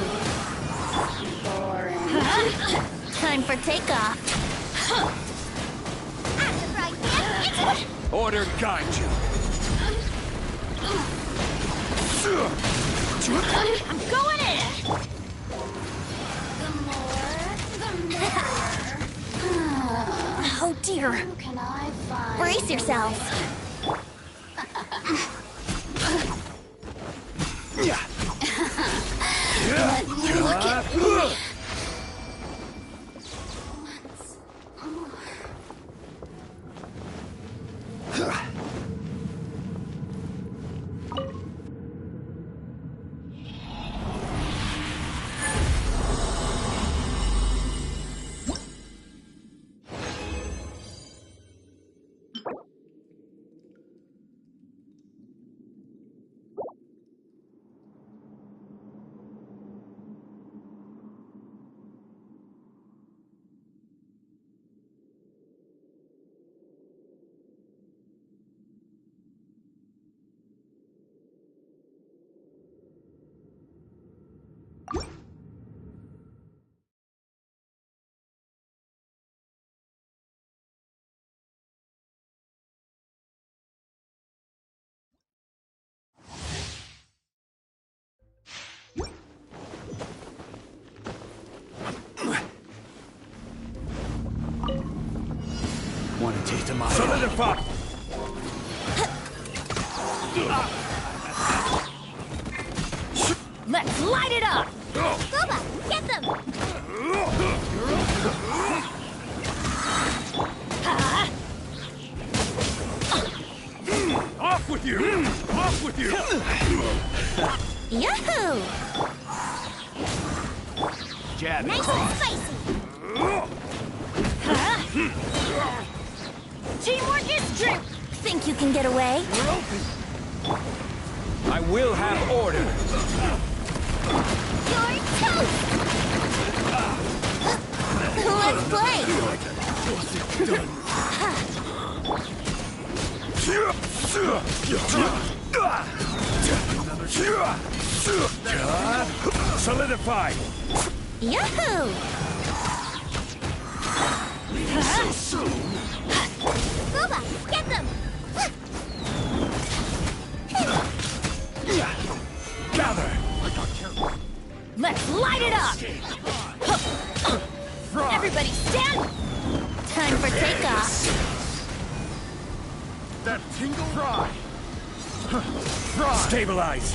Time for takeoff.
Order guide you.
I'm going in!
The more, the merrier.
Oh dear!
Who can I find?
Brace yourselves!
Let me look at me.
Want a taste of my
Solidify!
Let's light it up! Boba, get them!
Off with you! Off with you!
Yahoo!
Jab.
Nice and spicy. Teamwork is true. Think you can get away?
I will have order.
You're toast! Let's play!
Solidify!
Yahoo!
So soon.
Booba, get them!
Gather!
Let's light it up! Everybody stand! Time for takeoff.
That tingle fry.
Stabilize!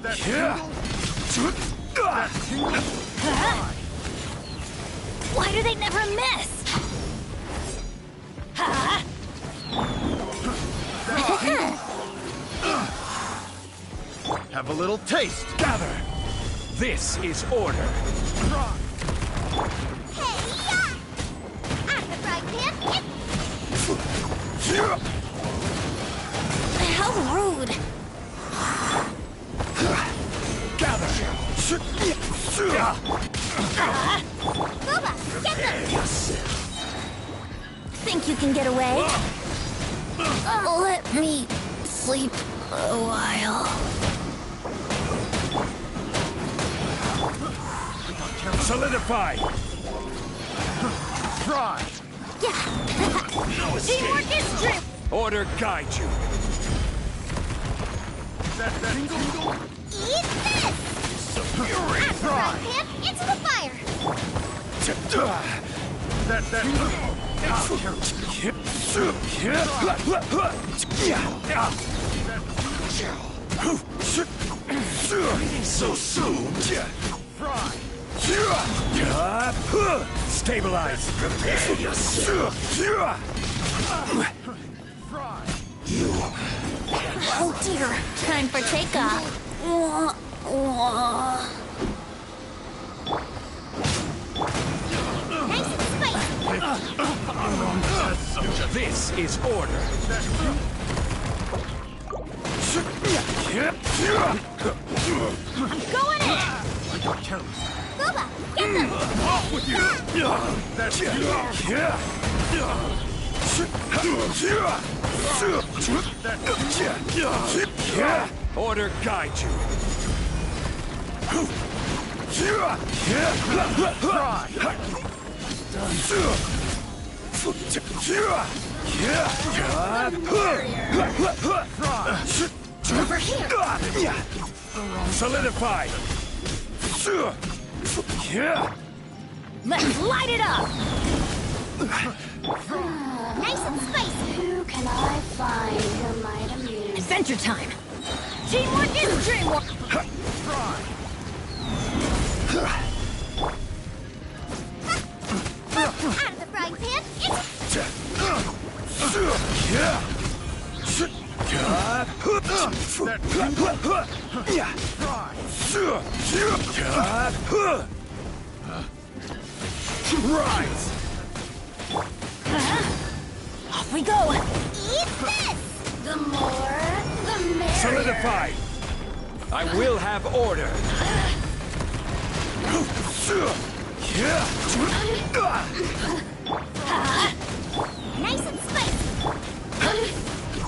That tingle.
Why do they never miss?
Have a little taste.
Gather! This is order.
How rude!
Gather!
Booba, get them! Think you can get away? Let me sleep a while.
Solidify!
Try.
Teamwork is true!
Order guide you.
That tingle.
Eat this!
Fury. Try.
Pan into the fire!
That tingle.
So soon.
Fry.
Stabilize.
Prepare yourself.
Oh dear, time for takeoff. Nice and spicy.
This is order.
I'm going in! Booba, get them!
Off with you. That's
Order guide you.
Over here!
Solidify.
Let's light it up! Nice and spicy!
Who can I find who might amuse?
Adventure time! Teamwork is dreamwork! Out of the frying pan,
Rise!
off we go!
Eat this! The more, the merrier.
Solidify! I will have order!
Nice and spicy!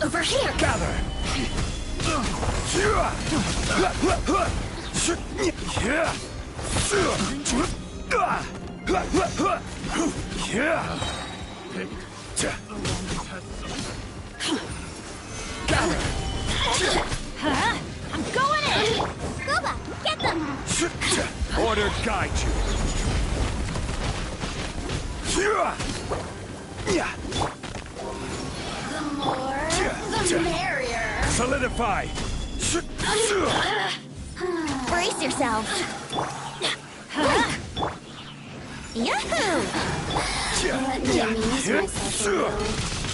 Over here!
Gather! Gather!
I'm going in! Booba, get them!
Order guide you.
The more, the merrier.
Solidify!
Brace yourselves! Yahoo!
Let me amuse myself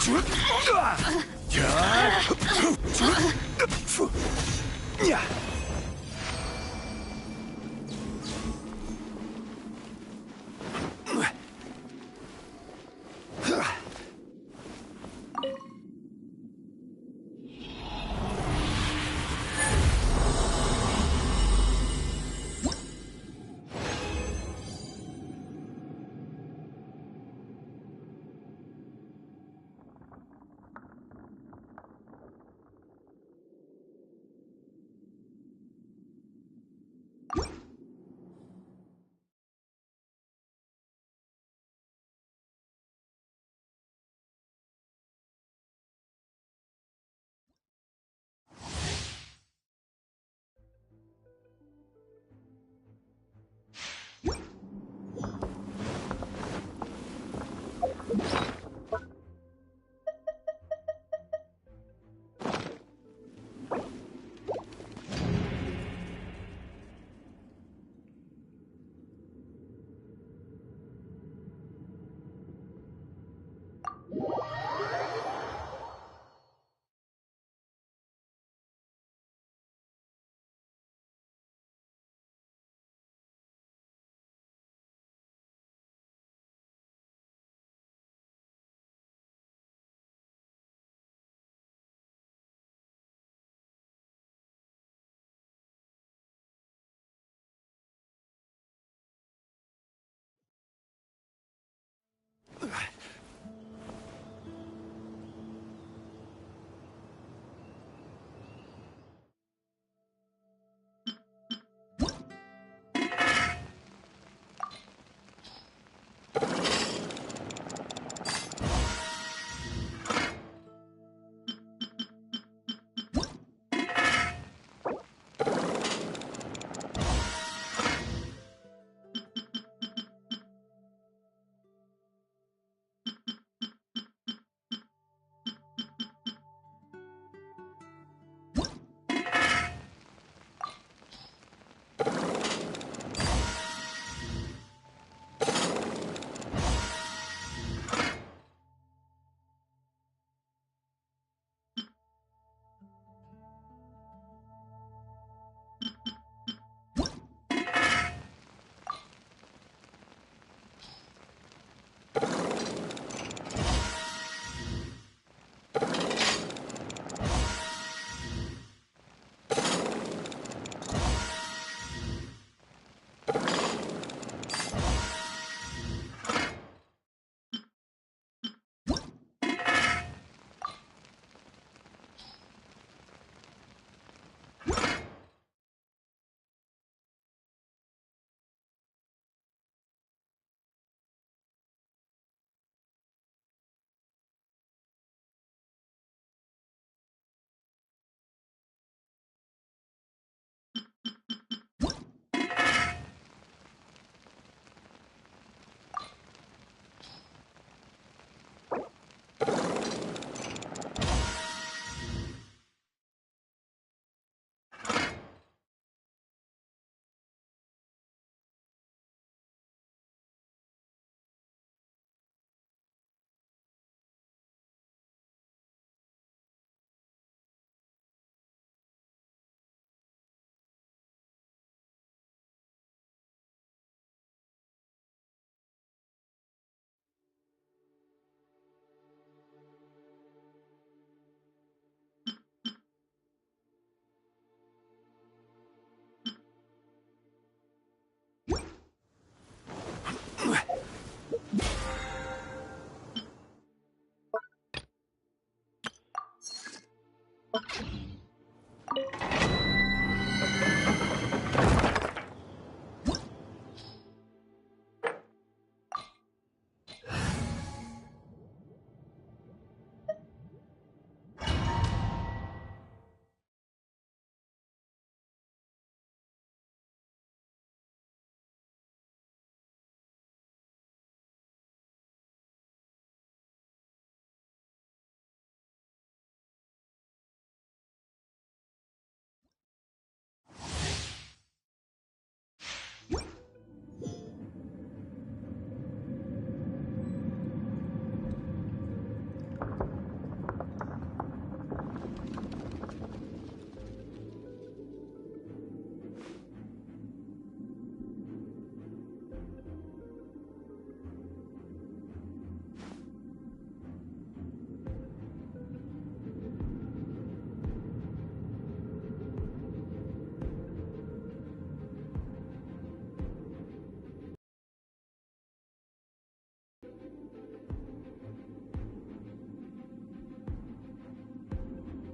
a little.
Yeah.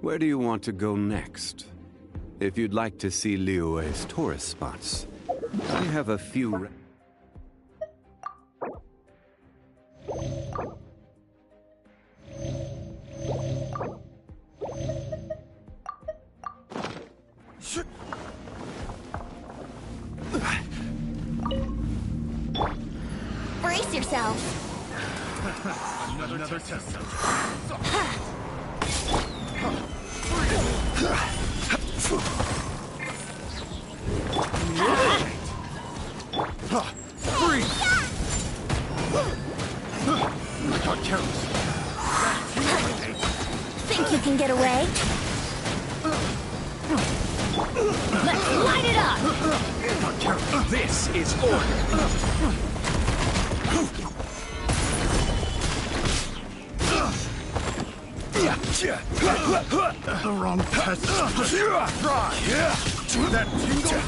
Where do you want to go next? If you'd like to see Liyue's tourist spots, I have a few...
Brace yourself.
Another test subject.
Freeze!
I got careless.
Think you can get away? Let's light it up!
This is order.
The wrong test. Try. That tingle.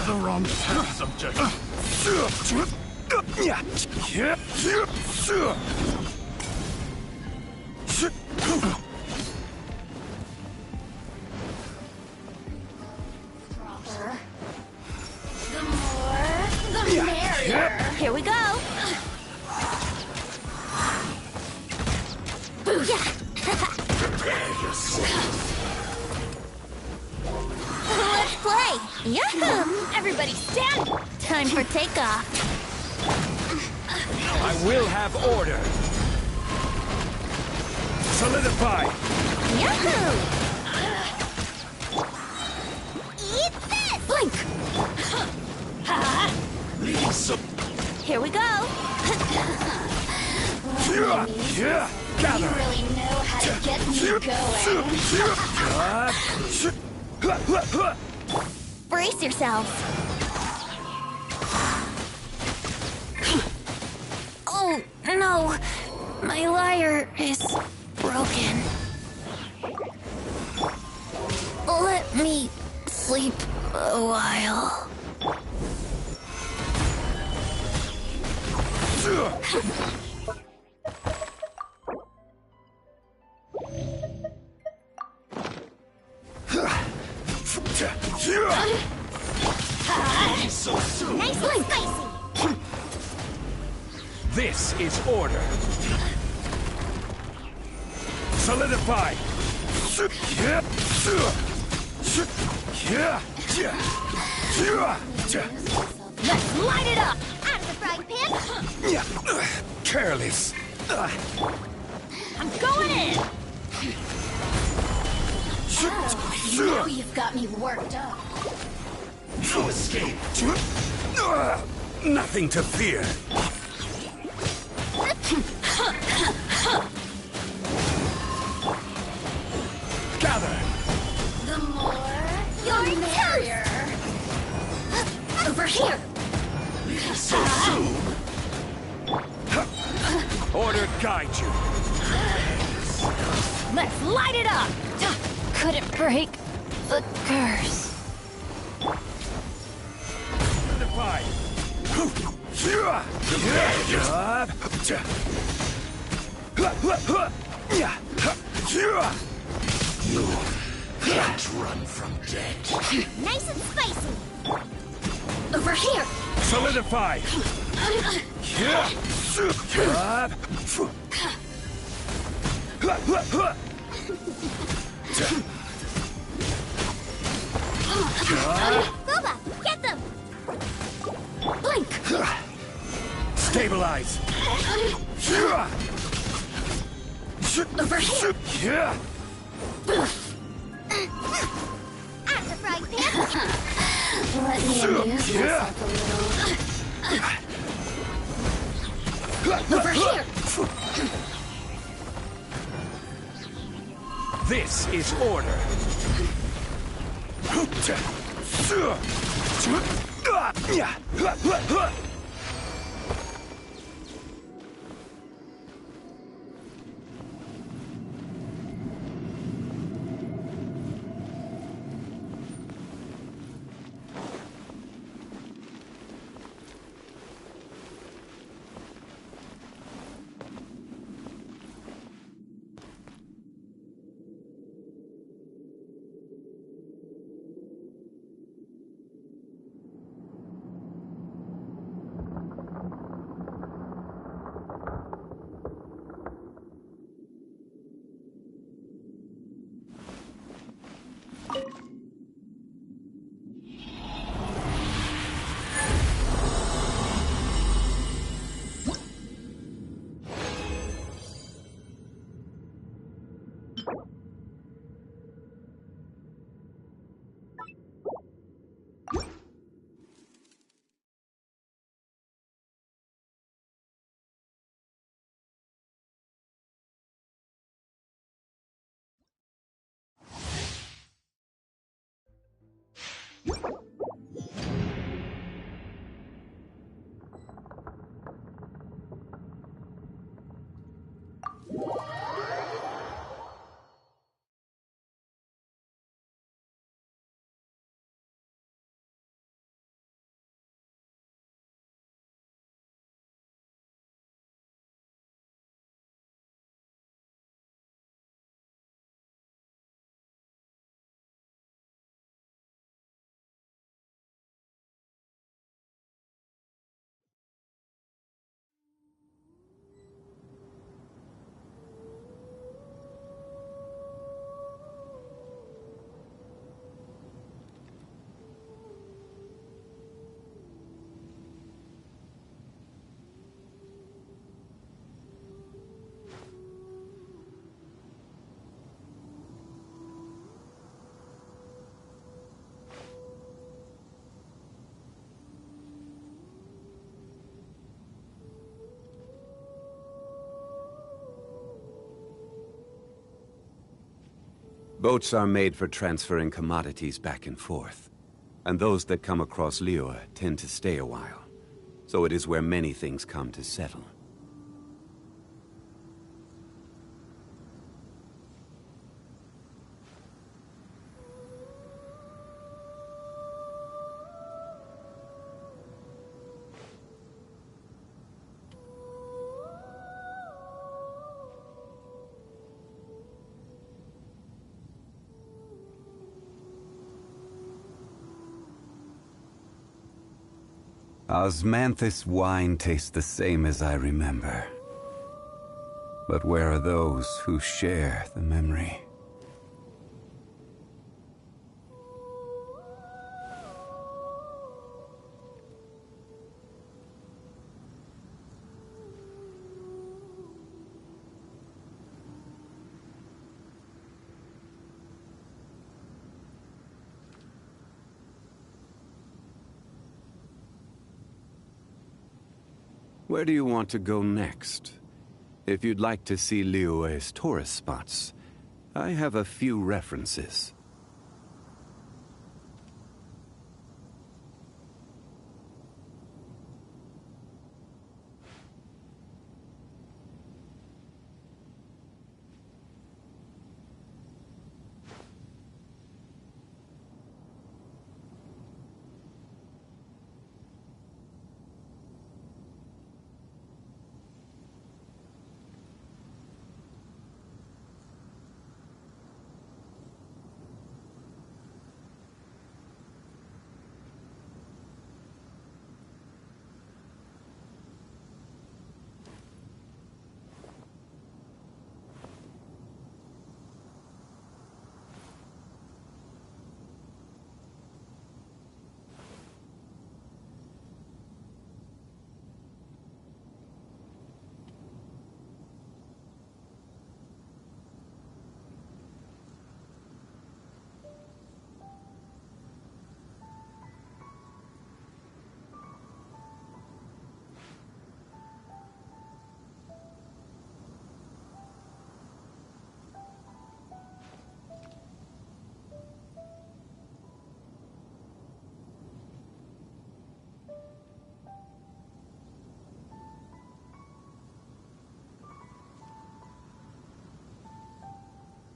The wrong test subject.
The more, the merrier. Here we go. Booyah! Let's play! Yahoo! Everybody stand! Time for takeoff.
I will have order. Solidify.
Yahoo! Eat this! Blink! Here we go!
Gather!
You really know how to get me going. Brace yourselves. Oh, no. My lyre is broken. Let me sleep a while.
So soon.
Nice and spicy.
This is order. Solidify.
Let's light it up. Out of the frying pan.
Careless.
I'm going in. Now you've got me worked up.
No escape. Nothing to fear. Gather.
The more, the merrier. Over here.
So soon. Order guide you.
Let's light it up. Couldn't break the curse.
Solidify.
You can't run from death.
Nice and spicy. Over here.
Solidify.
Boba, get them. Blink.
Stabilize.
Over here. Out the frying pan. Let me amuse myself a little. Over here.
This is order.
Boats are made for transferring commodities back and forth. And those that come across Liyue tend to stay a while. So it is where many things come to settle. Osmanthus wine tastes the same as I remember. But where are those who share the memory? Where do you want to go next? If you'd like to see Liyue's tourist spots, I have a few references.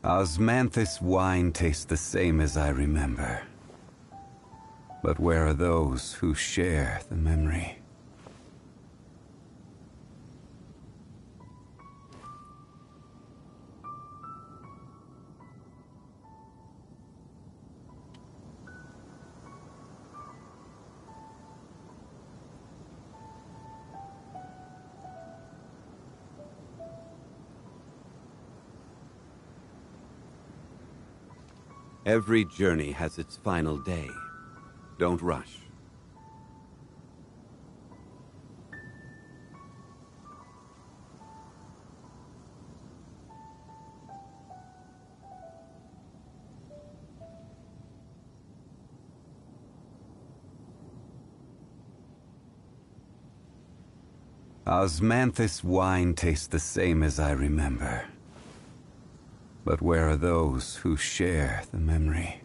Osmanthus wine tastes the same as I remember. But where are those who share the memory? Every journey has its final day. Don't rush. Osmanthus wine tastes the same as I remember. But where are those who share the memory?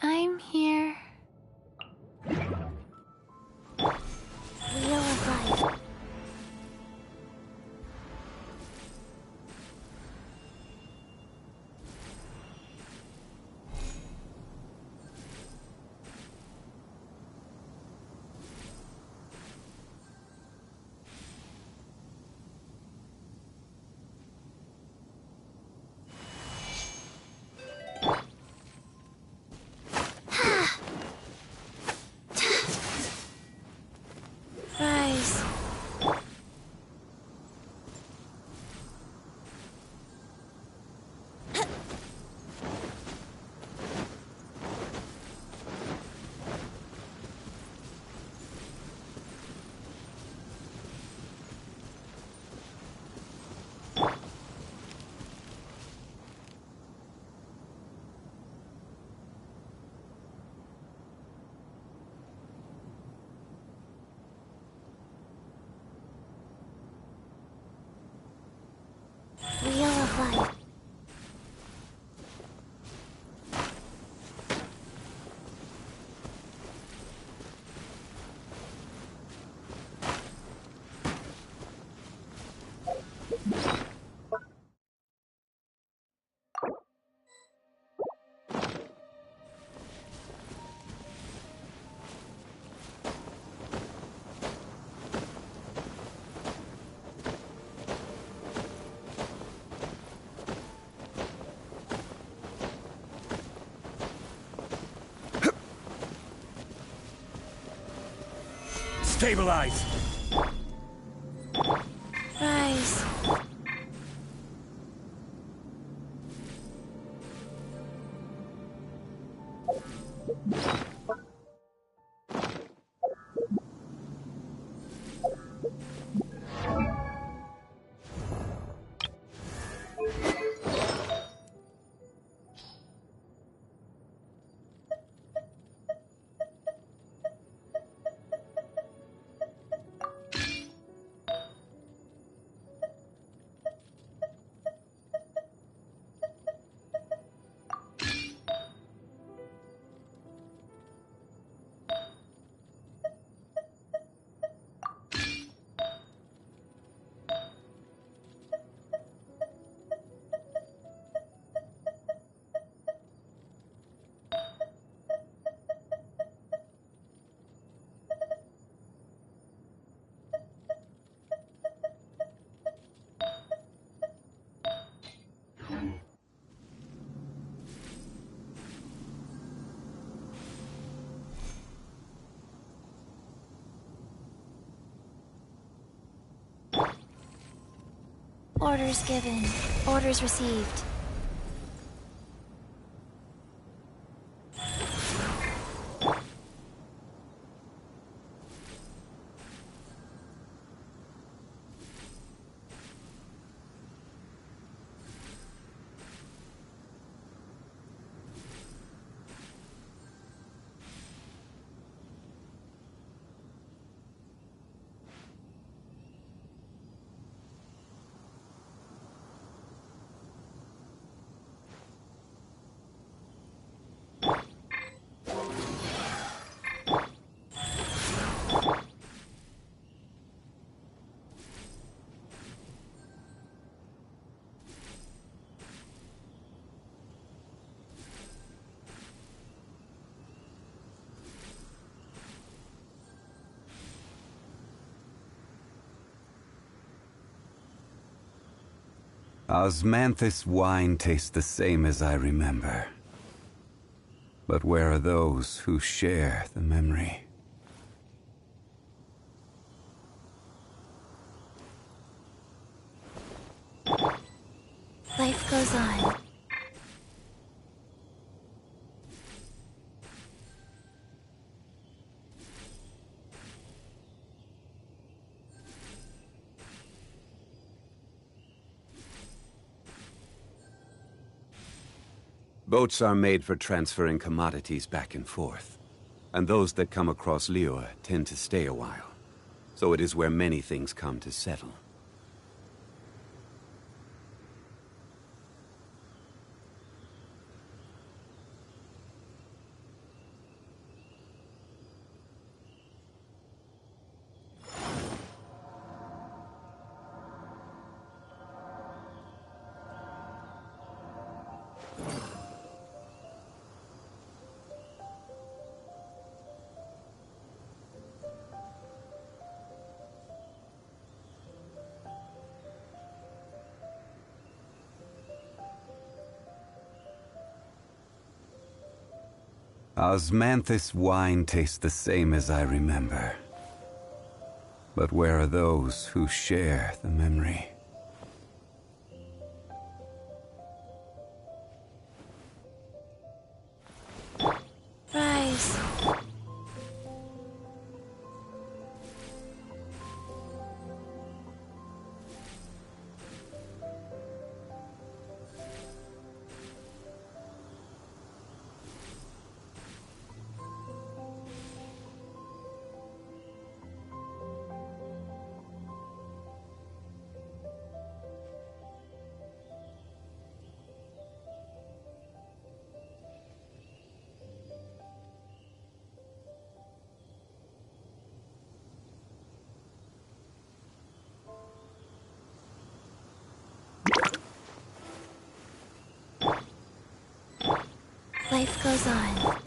I'm here.
Wheel of Life.
Rise.
Wheel of Life.
Stabilize!
Rise. Orders given. Orders received.
Osmanthus wine tastes the same as I remember. But where are those who share the memory?
Life goes on.
Boats are made for transferring commodities back and forth. And those that come across Lior tend to stay a while. So it is where many things come to settle. Osmanthus wine tastes the same as I remember. But where are those who share the memory?
Rise. Life goes on.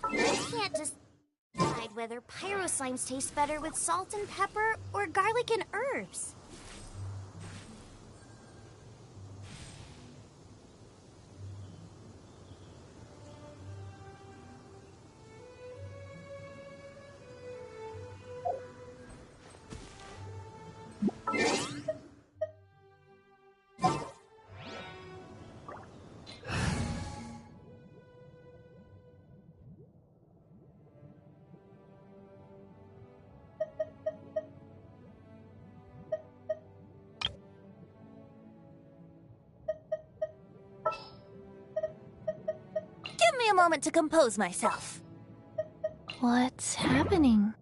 I can't just decide whether pyro slimes taste better with salt and pepper or garlic and herbs.
Give me a moment to compose myself.
What's happening?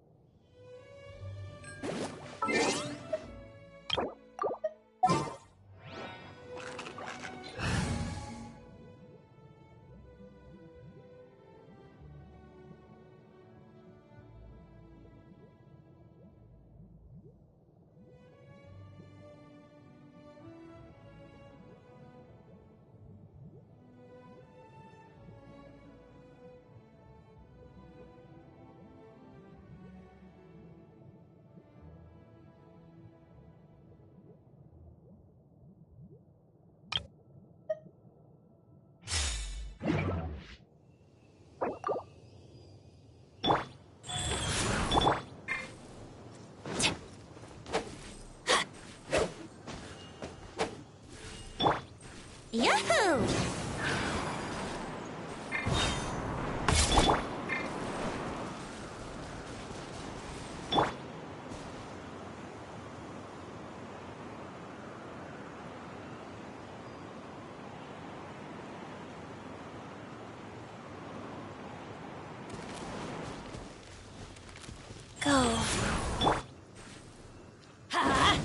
Yahoo!
Go.
Ha!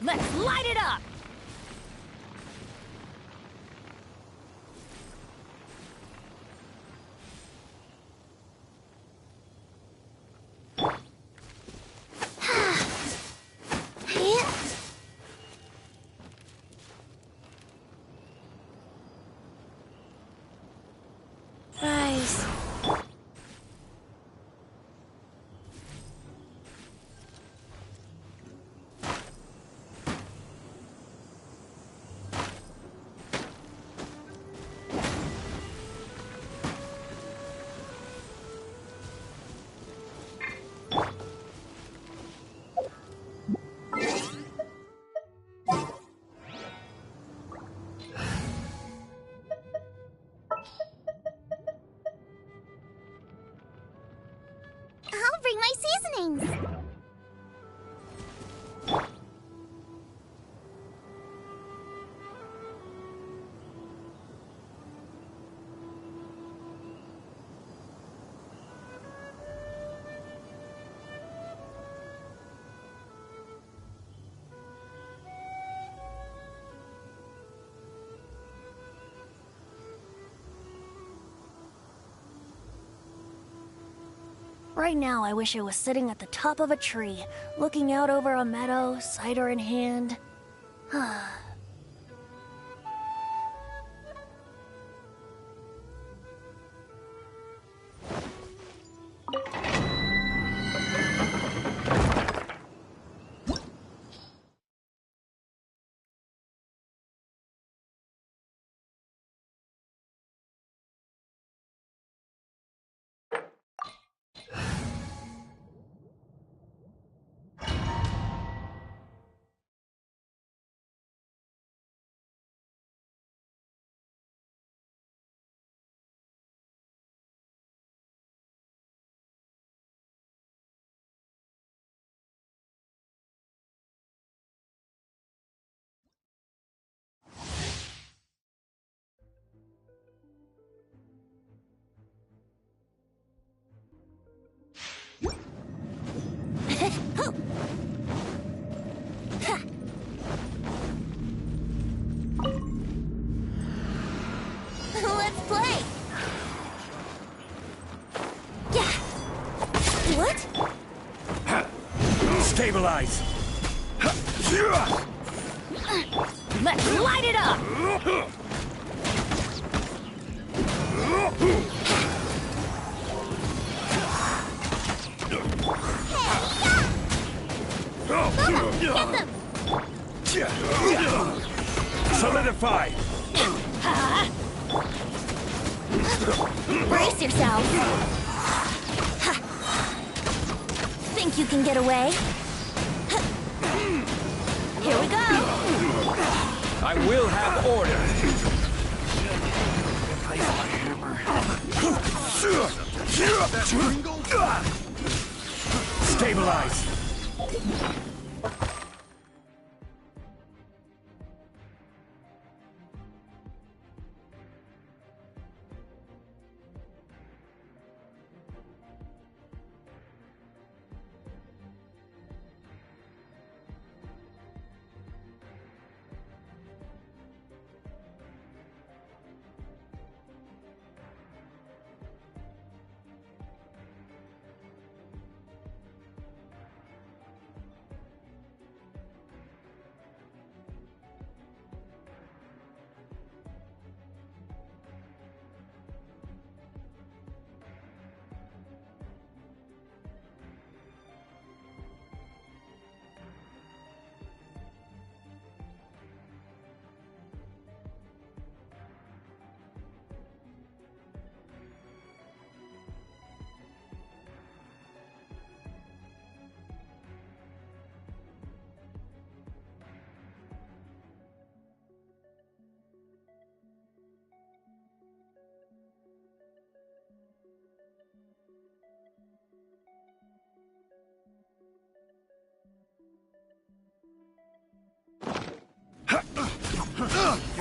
Let's light it up!
Rise.
I'll bring my seasonings.
Right now, I wish I was sitting at the top of a tree, looking out over a meadow, cider in hand.
Let's play! Yeah! What?
Stabilize!
Let's light it up!
Get them!
Solidify!
Brace yourself! Think you can get away? Here we go!
I will have order! Stabilize!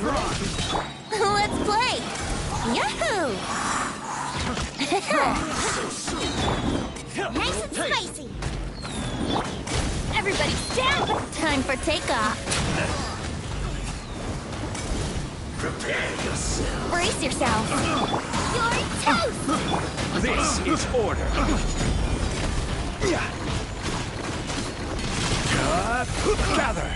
Let's play! Yahoo!
Nice and spicy.
Everybody stand! Time for takeoff.
Prepare yourself.
Brace yourself.
You're toast.
This is order. Gather.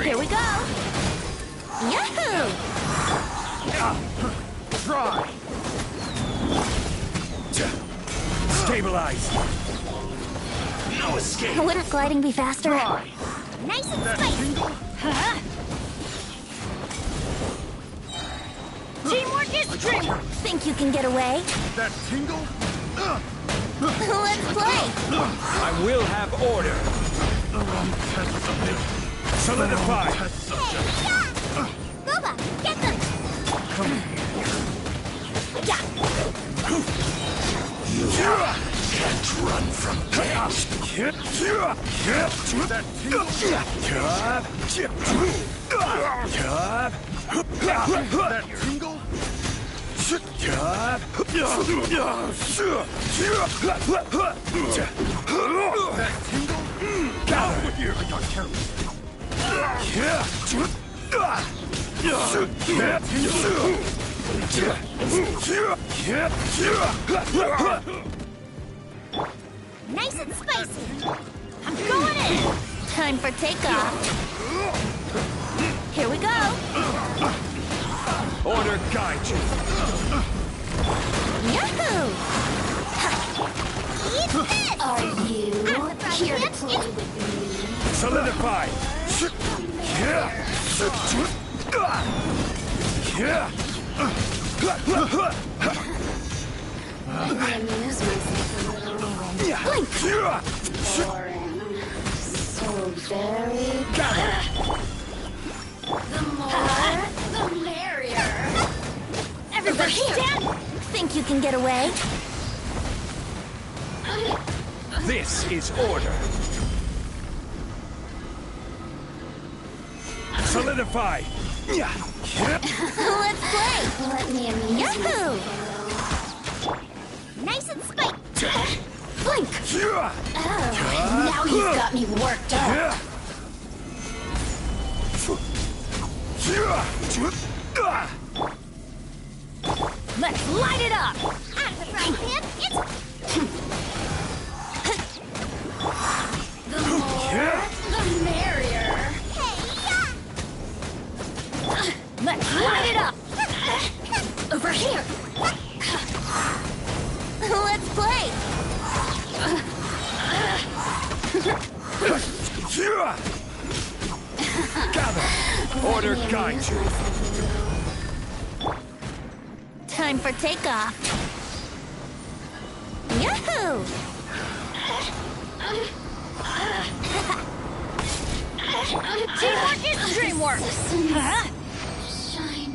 Here we go. Yahoo!
Try. Stabilize.
No escape.
Wouldn't gliding be faster?
Nice and spicy.
Teamwork is dreamwork. Think you can get away?
That tingle?
Let's play.
I will have order. Solidify.
Booba, get them.
Can't run from death.
That tingle? Gather with you.
Nice and spicy.
I'm going in. Time for takeoff. Here we go.
Order guide you.
Yahoo!
Eat this.
Are you here to play with me?
Solidify.
Amuse myself a little when so very The more, the merrier. Everybody stand! Think you can get away?
This is order. Solidify.
Let's play! Let me amuse Yahoo!
Nice and spicy.
Blink! Oh, now you've got me worked up. Let's light it up!
At the frying pan, it's...
The more, the merrier.
Hey-ya!
Let's light it up! Over here! Let's play!
Gather! Order guide you.
Time for takeoff. Yahoo! Teamwork is dreamwork! Shine.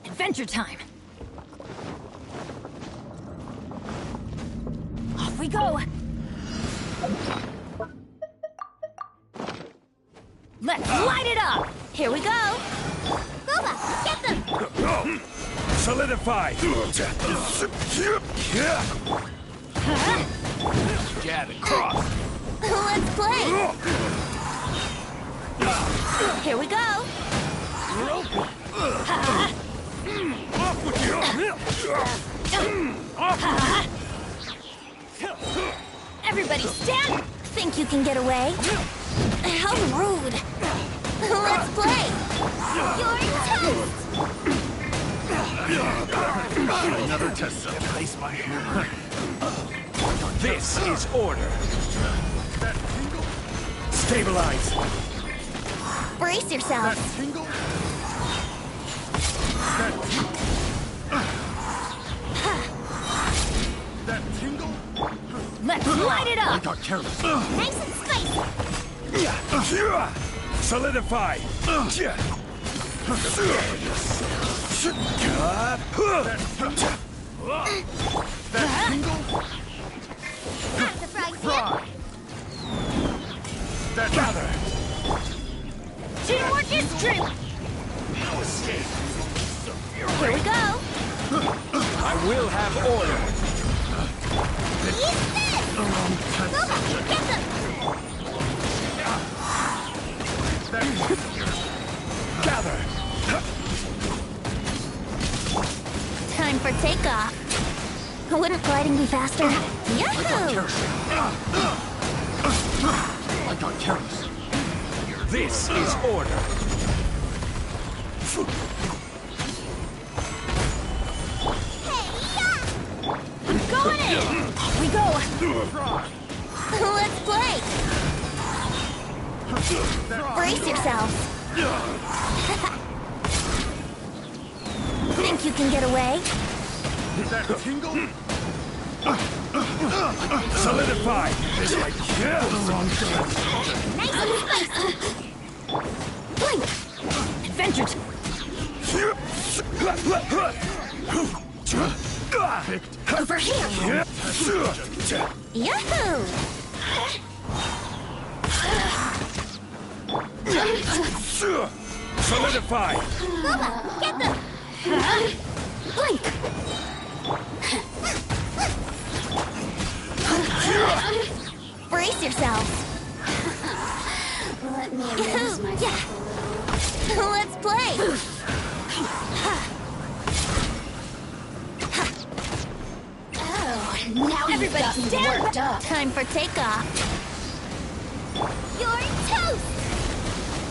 Adventure time! Off we go! Let's light it up! Here we go!
Booba, get them.
Solidify!
Jab it, cross!
Let's play! Here we go!
Off with you!
Everybody stand! Think you can get away? How rude! Let's play! You're toast!
Another test cell. Place my hammer.
This is order. Stabilize.
Brace yourself.
That tingle?
Let's light it
I
up!
got careless.
Nice and spicy!
Solidify.
That tingle?
I'm the frying pan!
Fry. That
Gather.
Teamwork is dream!
no escape.
Here we go!
I will have order.
Eat this! Luma, get them!
Gather.
Time for takeoff. Wouldn't gliding be faster? Yahoo!
I got careless.
This is order.
Going in! Off we go! Let's play! Brace yourselves! Think you can get away?
That tingle?
Solidify.
Nice and spicy! Blink! Adventures! Over here! Yahoo!
Solidify.
Luma, get them! Blink! Brace yourselves!
Let me amuse myself.
Yeah! Let's play!
Oh, now
Everybody
you've got me
stand
worked up.
Time for takeoff! You're toast!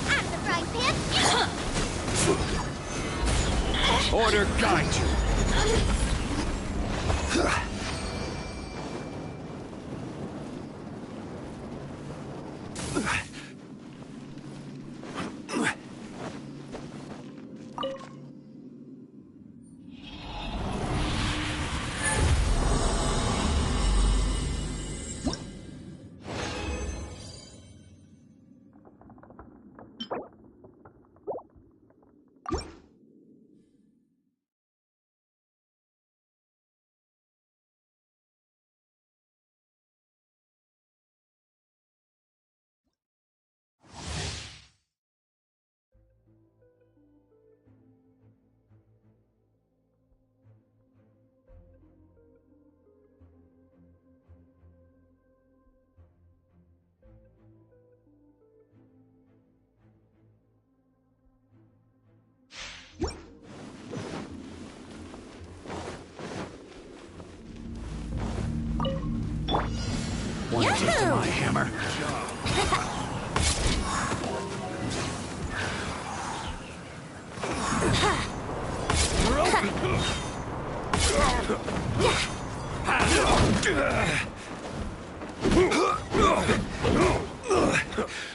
I'm the frying pan!
Order guide you.
Want to taste my hammer?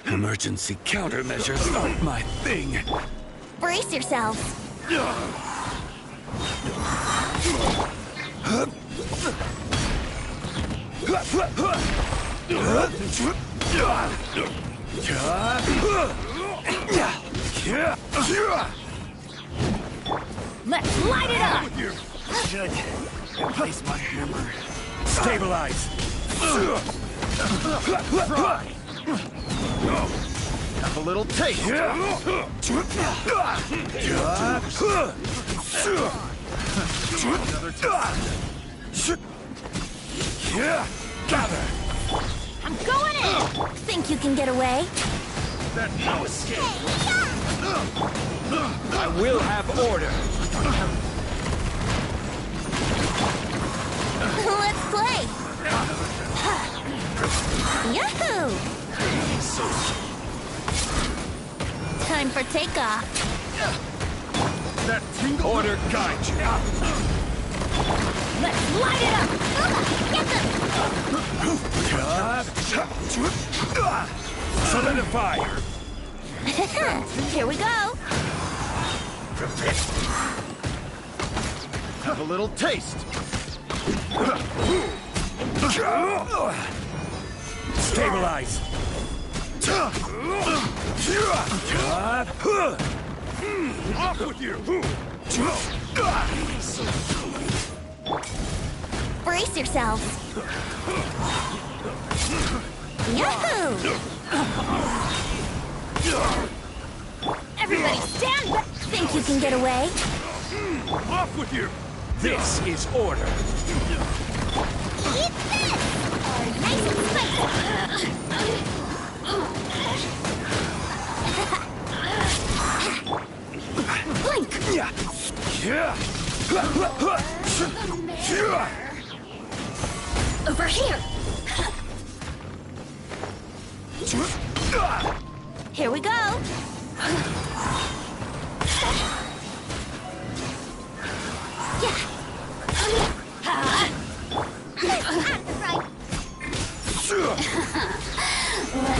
Emergency countermeasures aren't my thing.
Brace yourselves! Let's light it up!
Should replace my hammer.
Stabilize.
Have a little taste. Another test.
Gather!
I'm going in! Think you can get away?
That no escape.
I will have order.
Let's play! Yahoo! Time for takeoff.
That tingle.
Order guide you.
Let's light it up! Get them!
Solidify.
Here we go!
Have a little taste.
Stabilize.
Off with you.
Brace yourselves! Yahoo! Everybody stand back! Think you can get away?
Off with you.
This is order.
Eat this! Nice and spicy! Blink! Over here! Here we go!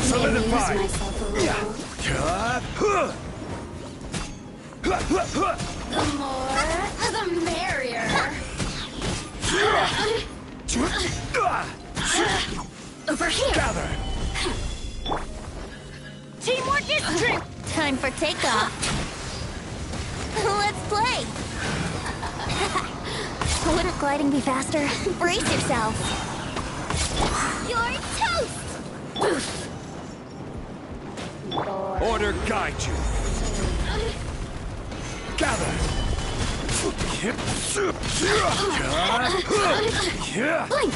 Solidify.
The more, the merrier. Over here.
Gather.
Teamwork is strength. Time for takeoff. Let's play. Wouldn't gliding be faster? Brace yourself. You're toast.
Order guide you. Gather.
Blink.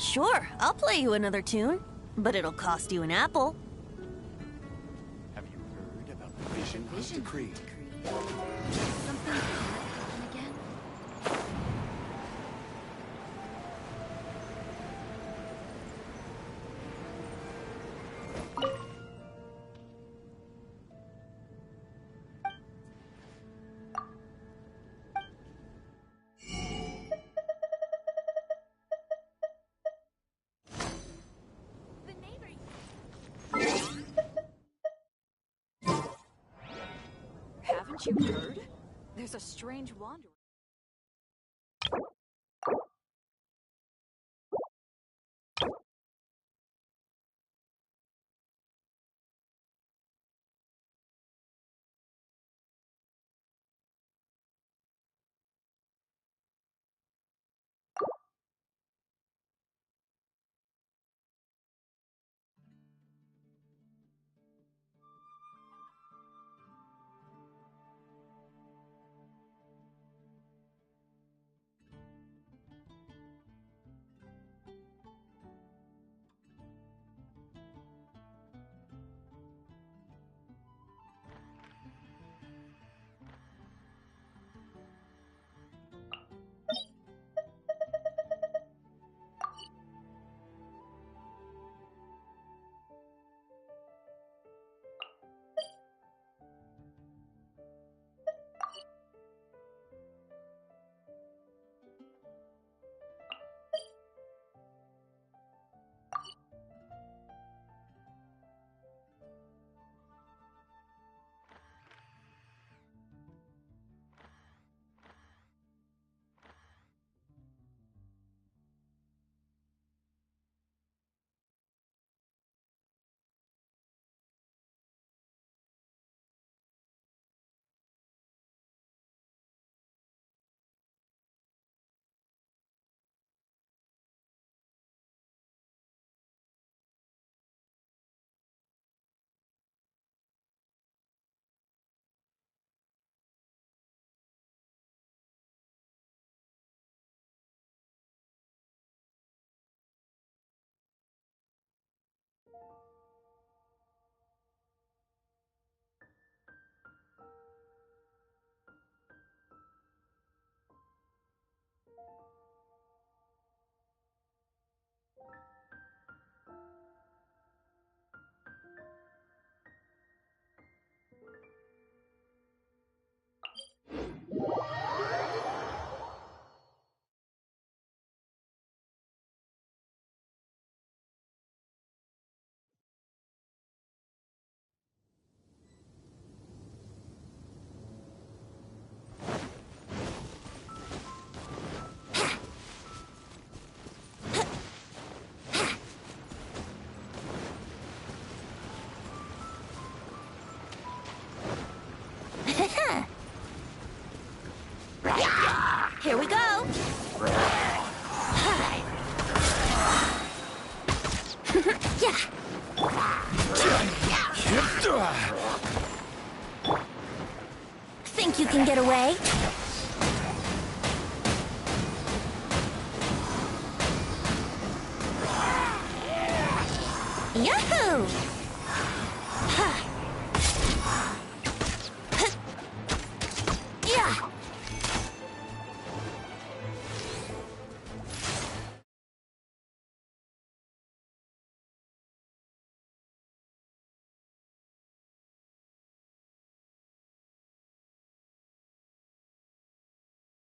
Sure, I'll play you another tune, but it'll cost you an apple.
Have you heard about the Vision Decree?
Something happen again?
Haven't you heard? There's a strange wanderer.
Here we go. Think you can get away?
Yahoo!